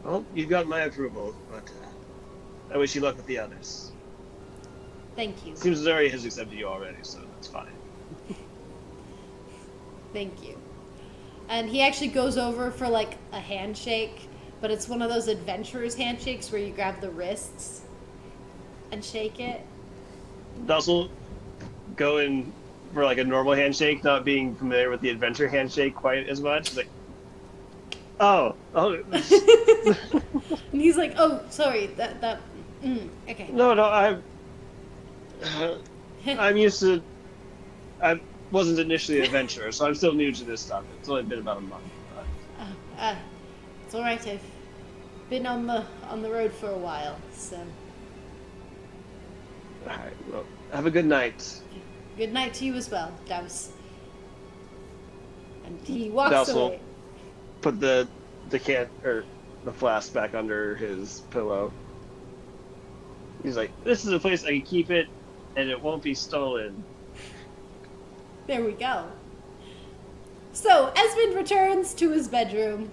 Well, you've got my approval, but I wish you luck with the others. Thank you. Seems Nuri has accepted you already, so that's fine. Thank you. And he actually goes over for like a handshake, but it's one of those adventurers handshakes where you grab the wrists and shake it. Douse will go in for like a normal handshake, not being familiar with the adventure handshake quite as much. He's like, oh. And he's like, "Oh, sorry, okay." No, I'm used to. I wasn't initially an adventurer, so I'm still new to this stuff. It's only been about a month. But... It's all right. I've been on the road for a while, so. All right. Well, have a good night. Good night to you as well, Douse. And he walks Douse will away. put the flask back under his pillow. He's like, "This is a place I can keep it, and it won't be stolen." There we go. So, Esmond returns to his bedroom,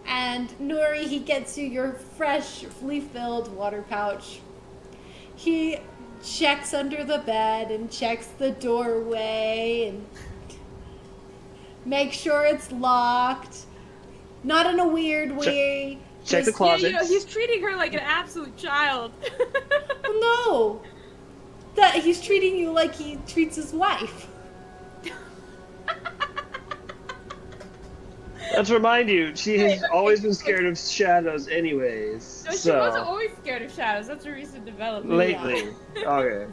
and Nuri, he gets you your freshly filled water pouch. He checks under the bed and checks the doorway and makes sure it's locked. Not in a weird way. Check the Just- closet. Yeah, he's treating her like an absolute child. No. That he's treating you like he treats his wife. Let's remind you, she has always been scared of shadows anyways. No, she so, wasn't always scared of shadows. That's a recent development. lately. Okay.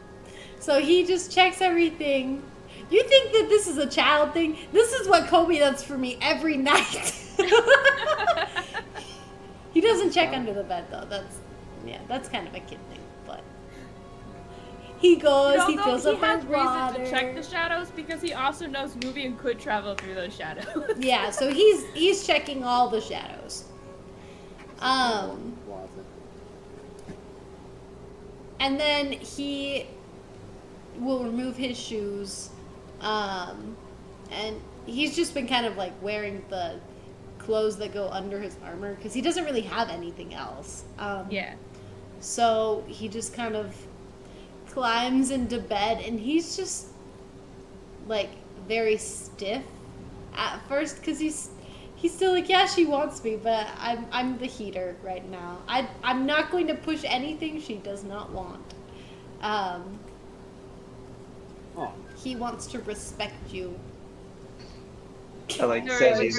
So he just checks everything. You think that this is a child thing? This is what Kobe does for me every night. He doesn't check under the bed though. That's kind of a kid thing. But he goes, he fills up has with reason water. to check the shadows because he also knows Nubian could travel through those shadows. Yeah, so he's checking all the shadows. Closet. And then he will remove his shoes. And he's just been kind of like wearing the clothes that go under his armor because he doesn't really have anything else. Yeah. So he just kind of climbs into bed, and he's just like very stiff at first because he's still like, yeah, she wants me, but I'm the heater right now. I'm not going to push anything she does not want. Oh, He wants to respect you. I like Nuri,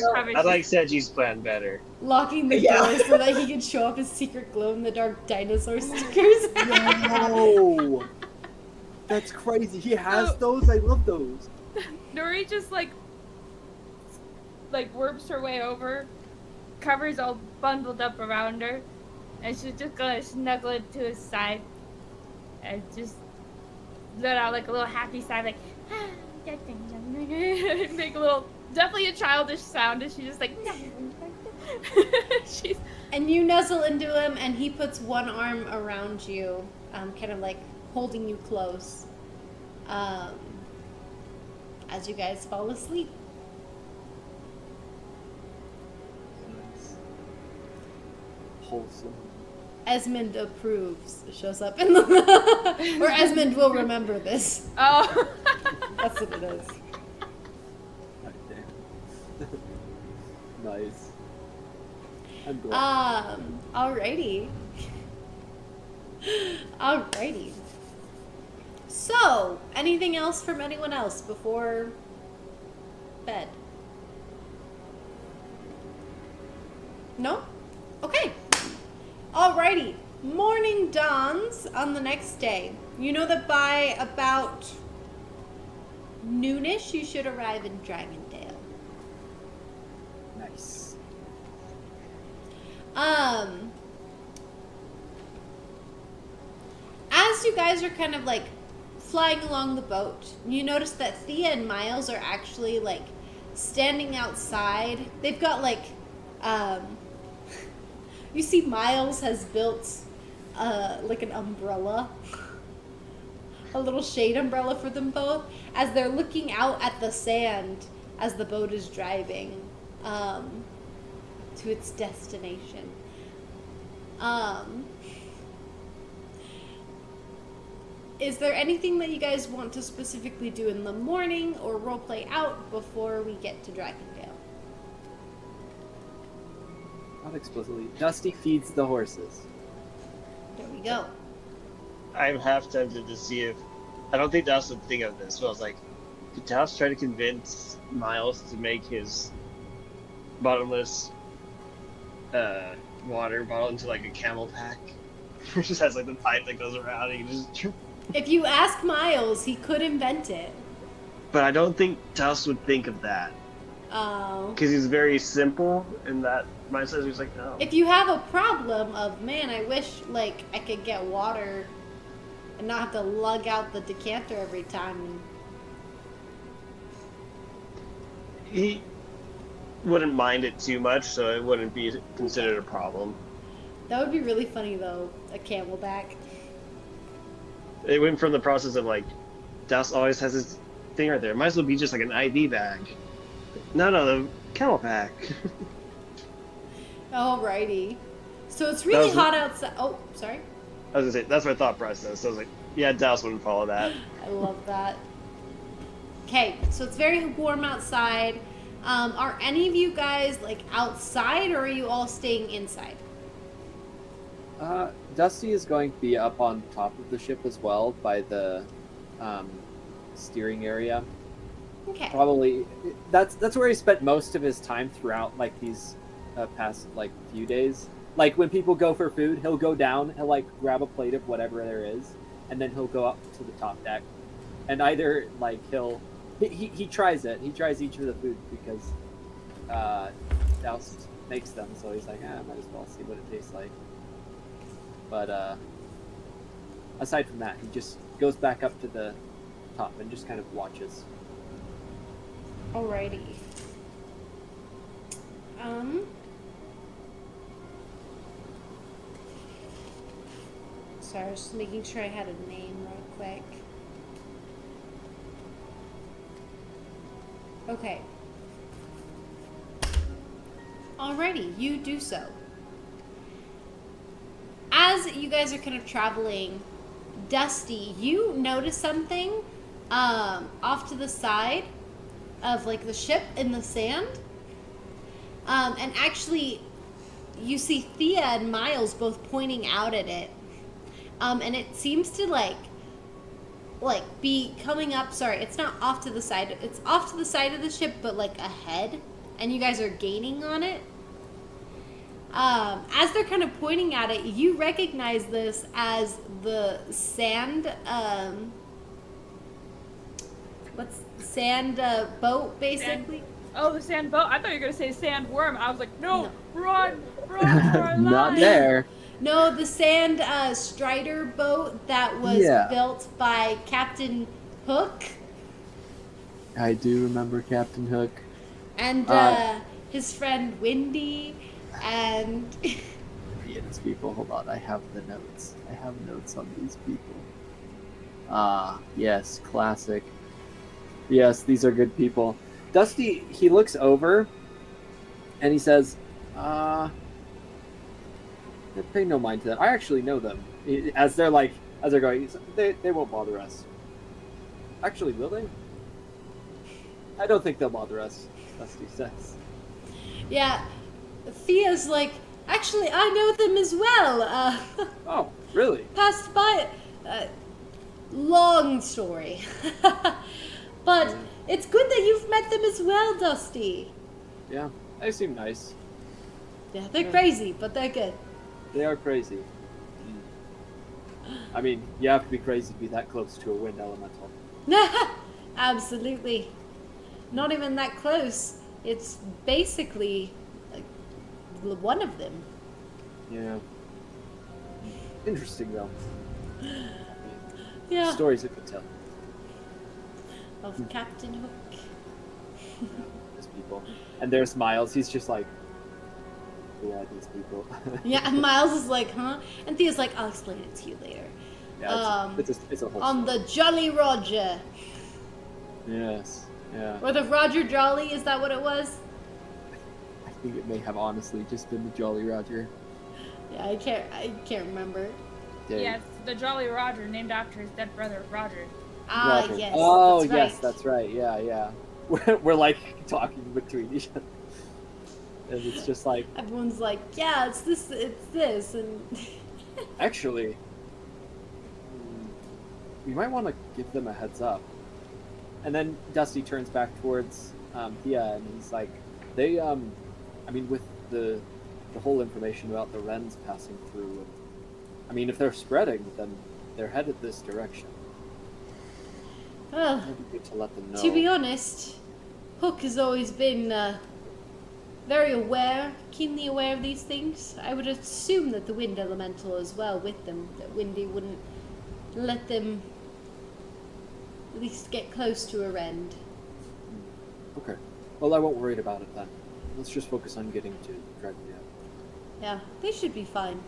Seji's plan better. Locking the Yeah. door so that he can show off his secret glow-in-the-dark dinosaur stickers. no! That's crazy. He has those. I love those. Nuri just like warps her way over, covers all bundled up around her, and she's just gonna snuggle it to his side and just let out like a little happy sigh, like make a little, definitely a childish sound as she just like she's And you nuzzle into him, and he puts one arm around you, kind of like holding you close, as you guys fall asleep. Nice. Wholesome. Esmond approves, shows up in the... or Esmond will remember this. oh That's what it is. God damn. Nice. I'm glad. Alrighty. Alrighty. So, anything else from anyone else before bed? No? Okay. Alrighty. Morning dawns on the next day. You know that by about noonish you should arrive in Dragondale. Nice. As you guys are kind of like flying along the boat, you notice that Thea and Miles are actually like standing outside. They've got like, you see Miles has built like an umbrella, a little shade umbrella for them both, as they're looking out at the sand as the boat is driving to its destination. Is there anything that you guys want to specifically do in the morning or roleplay out before we get to Dragondale? Not explicitly. Dusty feeds the horses. There we go. I'm half tempted to see if I don't think Douse would think of this, but I was like, did Douse try to convince Miles to make his bottomless water bottle into like a camel pack? It just has like the pipe that goes around and you just If you ask Miles, he could invent it. But I don't think Douse would think of that. Oh. Because he's very simple in that mindset. He's like, no. If you have a problem of, man, I wish like I could get water and not have to lug out the decanter every time. He wouldn't mind it too much, so it wouldn't be considered a problem. That would be really funny though, a camelback. It went from the process of like, Douse always has his thing right there. Might as well be just like an IV bag. No, the camel pack. Alrighty. So it's really was- hot outside. Oh, sorry. I was gonna say, that's my thought process. So I was like, yeah, Douse wouldn't follow that. I love that. Okay, so it's very warm outside. Are any of you guys like outside, or are you all staying inside? Dusty is going to be up on top of the ship as well by the steering area. Okay. Probably that's where he spent most of his time throughout like these past like few days. Like when people go for food, he'll go down, he'll like grab a plate of whatever there is, and then he'll go up to the top deck. And either like he tries it. He tries each of the food because Douse makes them, so he's like, I might as well see what it tastes like. But aside from that, he just goes back up to the top and just kind of watches. Alrighty. Sorry, I was just making sure I had a name real quick. Okay. Alrighty, you do so. as you guys are kind of traveling, Dusty, you notice something off to the side of like the ship in the sand. And actually, you see Thea and Miles both pointing out at it. And it seems to like be coming up. Sorry, it's not off to the side. It's off to the side of the ship, but like ahead. And you guys are gaining on it. As they're kind of pointing at it, you recognize this as the sand, boat, basically? Oh, the sand boat. I thought you were going to say sandworm. I was like, no. Run for our Not lives. there. No, the sand strider boat that was built by Captain Hook. I do remember Captain Hook. And his friend Windy. And Yeah, these people. Hold on, I have the notes. I have notes on these people. Yes, classic. Yes, these are good people. Dusty, he looks over and he says, pay no mind to them. I actually know them. As they're going, they won't bother us. Actually, will they? I don't think they'll bother us, Dusty says. yeah, Thea's like, actually, I know them as well. Oh, really? Passed by. Long story. But it's good that you've met them as well, Dusty. Yeah, they seem nice. Yeah, they're crazy, but they're good. They are crazy. I mean, you have to be crazy to be that close to a wind elemental. Absolutely. Not even that close. It's basically like one of them. Yeah. Interesting, though. Yeah. Stories it could tell. Of Captain Hook. These people. And there's Miles. He's just like, who are these people? Yeah, and Miles is like, huh? And Thea's like, I'll explain it to you later. Yeah, it's a whole on story. the Jolly Roger. Yes. Yeah. Or the Roger Jolly, is that what it was? I think it may have honestly just been the Jolly Roger. Yeah, I can't remember. Day. Yeah, it's the Jolly Roger, named after his dead brother, Roger. Ah, Roger. yes. Oh, that's right. yes, that's right. Yeah. We're like talking between each other. And it's just like, Everyone's like, yeah, it's this, and actually, we might want to give them a heads up. And then Dusty turns back towards Thea, and he's like, they, I mean, with the whole information about the Wrens passing through, I mean, if they're spreading, then they're headed this direction. well, It'd be good to let them know. to be honest, Hook has always been very aware, keenly aware of these things. I would assume that the Wind Elemental as well with them, that Windy wouldn't let them at least get close to a Rend. Okay. Well, I won't worry about it then. Let's just focus on getting to Dragnia. Yeah, they should be fine.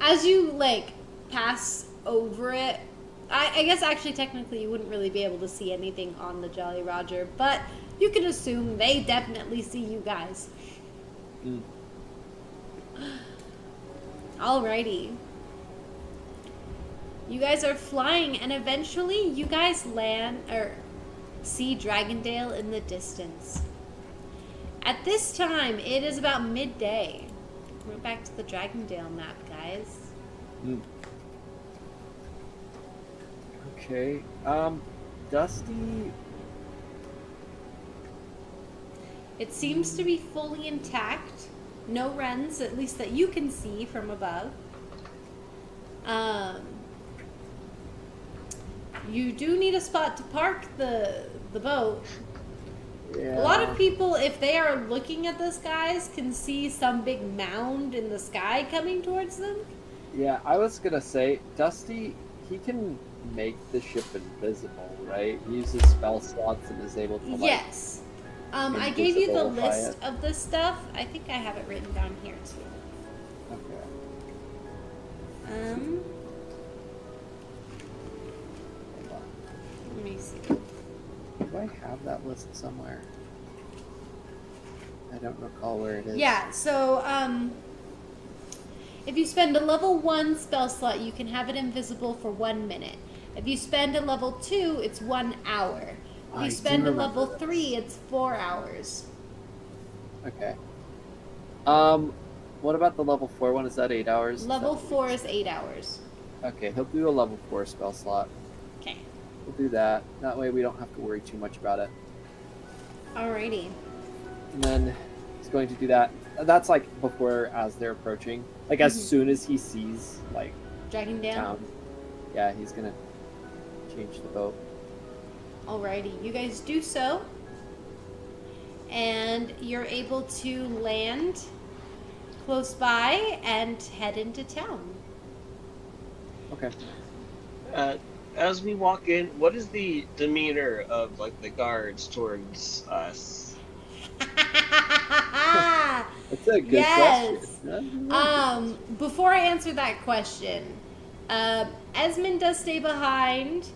As you, like, pass over it, I guess actually technically you wouldn't really be able to see anything on the Jolly Roger, but you can assume they definitely see you guys. Mm. Alrighty. You guys are flying, and eventually you guys land, or see Dragondale in the distance. At this time, it is about midday. We're back to the Dragondale map, guys. Mm. Okay. Dusty. It seems to be fully intact. No Wrens, at least that you can see from above. You do need a spot to park the boat. Yeah. A lot of people, if they are looking at the skies, can see some big mound in the sky coming towards them. Yeah, I was gonna say, Dusty, he can make the ship invisible, right? He uses spell slots and is able to, like... Yes. I gave you the invisibilify list it. of this stuff. I think I have it written down here too. Okay. Hold on. Let me see. Do I have that list somewhere? I don't recall where it is. Yeah, so, If you spend a level 1 spell slot, you can have it invisible for 1 minute. If you spend a level 2, it's 1 hour. If I you do spend a remember level this. 3, it's 4 hours. Okay. What about the level 4 one? Is that 8 hours? Level Is that 4 is 8 hours. Okay, he'll do a level 4 spell slot. Okay. We'll do that. That way we don't have to worry too much about it. Alrighty. And then he's going to do that. That's like before, as they're approaching. Like as soon as he sees like Dragging down. town, yeah, he's gonna change the boat. Alrighty. You guys do so. And you're able to land close by and head into town. Okay. As we walk in, what is the demeanor of like the guards towards us? That's a good Yes. question. Before I answer that question, Esmond does stay behind.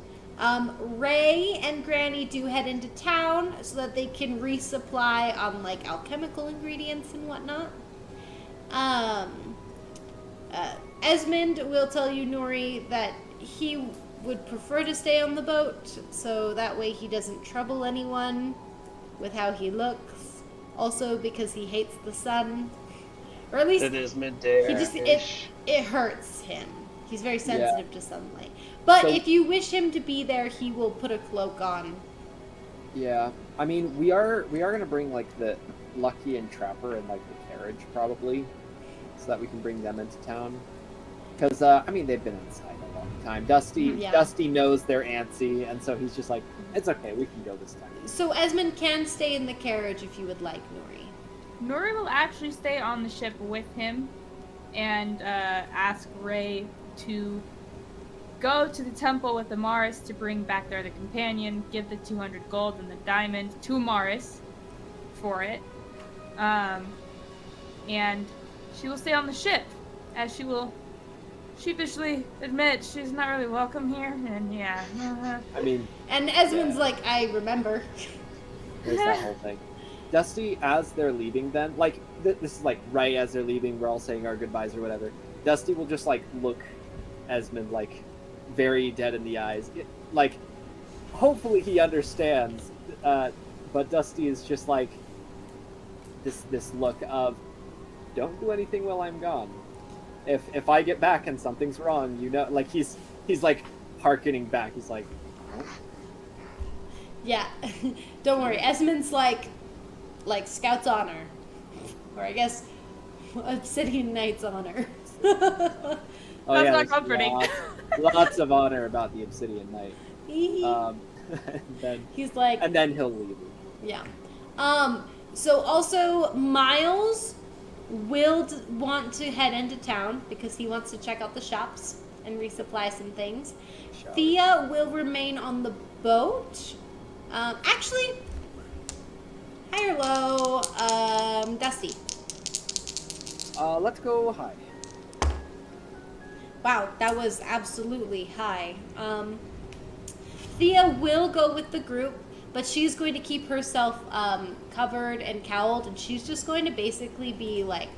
Ray and Granny do head into town so that they can resupply on like alchemical ingredients and whatnot. Esmond will tell you, Nuri, that he would prefer to stay on the boat so that way he doesn't trouble anyone with how he looks. Also because he hates the sun. Or at least It is midday. he just it hurts him. He's very sensitive to sunlight. But So- if you wish him to be there, he will put a cloak on. Yeah, I mean we are gonna bring like the Lucky and Trapper in like the carriage probably, so that we can bring them into town. Because I mean they've been inside a long time. Dusty knows they're antsy, and so he's just like, it's okay, we can go this time. So Esmond can stay in the carriage if you would like, Nuri. Nuri will actually stay on the ship with him and ask Ray to go to the temple with Amaris to bring back their other companion, give the 200 gold and the diamond to Amaris for it. And she will stay on the ship, as she will sheepishly admit she's not really welcome here, and yeah. I mean, And Esmond's like, I remember. there's that whole thing. Dusty, as they're leaving, then like this is like right as they're leaving, we're all saying our goodbyes or whatever. Dusty will just like look Esmond like very dead in the eyes. Like, hopefully he understands, but Dusty is just like this look of, don't do anything while I'm gone. If I get back and something's wrong, you know, like he's like hearkening back. He's like, Yeah, don't worry. Esmond's like Scout's honor, or I guess Obsidian Knight's honor. oh That's yeah, not there's comforting. lots of honor about the Obsidian Knight. And then he'll leave. Yeah. So also Miles will want to head into town because he wants to check out the shops and resupply some things. Thea will remain on the boat. Actually, high or low? Dusty. Let's go high. Wow, that was absolutely high. Thea will go with the group, but she's going to keep herself covered and cowled, and she's just going to basically be like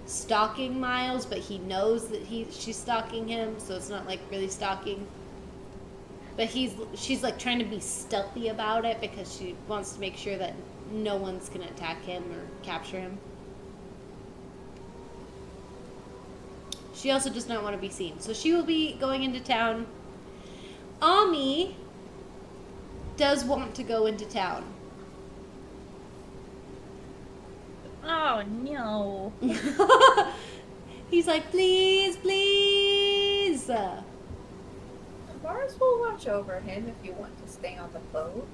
stalking Miles, but he knows that she's stalking him, so it's not like really stalking. But she's like trying to be stealthy about it because she wants to make sure that no one's gonna attack him or capture him. She also does not want to be seen. So she will be going into town. Ami does want to go into town. Oh no. He's like, please, please. Mars will watch over him if you want to stay on the boat.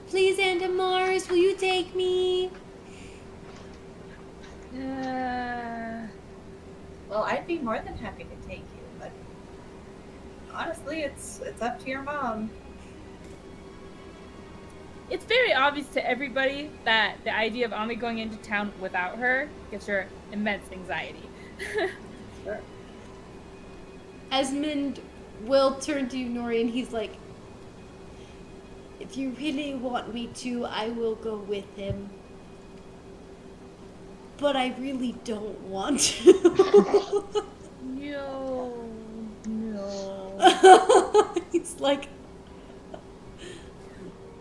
Please, Aunt Amaris, will you take me? Well, I'd be more than happy to take you, but honestly, it's up to your mom. It's very obvious to everybody that the idea of Ami going into town without her gives her immense anxiety. Sure. Esmond will turn to you, Nuri, and he's like, if you really want me to, I will go with him. but I really don't want to. No. He's like,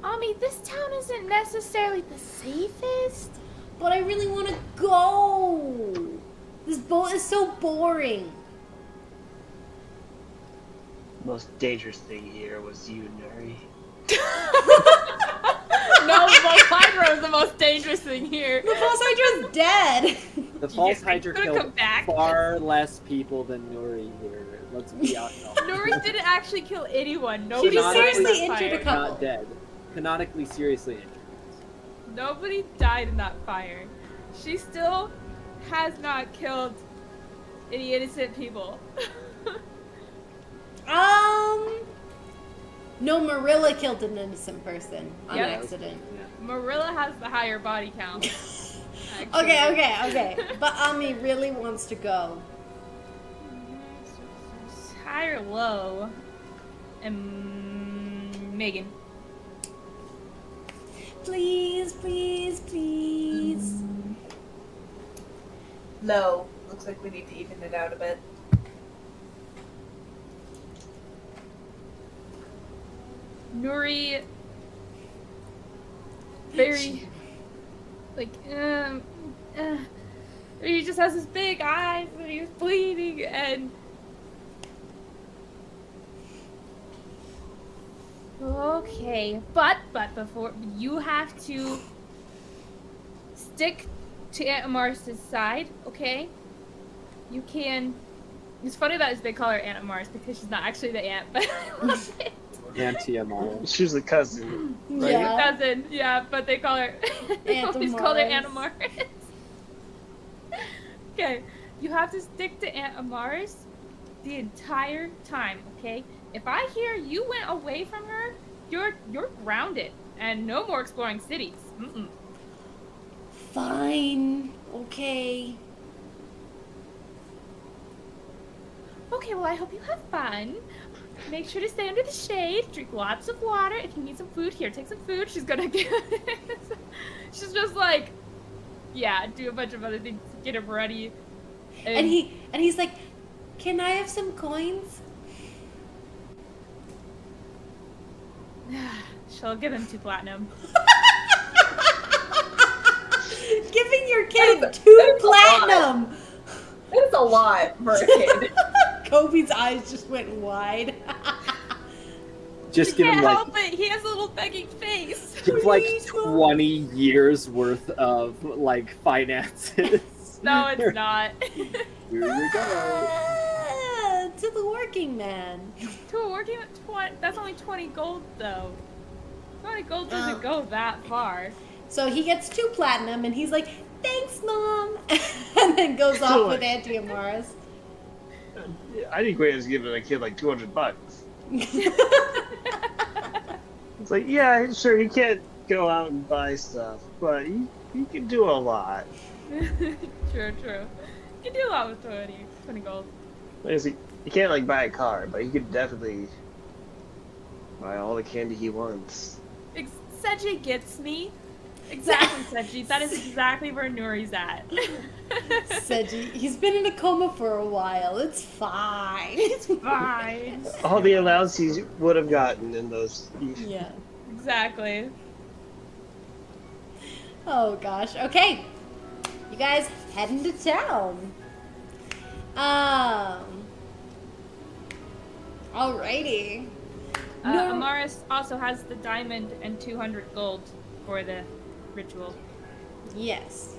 Ami, this town isn't necessarily the safest. but I really want to go. This boat is so boring. The most dangerous thing here was you, Nuri. No, the false hydra is the most dangerous thing here. The false hydra's dead. The false Yeah, hydra could've killed come back. far less people than Nuri here. Let's be honest. Nuri didn't actually kill anyone. Nobody She Not died in seriously that injured a fire. couple. Not dead. Canonically seriously injured. Nobody died in that fire. She still has not killed any innocent people. No, Marilla killed an innocent person on Yep. accident. Marilla has the higher body count. actually. Okay. But Ami really wants to go. High or low? And Megan. Please. Low. Looks like we need to even it out a bit. Nuri. Very. Like, he just has his big eyes and he's bleeding and. Okay, but before you have to stick to Aunt Amaris' side, okay? You can. It's funny that they call her Aunt Amaris because she's not actually the aunt, but I love it. Auntie Amara. She's a cousin. Right? Yeah. Cousin, yeah, but they call her. They Aunt always call her Amaris. Aunt Amaris. Okay, you have to stick to Aunt Amaris the entire time, okay? If I hear you went away from her, you're grounded and no more exploring cities. Mm-mm. Fine. Okay. Okay, well I hope you have fun. Make sure to stay under the shade. Drink lots of water. If you need some food, here, take some food. She's gonna get. She's just like, yeah, do a bunch of other things to get him ready. And he's like, "Can I have some coins?" She'll give him 2 platinum. Giving your kid That is 2 a lot. platinum. That's a lot for a kid. Kobe's eyes just went wide. Just He give him can't like help it. He has a little begging face. give like Please, Mom. 20 years worth of like finances. No, it's not. Here you go. To the working man. To a working at 20, that's only 20 gold though. 20 gold doesn't go that far. So he gets 2 platinum, and he's like, "Thanks, Mom," and then goes off with Auntie Amaris. I think Grant was giving a kid like $200. It's like, yeah, sure, you can't go out and buy stuff, but you can do a lot. True. You can do a lot with 20 gold. You can't like buy a car, but you could definitely buy all the candy he wants. Seji gets me. Exactly, Seji. That is exactly where Nuri's at. Seji, he's been in a coma for a while. It's fine. It's Fine. All the allowance he would have gotten in those. Yeah. Exactly. Oh gosh. Okay. You guys heading to town. Alrighty. No. Amaris also has the diamond and 200 gold for the ritual. Yes.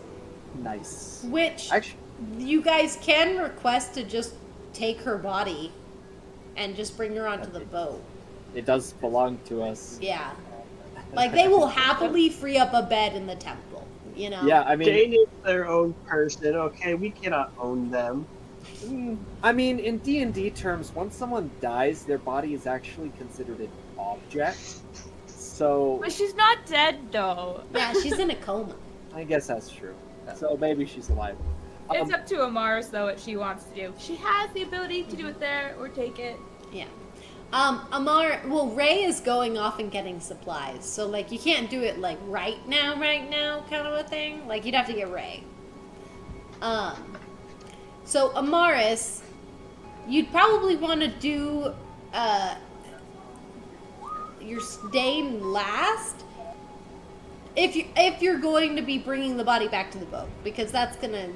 Nice. Which Actually, you guys can request to just take her body and just bring her onto the boat. it does belong to us. Yeah. Like, they will happily free up a bed in the temple, you know? Yeah, I mean, Jane is their own person. Okay, we cannot own them. in D&D terms, once someone dies, their body is actually considered an object. So, But she's not dead though. Yeah, she's in a coma. I guess that's true. So maybe she's alive. It's up to Amaris though what she wants to do. She has the ability to do it there or take it. Yeah. Ray is going off and getting supplies. So, like, you can't do it, like, right now, kind of a thing. Like, you'd have to get Ray. So Amaris, you'd probably want to do your staying last if you're going to be bringing the body back to the boat, because that's gonna.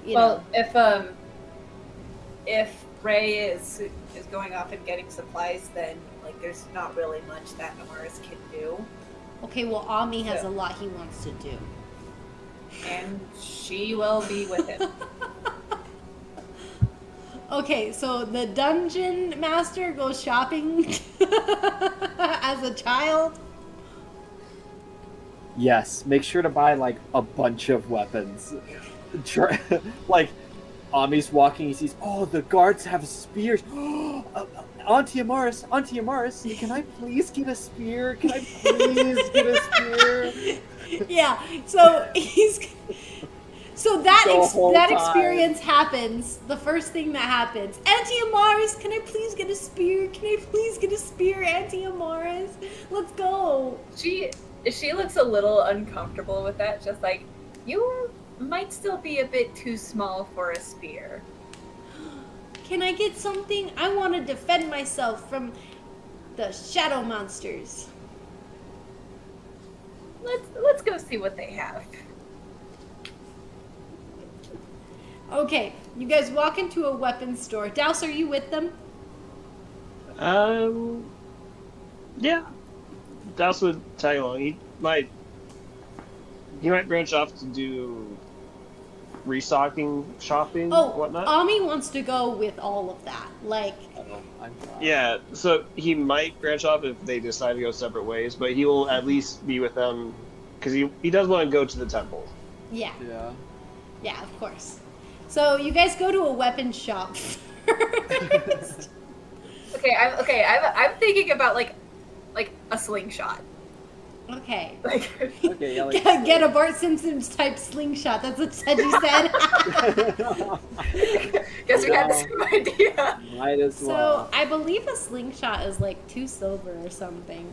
Well, if Ray is going off and getting supplies, then like there's not really much that Amaris can do. Okay, well, Ami has a lot he wants to do. And she will be with him. Okay, so the dungeon master goes shopping as a child. Yes, make sure to buy like a bunch of weapons. Like, Ami's walking, he sees, oh, the guards have spears. Auntie Amaris, can I please get a spear? Can I please get a spear? Yeah, so that time. experience happens. The first thing that happens, Auntie Amaris, can I please get a spear? Can I please get a spear, Auntie Amaris? Let's go. She looks a little uncomfortable with that, just like, you might still be a bit too small for a spear. Can I get something? I want to defend myself from the shadow monsters. Let's go see what they have. Okay, you guys walk into a weapons store. Douse, are you with them? Yeah. Douse would tag along. He might branch off to do restocking, shopping, whatnot. Ami wants to go with all of that. Like, I'm fine. Yeah, so he might branch off if they decide to go separate ways, but he will at least be with them because he does want to go to the temple. yeah, Yeah. of course. So you guys go to a weapons shop first. I'm thinking about like a slingshot. Okay. Like, Okay, yeah, like, Get a Bart Simpsons type slingshot. That's what Sedgy said. guess we had the same idea. might as So well. I believe a slingshot is like 2 silver or something.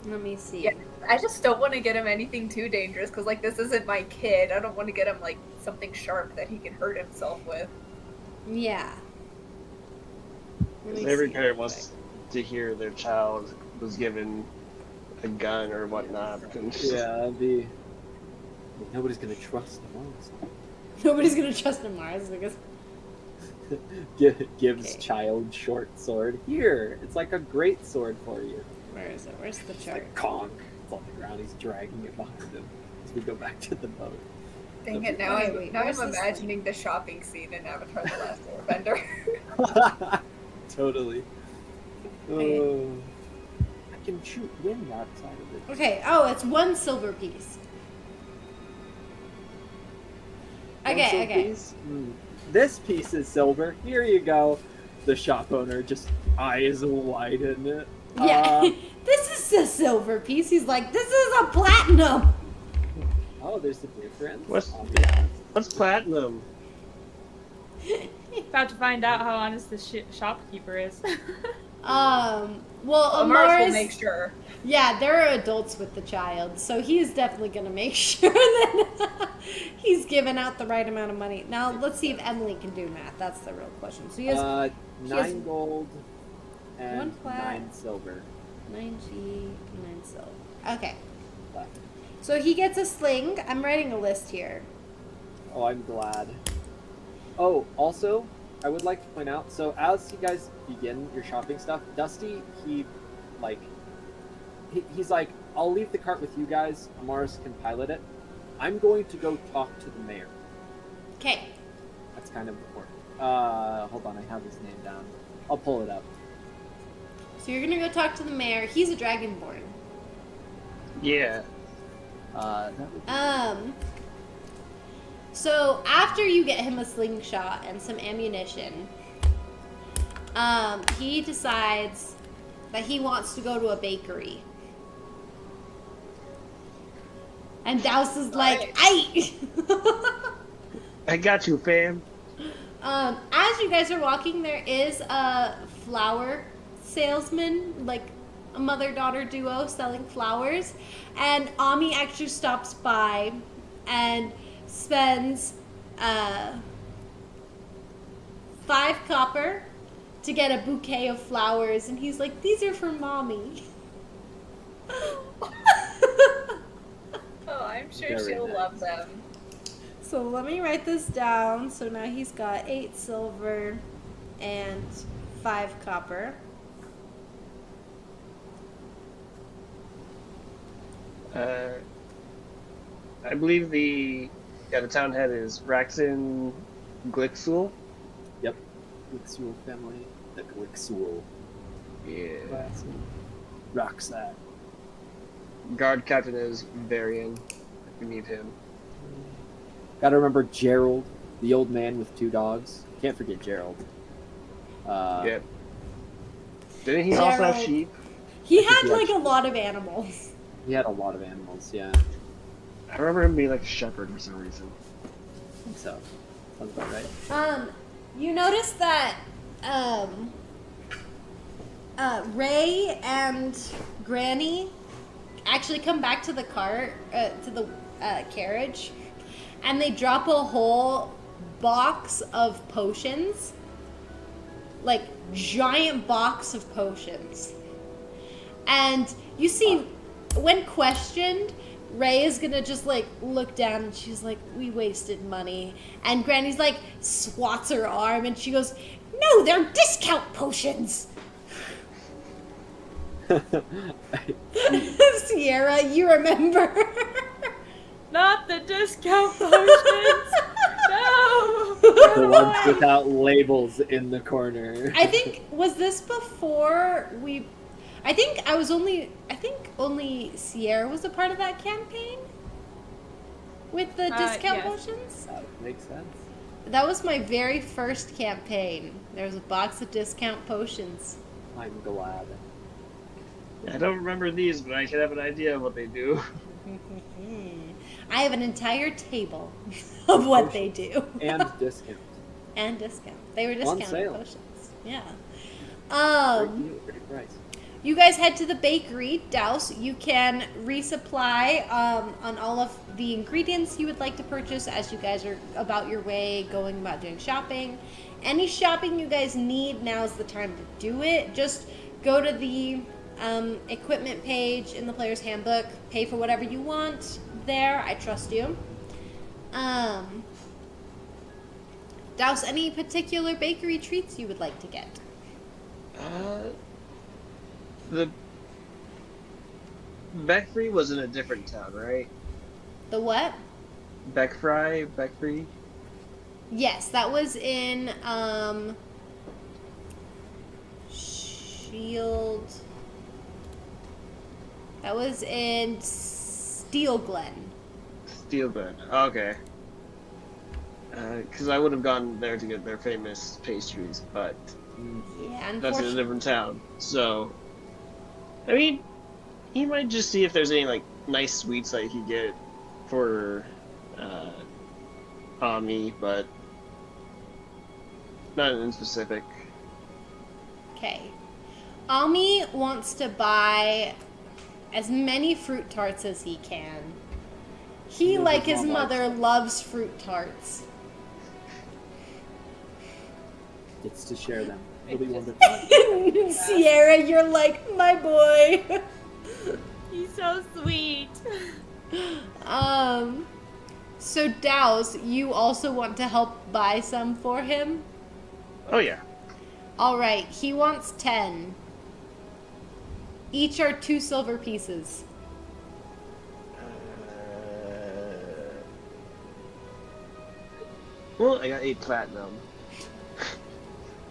Let me see. Yeah, I just don't want to get him anything too dangerous because like this isn't my kid. I don't want to get him like something sharp that he can hurt himself with. Yeah. Let me Every see parent real wants to hear their child was given a gun or whatnot. Yeah, that'd be. Nobody's gonna trust them. quick. Nobody's gonna trust him, Mars, because Gives Okay. child short sword. Here, it's like a great sword for you. where is it? Where's the It's chart? like conk. It's on the ground. He's dragging it behind him as we go back to the boat. Dang it! Now Okay, wait, I'm where's this imagining the shopping scene in Avatar: The Last Airbender. Totally. Okay. Oh, I can shoot wind outside of it. Okay. Oh, it's 1 silver piece. Okay. Also, Okay. please? This piece is silver. Here you go. The shop owner just eyes widen. Yeah. This is a silver piece. He's like, this is a platinum. Oh, there's a difference. What's- Yeah. What's platinum? About to find out how honest this shopkeeper is. Well, Amaris will Amaris, make sure. yeah, there are adults with the child, so he's definitely gonna make sure that he's giving out the right amount of money. Now, let's see if Emily can do math. That's the real question. So he has 9 has gold one and flat. 9 silver. 9 G, 9 silver. Okay, Left. so he gets a sling. I'm writing a list here. Oh, I'm glad. Oh, also, I would like to point out, so as you guys begin your shopping stuff, Dusty, he's like, I'll leave the cart with you guys, Amaris can pilot it. I'm going to go talk to the mayor. Okay. That's kind of important. Hold on, I have his name down. I'll pull it up. So you're gonna go talk to the mayor. He's a dragonborn. Yeah. That would So after you get him a slingshot and some ammunition, he decides that he wants to go to a bakery. And Douse is like, "Aye." I got you, fam. As you guys are walking, there is a flower salesman, like a mother-daughter duo selling flowers, and Ami actually stops by and spends 5 copper to get a bouquet of flowers, and he's like, these are for Mommy. Oh, I'm sure Very she'll nice. love them. So let me write this down. So now he's got 8 silver and 5 copper. I believe the town head is Raxon Glixul. Yep. Glixul family. The Glixul. Yeah. Roxanne. Guard captain is Varian. If you need him. Gotta remember Gerald, the old man with 2 dogs. Can't forget Gerald. Yep. Didn't he also have Gerald. sheep? He I think had he like actually- a lot of animals. He had a lot of animals, yeah. I remember him being like a shepherd for some reason. I think so. Sounds about right. You notice that Ray and Granny actually come back to the car, to the carriage, and they drop a whole box of potions, like giant box of potions. And you see, when questioned, Ray is gonna just like look down and she's like, we wasted money. And Granny's like swats her arm and she goes, no, they're discount potions. Sierra, you remember? Not the discount potions. No. The ones without labels in the corner. I think, was this before we... I think only Sierra was a part of that campaign? With the discount yes. potions? That makes sense. That was my very first campaign. There was a box of discount potions. I'm glad. I don't remember these, but I can have an idea of what they do. I have an entire table of what they do. And discount. And discount. They were On discounted sale. potions. Yeah. Great deal, great price. You guys head to the bakery, Douse. You can resupply on all of the ingredients you would like to purchase as you guys are about your way, going about doing shopping. Any shopping you guys need, now's the time to do it. Just go to the equipment page in the player's handbook, pay for whatever you want there. I trust you. Douse, any particular bakery treats you would like to get? The Beckfree was in a different town, right? The what? Beckfree? Yes, that was in Shield. That was in Steel Glen. Steelbed. Okay. Because I would have gone there to get their famous pastries, but Yeah, that's in a unfortunately. different town. So, I mean, he might just see if there's any like nice sweets that he could get for Ami, but not in specific. Okay. Ami wants to buy as many fruit tarts as he can. He, His like his mom likes mother, them. loves fruit tarts. Gets to share them. It'll be wonderful. Sierra, you're like my boy. He's so sweet. So Douse, you also want to help buy some for him? Oh yeah. All right, he wants 10. Each are 2 silver pieces. Well, I got 8 platinum.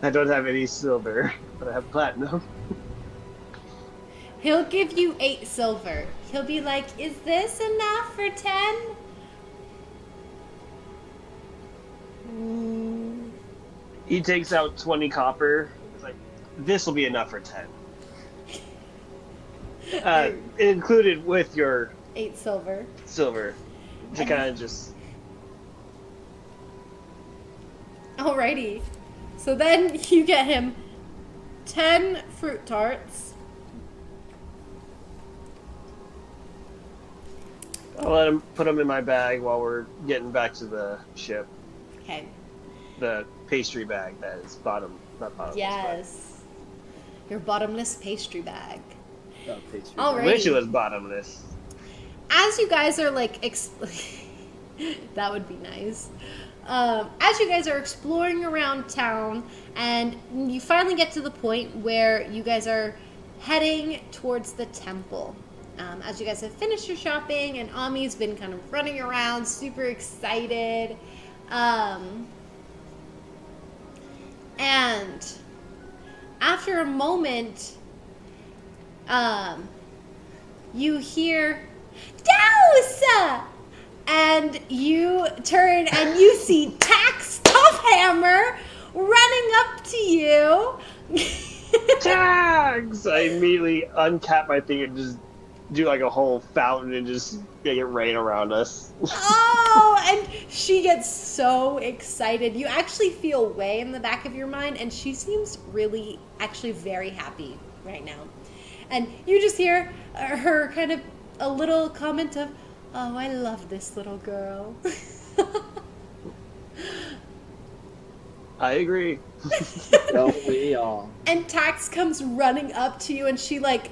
I don't have any silver, but I have platinum. He'll give you 8 silver. He'll be like, is this enough for 10? He takes out 20 copper. It's like, this will be enough for 10. Included with your 8 silver. silver. To kind of just... Alrighty. So then you get him 10 fruit tarts. I'll let him put them in my bag while we're getting back to the ship. Okay. The pastry bag that is not bottomless. Yes. Your bottomless pastry bag. Oh, pastry. All But right. I wish it was bottomless. As you guys are like, that would be nice. As you guys are exploring around town, and you finally get to the point where you guys are heading towards the temple. As you guys have finished your shopping, and Ami's been kind of running around, super excited. And after a moment, you hear, Douse! And you turn and you see Tax Toughhammer running up to you. Tags! I immediately uncap my thing and just do like a whole fountain and just make it rain around us. Oh, and she gets so excited. You actually feel way in the back of your mind, and she seems really, actually very happy right now. And you just hear her kind of a little comment of, oh, I love this little girl. I agree. Don't we all? And Tax comes running up to you, and she like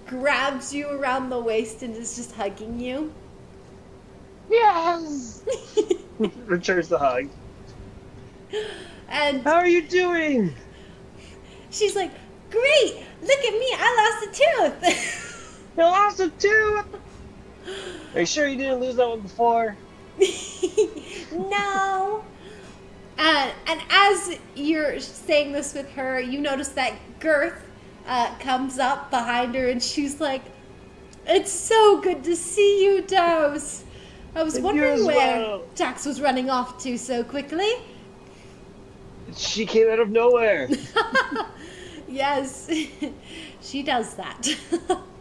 grabs you around the waist and is just hugging you. Yes! Returns the hug. And How are you doing? she's like, great, look at me, I lost a tooth. You lost a tooth! Are you sure you didn't lose that one before? No. And as you're saying this with her, you notice that Girth comes up behind her, and she's like, it's so good to see you, Douse. I was And you wondering as where well. Tax was running off to so quickly. She came out of nowhere. Yes, she does that.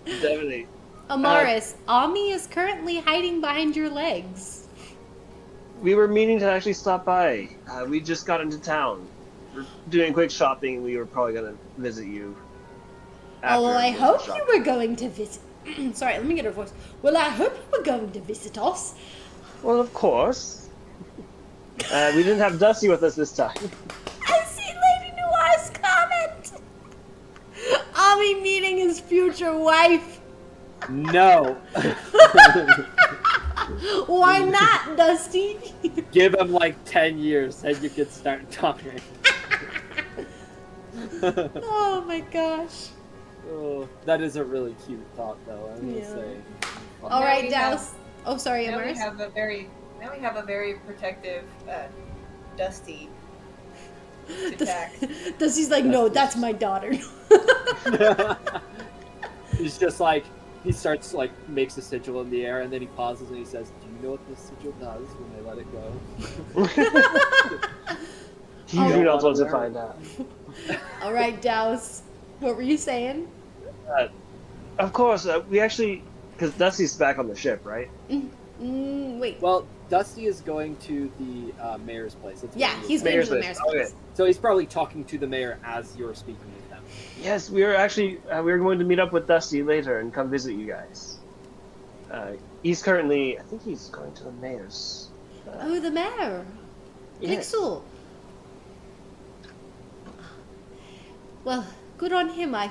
Definitely. Amaris, Ami is currently hiding behind your legs. We were meaning to actually stop by. We just got into town. We're doing quick shopping, and we were probably going to visit you. Oh, well, after I the hope shopping. you were going to visit. Sorry, let me get her voice. Well, I hope you were going to visit us. Well, of course. We didn't have Dusty with us this time. I see Lady Noir's comment. Ami meeting his future wife. No. Why not, Dusty? Give him like 10 years, then you can start talking. Oh my gosh. Oh, that is a really cute thought, though. I'm gonna Yeah. say. All right, we have- Douse. Oh, sorry, Now we Amaris. have a very protective Dusty to Tax. Dusty's like, no, that's my daughter. He's just like, he starts like makes a sigil in the air, and then he pauses and he says, "Do you know what this sigil does when I let it go?" You Oh. do not want to find out. All right, Douse. What were you saying? Of course, we actually, because Dusty's back on the ship, right? Wait. Well, Dusty is going to the mayor's place. That's Yeah, where he's is. going to the Mayor's mayor's place. place. Okay. So he's probably talking to the mayor as you're speaking with them. Yes, we were actually we were going to meet up with Dusty later and come visit you guys. He's currently, I think he's going to the mayor's. Oh, the mayor. Yes. Pixel. Well, good on him. I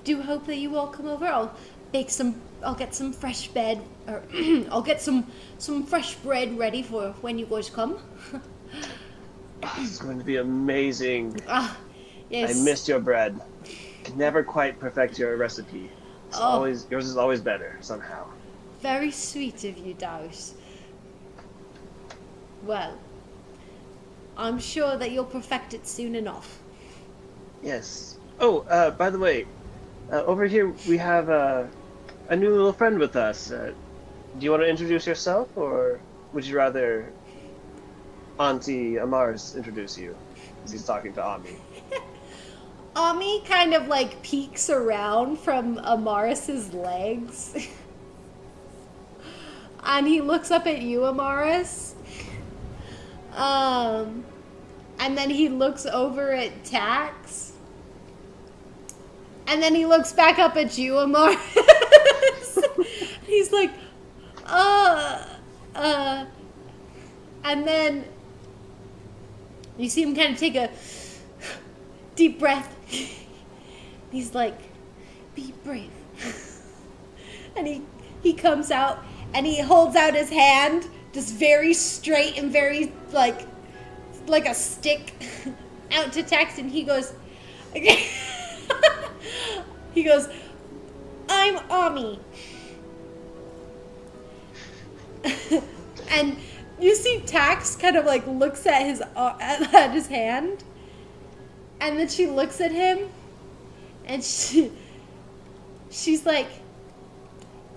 do hope that you all come over. I'll get some fresh bread, or I'll get some fresh bread ready for when you guys come. It's going to be amazing. Ah, yes. I missed your bread. Can never quite perfect your recipe. It's Oh. always yours is always better somehow. Very sweet of you, Douse. Well, I'm sure that you'll perfect it soon enough. Yes. Oh, by the way, over here we have a new little friend with us. Do you want to introduce yourself, or would you rather Auntie Amaris introduce you? As he's talking to Ami. Ami kind of like peeks around from Amaris's legs. And he looks up at you, Amaris. And then he looks over at Tax. And then he looks back up at you, Amaris. He's like, And then you see him kind of take a deep breath. He's like, be brave. And he comes out and he holds out his hand, just very straight and very like a stick out to Tex, and he goes, I'm Ami. And you see Tax kind of like looks at his hand, and then she looks at him, and she's like,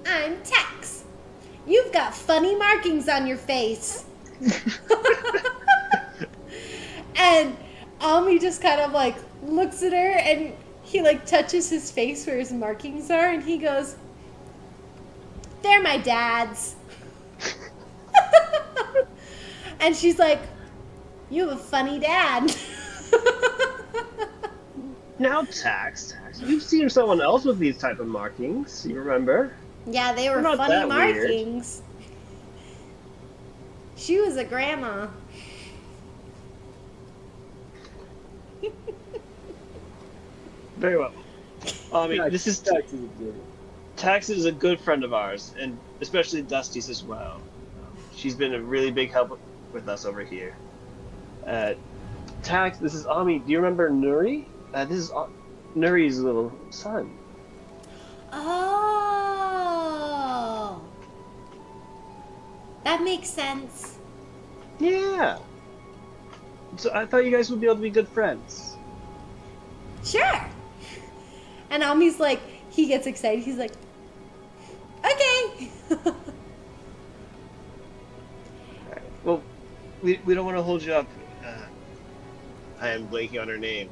I'm Tax. You've got funny markings on your face. And Ami just kind of like looks at her, and he like touches his face where his markings are, and he goes, they're my dad's. And she's like, you have a funny dad. Now, Tax, you've seen someone else with these type of markings, you remember? Yeah, they were Not funny that weird. markings. She was a grandma. Very well. Yeah, This is Tax is a good. Tax is a good friend of ours, and especially Dusty's as well. She's been a really big help with us over here. Tax, this is Ami. Do you remember Nuri? This is Nuri's little son. Oh. That makes sense. Yeah. So I thought you guys would be able to be good friends. Sure. And Ami's like, he gets excited. He's like, okay. Well, we don't want to hold you up. I am blanking on her name.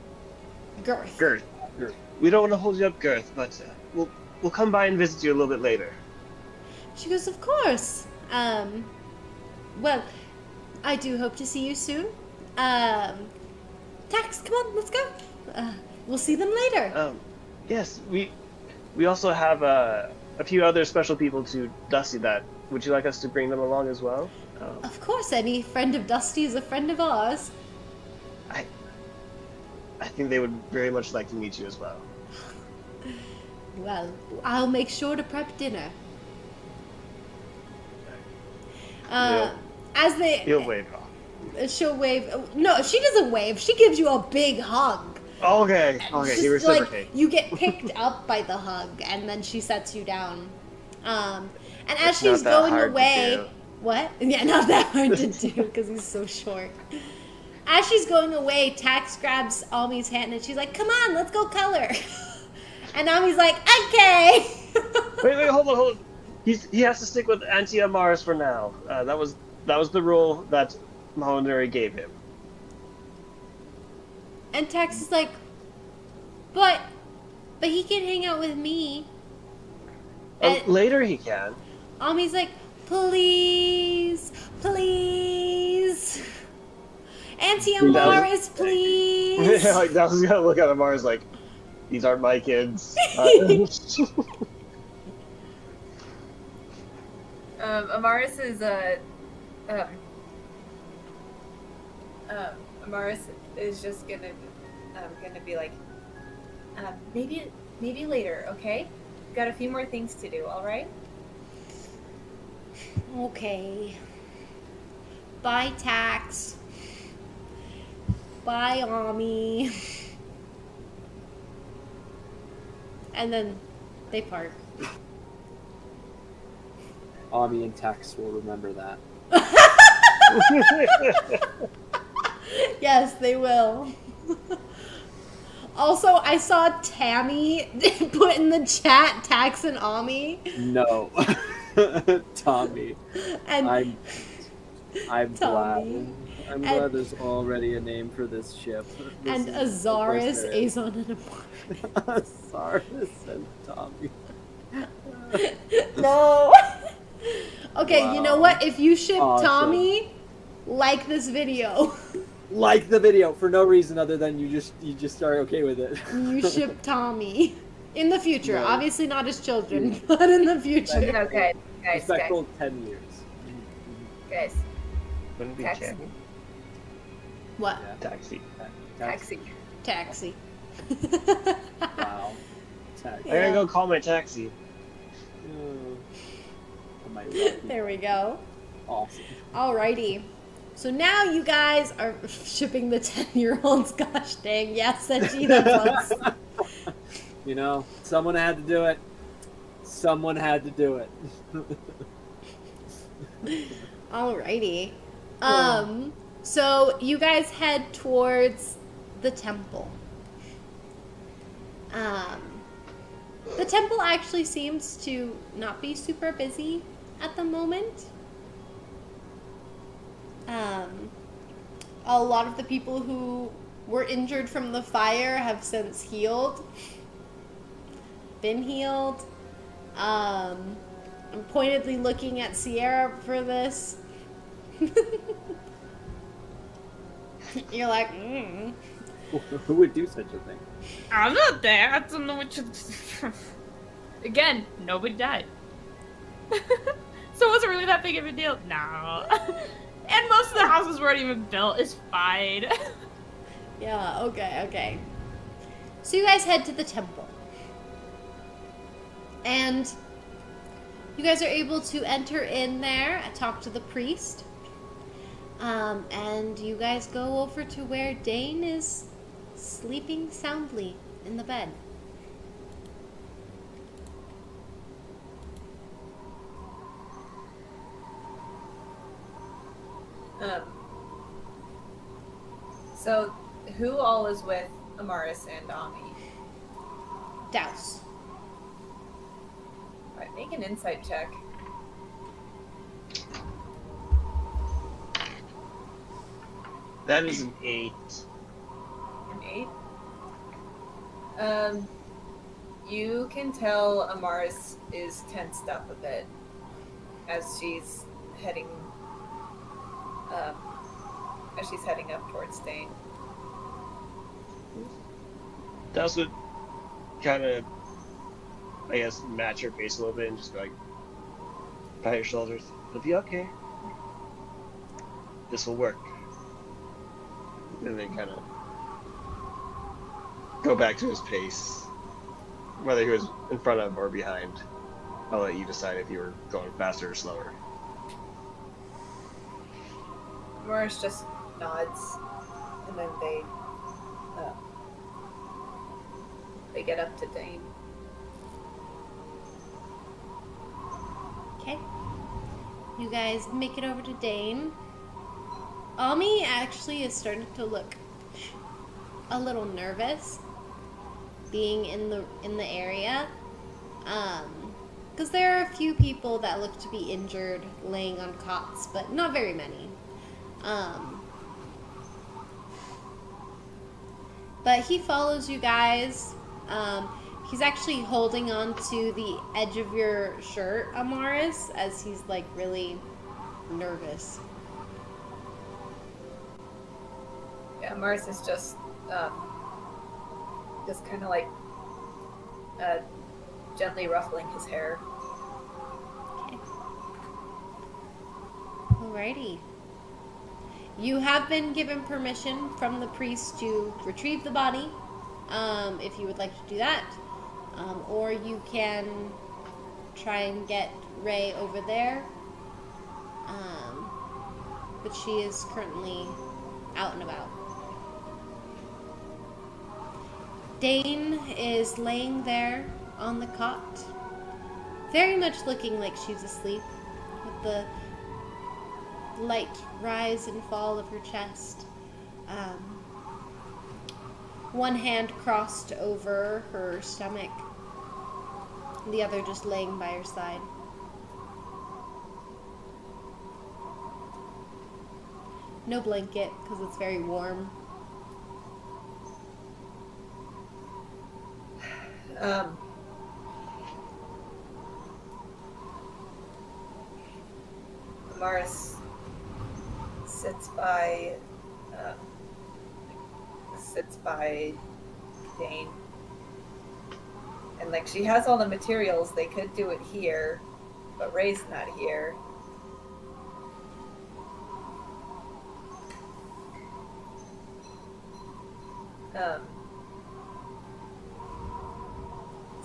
Girth. Girth. We don't want to hold you up, Girth, but we'll come by and visit you a little bit later. She goes, of course. Well, I do hope to see you soon. Tax, come on, let's go. We'll see them later. Yes, we also have a few other special people to Dusty that. Would you like us to bring them along as well? Of course, any friend of Dusty is a friend of ours. I think they would very much like to meet you as well. Well, I'll make sure to prep dinner. As He'll wave off. she'll wave. No, she doesn't wave. She gives you a big hug. Okay, Just he reciprocates. like you get picked up by the hug, and then she sets you down. And as It's she's not that going hard to away, do. what? Yeah, not that hard to do because he's so short. As she's going away, Tax grabs Almi's hand and she's like, "Come on, let's go color." And Almi's like, "Okay." Wait, hold on. He has to stick with Amaris for now. That was the rule that Nuri gave him. And Tax is like, but he can hang out with me. And Later he can. Almi's like, please. Auntie Amaris, please. Yeah, like that was gonna look at Amaris like, these aren't my kids. Amaris is Amaris is just gonna be like, maybe later, okay? Got a few more things to do, all right? Okay. Bye, Tax. Bye, Ami. And then they part. Ami and Tex will remember that. Yes, they will. Also, I saw Tammy put in the chat Tax and Ami. No. Tommy. And I'm Tommy. glad. I'm glad there's already a name for this ship. and This is- Azaris, of course Azon, and Amar. there is. Azaris and Tommy. No. Okay, you know Wow. what? If you ship Awesome. Tommy, like this video. Like the video for no reason other than you just are okay with it. You ship Tommy. In the future, No. obviously not as children, but in the future. Okay, guys, Respectful 10 years. guys. Wouldn't be Taxi. channel. What? Yeah. Taxi. Taxi. Taxi. Wow. Taxi. I gotta go call my taxi. I might be There we go. awesome. Alrighty. So now you guys are shipping the 10-year-olds. Gosh dang, yes, Senji, that's us. You know, someone had to do it. Someone had to do it. Alrighty. So you guys head towards the temple. The temple actually seems to not be super busy at the moment. A lot of the people who were injured from the fire have since healed. Been healed. I'm pointedly looking at Sierra for this. You're like, Who would do such a thing? I'm not there. I don't know what you. Again, nobody died. So it wasn't really that big of a deal. No. And most of the houses weren't even built. It's fine. yeah, okay. So you guys head to the temple. And you guys are able to enter in there and talk to the priest. And you guys go over to where Dane is sleeping soundly in the bed. So, who all is with Amaris and Ami? Douse. Alright, make an insight check. That is an 8. An 8? You can tell Amaris is tensed up a bit as she's heading up towards Dane. Douse would kind of, I guess, match her face a little bit and just go like, pat your shoulders. It'll be okay. This will work. And then kind of go back to his pace. Whether he was in front of or behind, I'll let you decide if you were going faster or slower. Amaris just nods, and then they get up to Dane. Okay. You guys make it over to Dane. Ami actually is starting to look a little nervous being in the area. Because there are a few people that look to be injured laying on cots, but not very many. But he follows you guys. He's actually holding on to the edge of your shirt, Amaris, as he's like really nervous. Yeah, Amaris is just kind of like gently ruffling his hair. Okay. Alrighty. You have been given permission from the priest to retrieve the body, if you would like to do that. Or you can try and get Ray over there. But she is currently out and about. Dane is laying there on the cot, very much looking like she's asleep, with the light rise and fall of her chest. One hand crossed over her stomach, the other just laying by her side. No blanket, because it's very warm. Amaris sits by Dane and like she has all the materials. They could do it here, but Ray's not here.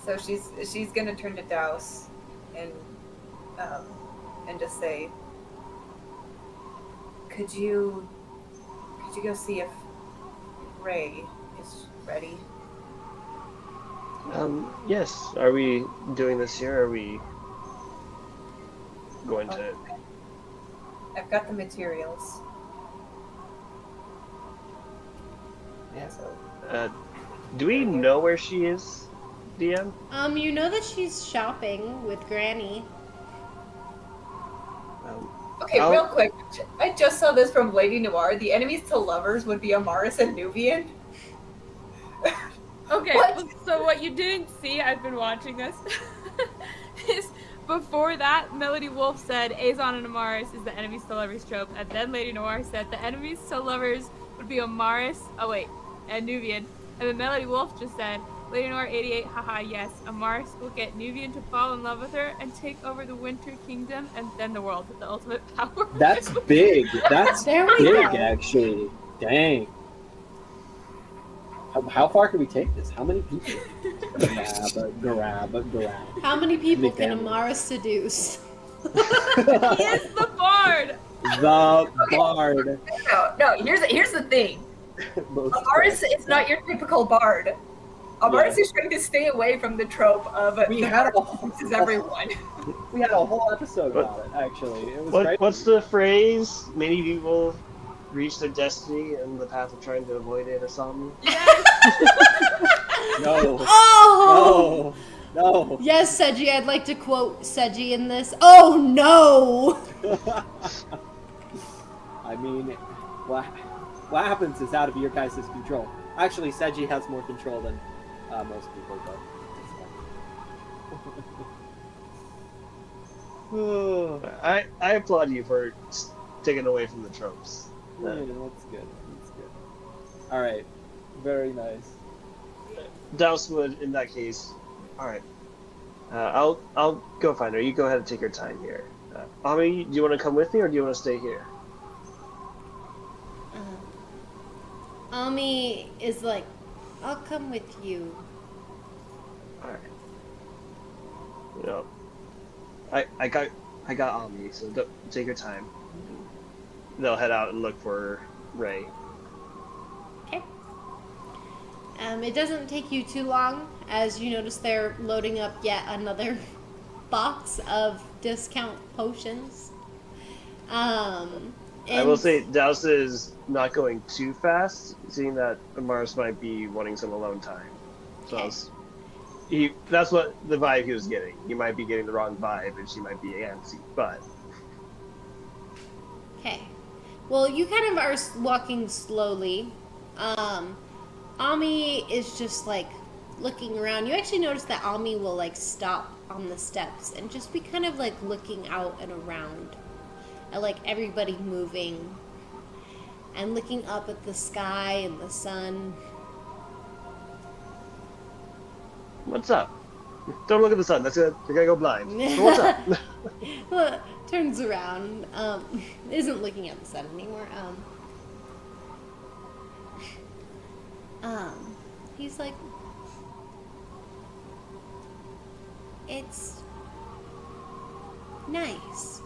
So she's gonna turn to Douse and just say, could you go see if Ray is ready? Yes. Are we doing this here? Are we going to? I've got the materials. Yeah. So Do we know where she is, DM? You know that she's shopping with Granny. okay, real quick. I just saw this from Lady Noir. The enemies to lovers would be Amaris and Nuvian. Okay, What? so what you didn't see, I've been watching this, is before that, Melody Wolf said Azon and Amaris is the enemies to lovers trope, and then Lady Noir said the enemies to lovers would be Amaris, and Nuvian, and then Melody Wolf just said, Lady Noir 88, haha, yes, Amaris will get Nuvian to fall in love with her and take over the Winter Kingdom and then the world with the ultimate power. That's big. That's There we big, go. actually. Dang. How far can we take this? How many people? Grab. How many people can family. Amara seduce? He is the bard! The bard. No. Here's the thing. Most Amaris is not your typical bard. Amaris is trying to stay away from the trope of We the had bard a- seduces everyone. We had a whole episode about it, actually. It was great. What's the phrase? Many people reach their destiny in the path of trying to avoid it or something? No. Oh! No. Yes, Seji, I'd like to quote Seji in this. Oh no! I mean, what happens is out of your guys' control. Actually, Seji has more control than most people, but it's fine. I applaud you for sticking away from the tropes. Yeah, that's good. That's good. All right. Very nice. Douse would, in that case. All right. I'll go find her. You go ahead and take your time here. Ami, do you want to come with me, or do you want to stay here? Ami is like, I'll come with you. All right. You know, I got Ami, so take your time. They'll head out and look for Ray. Okay. It doesn't take you too long, as you notice they're loading up yet another box of discount potions. I will say Douse is not going too fast, seeing that Amaris might be wanting some alone time. So that's what the vibe he was getting. He might be getting the wrong vibe, and she might be antsy, but... Okay. Well, you kind of are walking slowly. Ami is just like looking around. You actually notice that Ami will like stop on the steps and just be kind of like looking out and around at like everybody moving and looking up at the sky and the sun. What's up? Don't look at the sun. You're gonna go blind. So what's up? Well, turns around, isn't looking at the sun anymore. He's like, it's nice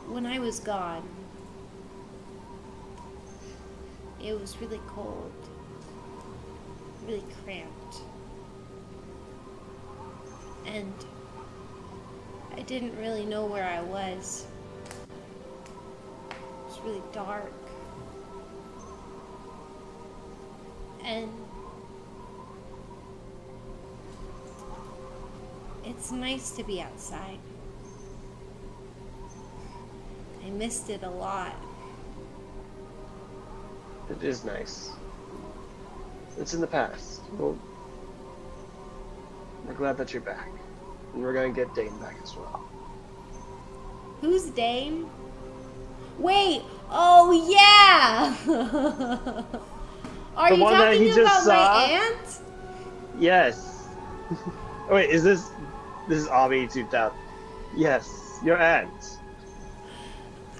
when I was gone. It was really cold, really cramped, and I didn't really know where I was. It was really dark, and it's nice to be outside. I missed it a lot. It is nice. It's in the past. Well, we're glad that you're back. And we're gonna get Dane back as well. Who's Dame? Wait, oh yeah! Yeah. Are The you one that he talking just about saw? my aunt? Yes. Oh, wait, is this is Ami 2000? Yes, your aunt.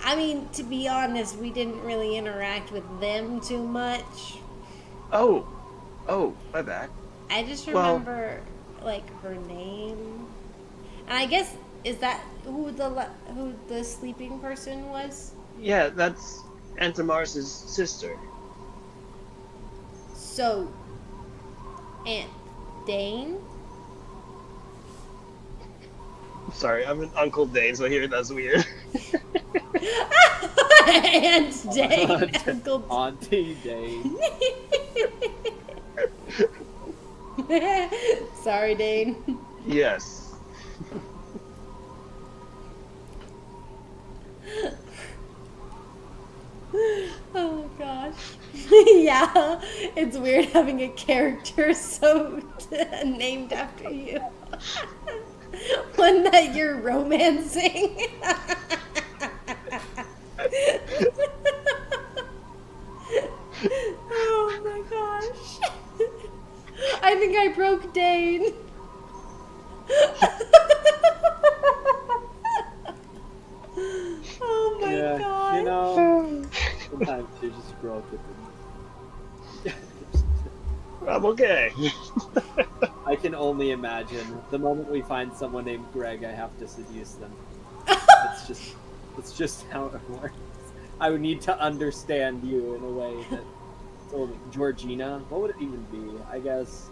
I mean, to be honest, we didn't really interact with them too much. Oh, my bad. I just Well- remember, like, her name. And I guess, is that who the sleeping person was? Yeah, that's Aunt Amaris' sister. So, Aunt Dane? Sorry, I'm an Uncle Dane, so here that's weird. Aunt Dane. Uncle Auntie Dane. Sorry, Dane. Yes. Oh gosh. Yeah, it's weird having a character so named after you. One that you're romancing. Oh my gosh. I think I broke Dane. Oh my Yeah, god. you know, sometimes you just grow up with them. I'm okay. I can only imagine the moment we find someone named Greg, I have to seduce them. It's just how it works. I would need to understand you in a way that only Georgina. What would it even be? I guess.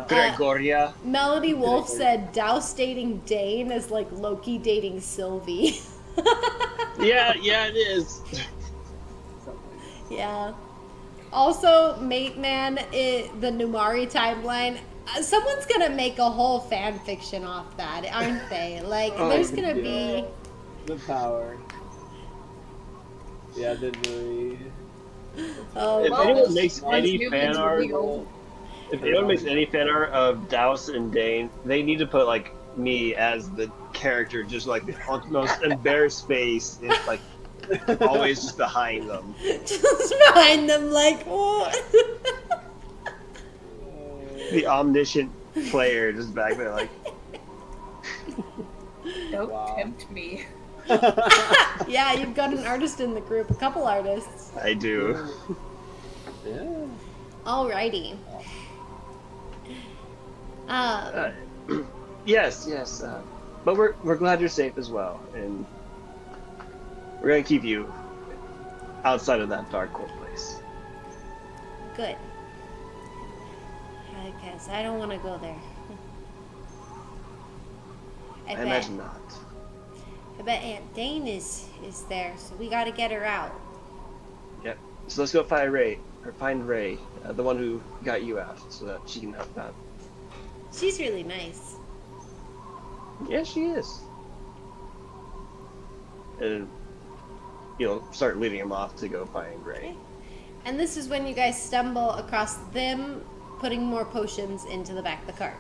Gregoria. Melody Wolf said Douse dating Dane is like Loki dating Sylvie. Yeah, it is. Yeah. Also, Mate Man, the Nuri timeline. Someone's gonna make a whole fan fiction off that, aren't they? Like, Oh, there's gonna yeah. be. The power. Yeah, the Nuri. Oh, If Well, anyone it's makes once any Newman's fan art, revealed. if anyone makes any fan art of Douse and Dane, they need to put like me as the character, just like on the most embarrassed face, is like always just behind them. just behind them, like, what? The omniscient player just back there, like, Don't Wow. tempt me. Yeah, you've got an artist in the group, a couple artists. I do. Yeah. Alrighty. Yes. But we're glad you're safe as well, and we're gonna keep you outside of that dark cold place. Good. I guess I don't want to go there. I imagine not. I bet Aunt Dane is there, so we got to get her out. Yep. So let's go find Ray, the one who got you out, so that she can help out. She's really nice. Yeah, she is. And start leading him off to go find Ray. Okay. And this is when you guys stumble across them putting more potions into the back of the cart.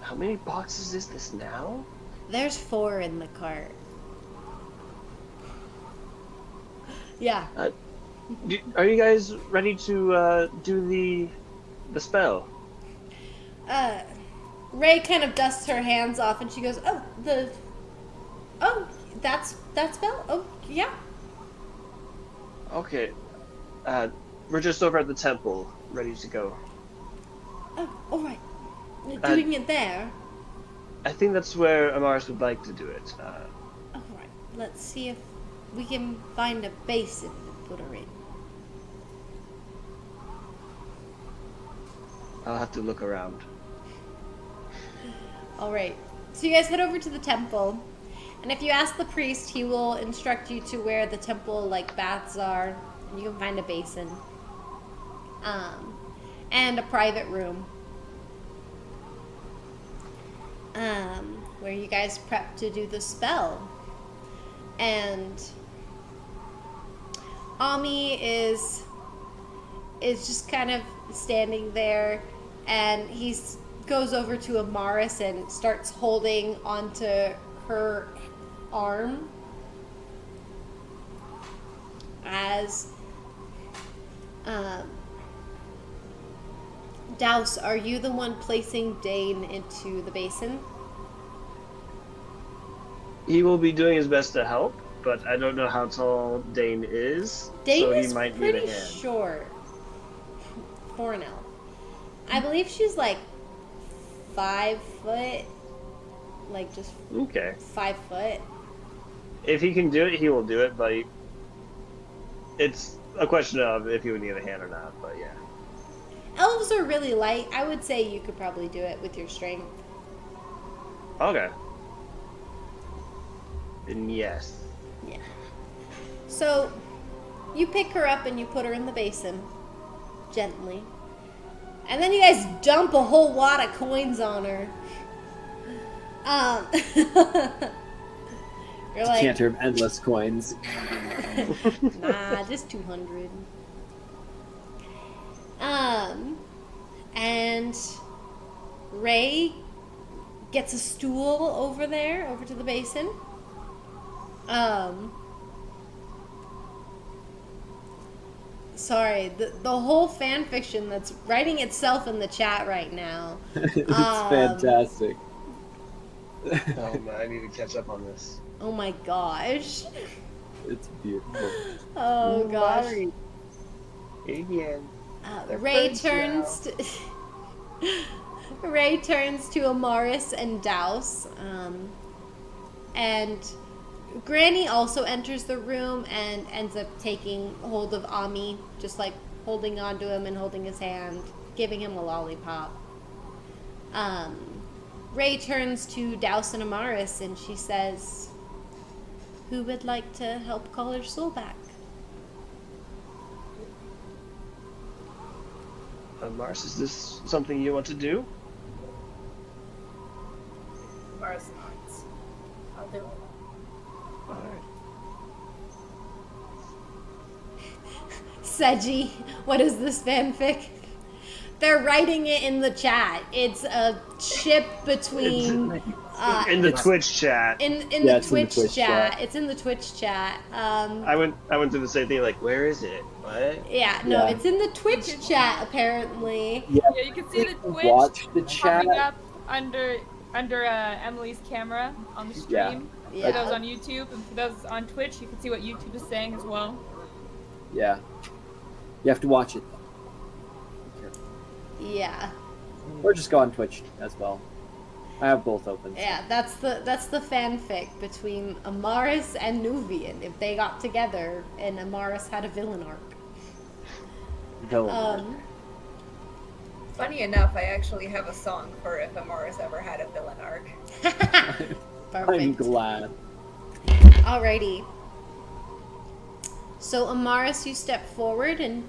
How many boxes is this now? There's 4 in the cart. Yeah. Are you guys ready to do the spell? Ray kind of dusts her hands off and she goes, that's spell? Oh, yeah. Okay. We're just over at the temple, ready to go. Oh, alright. Doing it there? I think that's where Amaris would like to do it. Alright, let's see if we can find a basin to put her in. I'll have to look around. Alright, so you guys head over to the temple, and if you ask the priest, he will instruct you to where the temple, baths are, and you can find a basin. And a private room. Where you guys prep to do the spell. And Ami is just kind of standing there, and he goes over to Amaris and starts holding onto her arm. says, Douse, are you the one placing Dane into the basin? He will be doing his best to help, but I don't know how tall Dane is, Dane so is he might need a pretty hand. short for an elf. I believe she's like 5 foot, like just Okay. 5 foot. If he can do it, he will do it, but it's a question of if he would need a hand or not, but yeah. Elves are really light. I would say you could probably do it with your strength. Okay. Then yes. Yeah. So, you pick her up and you put her in the basin, gently. And then you guys dump a whole wad of coins on her. You're like, Decanter of endless coins. nah, just 200. And Ray gets a stool over there, over to the basin. Sorry, the whole fan fiction that's writing itself in the chat right now. It's fantastic. Oh man, I need to catch up on this. Oh my gosh. It's beautiful. Oh gosh. Again. Ray turns to Ray turns to Amaris and Douse, and Granny also enters the room and ends up taking hold of Ami, just like holding on to him and holding his hand, giving him a lollipop. Ray turns to Douse and Amaris and she says, "Who would like to help call her soul back?" Mars, is this something you want to do? Mars nods. I'll do it. Alright. Seji, what is this fanfic? They're writing it in the chat. It's a ship between In the Twitch chat. in Yeah, the it's in the Twitch Twitch chat. chat. It's in the Twitch chat. I went through the same thing, like, where is it? What? Yeah, no, Yeah. it's in the Twitch chat apparently. Yeah, Yeah, you can see the Twitch watch the chat. popping up under Emily's camera on the stream. Yeah. For those on YouTube and for those on Twitch, you can see what YouTube is saying as well. Yeah. You have to watch it. Yeah. Or just go on Twitch as well. I have both open. so- Yeah, that's the fanfic between Amaris and Nuvian. If they got together and Amaris had a villain arc. Villain. Funny enough, I actually have a song for if Amaris ever had a villain arc. I'm Perfect. glad. Alrighty. So Amaris, you step forward and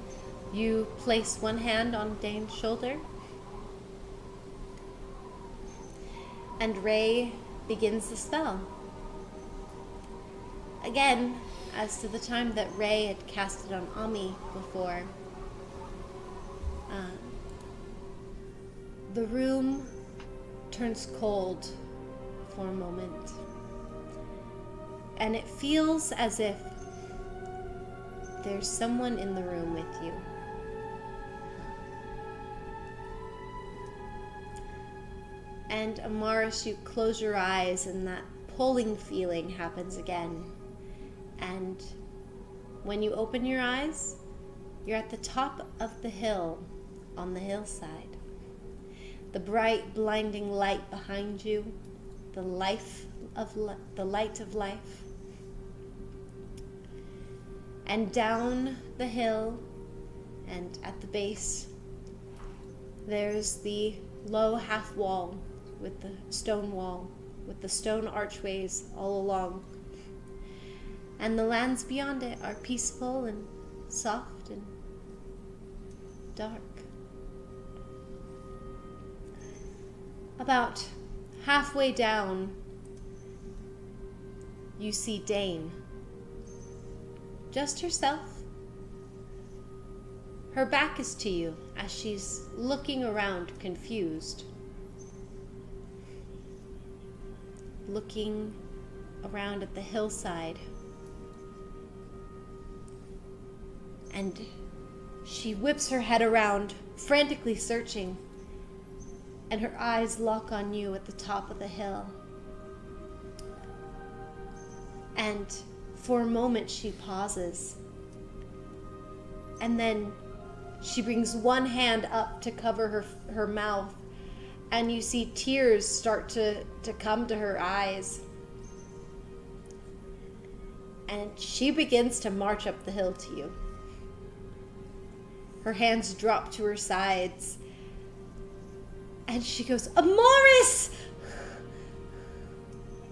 you place one hand on Dane's shoulder. And Ray begins the spell. Again, as to the time that Ray had cast it on Ami before, the room turns cold for a moment. And it feels as if there's someone in the room with you. And Amaris, you close your eyes and that pulling feeling happens again. And when you open your eyes, you're at the top of the hill on the hillside. The bright, blinding light behind you, the light of life. And down the hill and at the base, there's the low half wall with the stone wall, with the stone archways all along. And the lands beyond it are peaceful and soft and dark. About halfway down, you see Dane. Just herself. Her back is to you as she's looking around confused. Looking around at the hillside. And she whips her head around, frantically searching, and her eyes lock on you at the top of the hill. And for a moment she pauses. And then she brings one hand up to cover her mouth, and you see tears start to come to her eyes. And she begins to march up the hill to you. Her hands drop to her sides, and she goes, Amaris!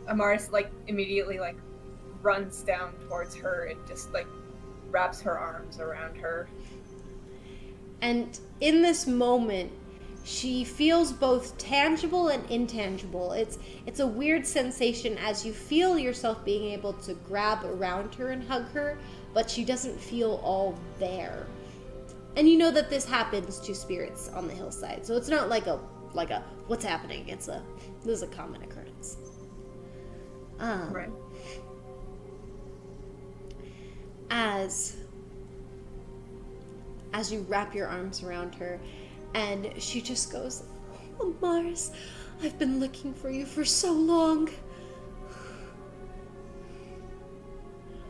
Amaris immediately runs down towards her and just wraps her arms around her. And in this moment, she feels both tangible and intangible. It's a weird sensation as you feel yourself being able to grab around her and hug her, but she doesn't feel all there. And you know that this happens to spirits on the hillside, so it's not like a what's happening. This is a common occurrence. Right. As you wrap your arms around her, and she just goes, oh, Mars, I've been looking for you for so long.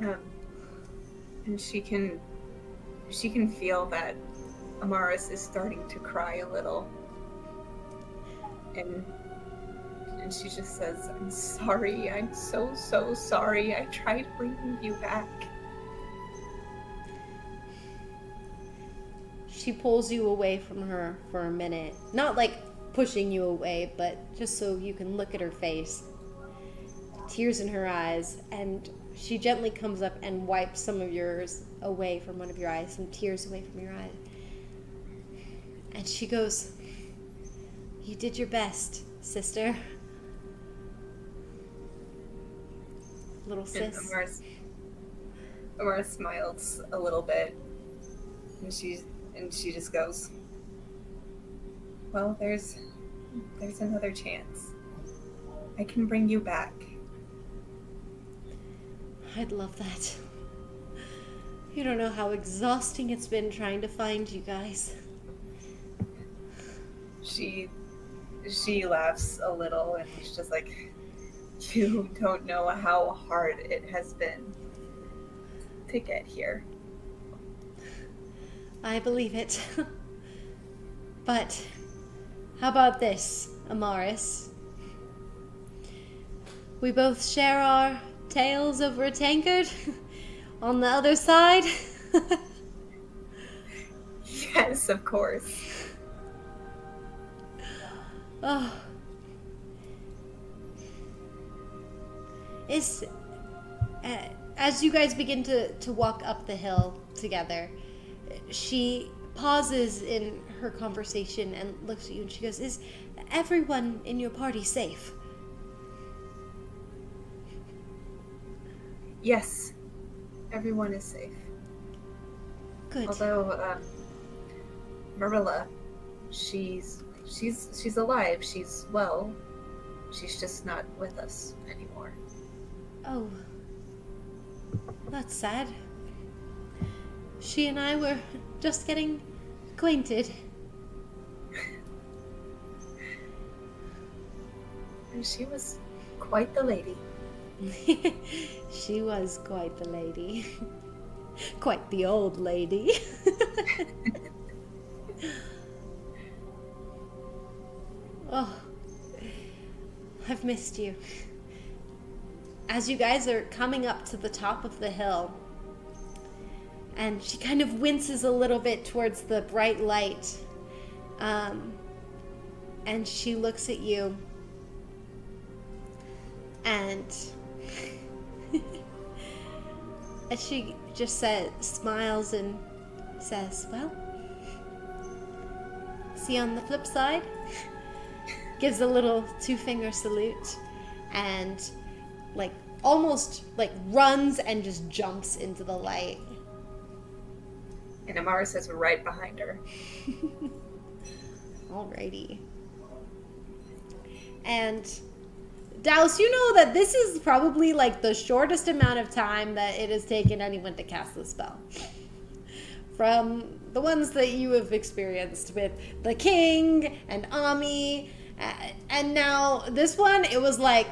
And she can feel that Amaris is starting to cry a little. And she just says, I'm sorry, I'm so sorry. I tried bringing you back. She pulls you away from her for a minute. Not pushing you away, but just so you can look at her face. Tears in her eyes, and she gently comes up and wipes some of yours away from one of your eyes, some tears away from your eye. And she goes, you did your best, sister. Little sis. And Amaris smiles a little bit, and she just goes, well, there's another chance. I can bring you back. I'd love that. You don't know how exhausting it's been trying to find you guys. She laughs a little, and she's just like, you don't know how hard it has been to get here. I believe it. But how about this, Amaris? We both share our tales over a tankard on the other side. Yes, of course. Oh. As you guys begin to walk up the hill together, she pauses in her conversation and looks at you and she goes, is everyone in your party safe? Yes, everyone is safe. Good. Although, Marilla, she's alive. She's well. She's just not with us anymore. Oh, that's sad. She and I were just getting acquainted. And she was quite the lady. She was quite the lady. Quite the old lady. Oh, I've missed you. As you guys are coming up to the top of the hill, and she kind of winces a little bit towards the bright light, and she looks at you, and she just smiles and says, well, see you on the flip side. Gives a little 2-finger salute, and almost runs and just jumps into the light. And Amaris is right behind her. Alrighty. And Douse, you know that this is probably the shortest amount of time that it has taken anyone to cast the spell. from the ones that you have experienced with the king and Ami. And now this one, it was like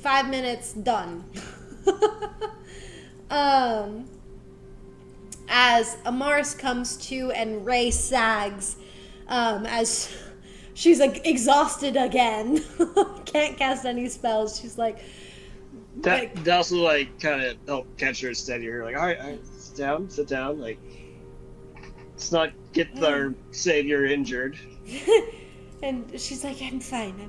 5 minutes done. As Amaris comes to and Ray sags, as she's like exhausted again, can't cast any spells. She's like, Douse will like kind of help catch her steady. Her like, all right, sit down. Like, let's not get our savior injured. and she's like, I'm fine.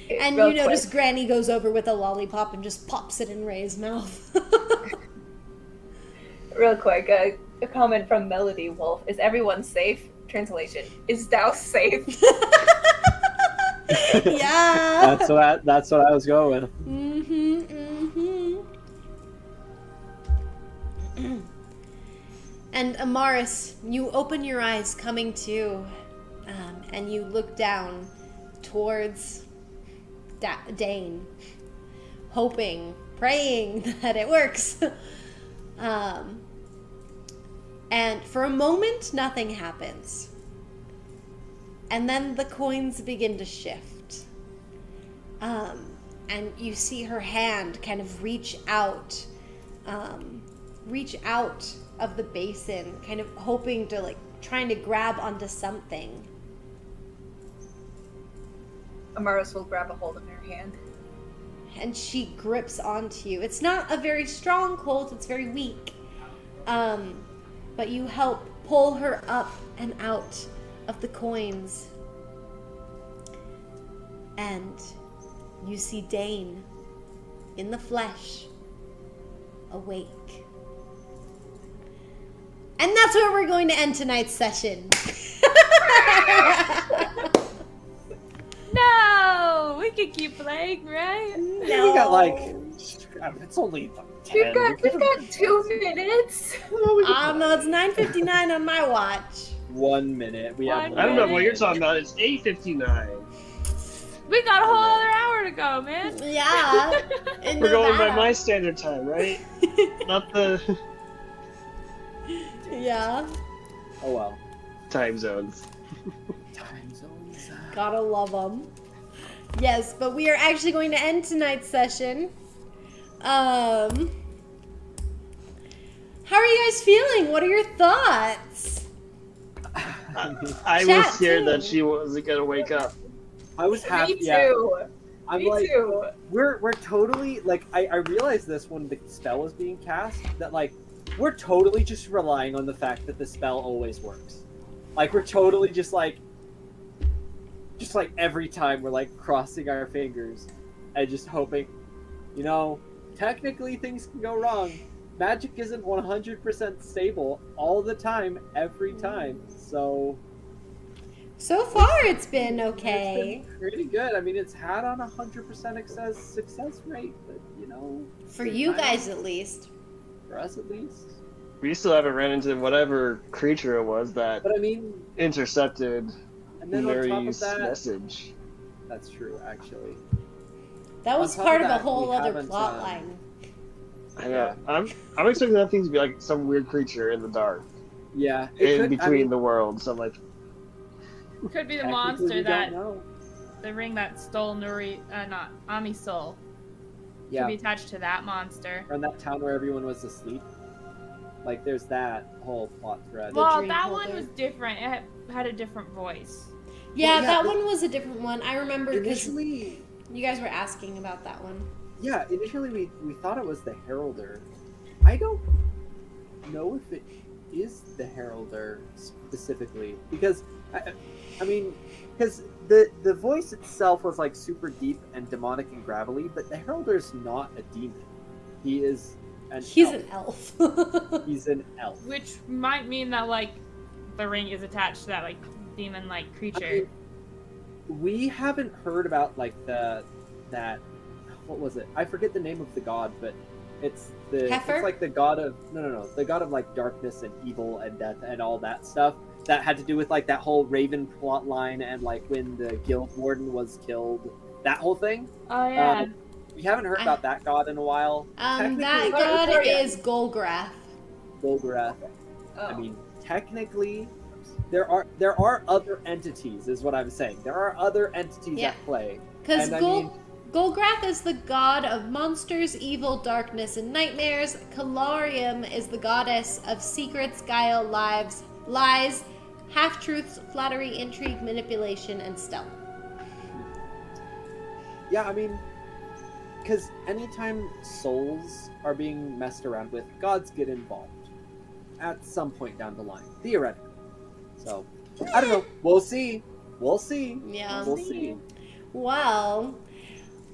And Real you notice quick. Granny goes over with a lollipop and just pops it in Ray's mouth. Real quick, a comment from Melody Wolf. Is everyone safe? Translation. Is Douse safe? Yeah. That's what I was going with. And Amaris, you open your eyes coming to, and you look down towards Dane, hoping, praying that it works. And for a moment, nothing happens. And then the coins begin to shift. And you see her hand kind of reach out of the basin, kind of hoping to, like, trying to grab onto something. Amaris will grab a hold of her hand. And she grips onto you. It's not a very strong hold, it's very weak. But you help pull her up and out of the coins. And you see Dane in the flesh, awake. And that's where we're going to end tonight's session. No! We could keep playing, right? We got like, it's only like 10. We've got 2 minutes. No, it's 9:59 on my watch. 1 minute. We have. I don't know what you're talking about. It's 8:59. We got a whole other hour to go, man. Yeah. in We're going by Nevada. my standard time, right? Not the Yeah. Oh well. time zones. Time zones. Gotta love them. Yes, but we are actually going to end tonight's session. How are you guys feeling? What are your thoughts? I Chat, was scared too. that she wasn't gonna wake up. I was happy. Me too. Yeah. I'm Me like, too. we're totally like. I realized this when the spell was being cast that like we're totally just relying on the fact that the spell always works. Like we're totally just like every time we're like crossing our fingers and just hoping, you know, technically things can go wrong. Magic isn't 100% stable all the time, every time. So So far, it's been okay. it's been pretty good. I mean, it's had on 100% success rate, but you know, For you guys, at least. for us at least. We still haven't ran into whatever creature it was that But I mean, intercepted and then on top of Mary's that, message. that's true actually. That was On top part of of a that, whole we other haven't, plot line. I know. I'm expecting that thing to be like some weird creature in the dark, Yeah, in between the worlds. So I'm like, Could be the technically monster we that don't know. the ring that stole Nuri, not Ami's soul. Yeah, Could be attached to that monster. or in that town where everyone was asleep. Like, there's that whole plot thread. Well, dream that holder. one was different. It had a different voice. Yeah, Well, yeah, that but- one was a different one. I remember because Initially, you guys were asking about that one. yeah, initially we thought it was the Heralder. I don't know if it is the Heralder specifically because I mean, because the voice itself was like super deep and demonic and gravelly, but the Heralder's not a demon. He is He's an elf. He's an elf. Which might mean that, like, the ring is attached to that, like, demon-like creature. I mean, we haven't heard about like that. What was it? I forget the name of the god, but it's Heifer? it's like the god of no, the god of like darkness and evil and death and all that stuff that had to do with like that whole Raven plot line and like when the guild warden was killed, that whole thing. Oh, yeah. We haven't heard about that god in a while. That Technically- god is Golgrath. Golgarath. I mean, technically, there are other entities, is what I'm saying. There are other entities at play. Because And Golgrath is the god of monsters, evil, darkness, and nightmares. Kalarium is the goddess of secrets, guile, lies, half-truths, flattery, intrigue, manipulation, and stealth. yeah, I mean, because anytime souls are being messed around with, gods get involved at some point down the line, theoretically. So, I don't know. We'll see. Yeah. We'll see. Well,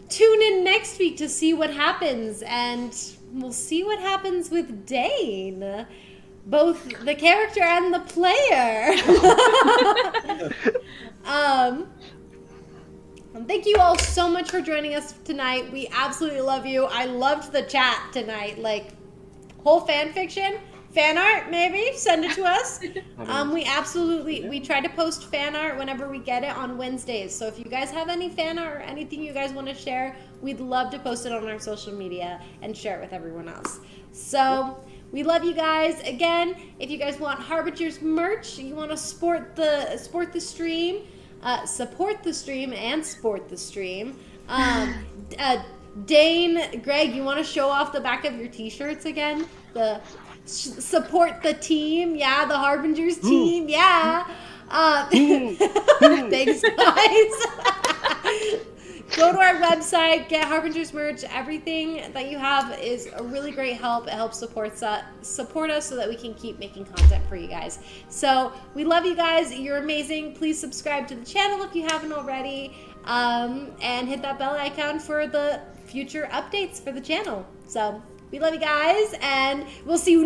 tune in next week to see what happens, and we'll see what happens with Dane, both the character and the player. Thank you all so much for joining us tonight. We absolutely love you. I loved the chat tonight. Like, whole fan fiction, fan art, maybe send it to us. We try to post fan art whenever we get it on Wednesdays. So if you guys have any fan art or anything you guys want to share, we'd love to post it on our social media and share it with everyone else. So we love you guys. Again, if you guys want Harbingers merch, you want to support the stream, support the stream and sport the stream. Dane, Greg, you want to show off the back of your t-shirts again? Support the team, yeah, the Harbingers team, yeah. Thanks, guys. Go to our website, get Harbingers merch. Everything that you have is a really great help. It helps support us so that we can keep making content for you guys. So we love you guys. You're amazing. Please subscribe to the channel if you haven't already, and hit that bell icon for the future updates for the channel. So we love you guys, and we'll see you next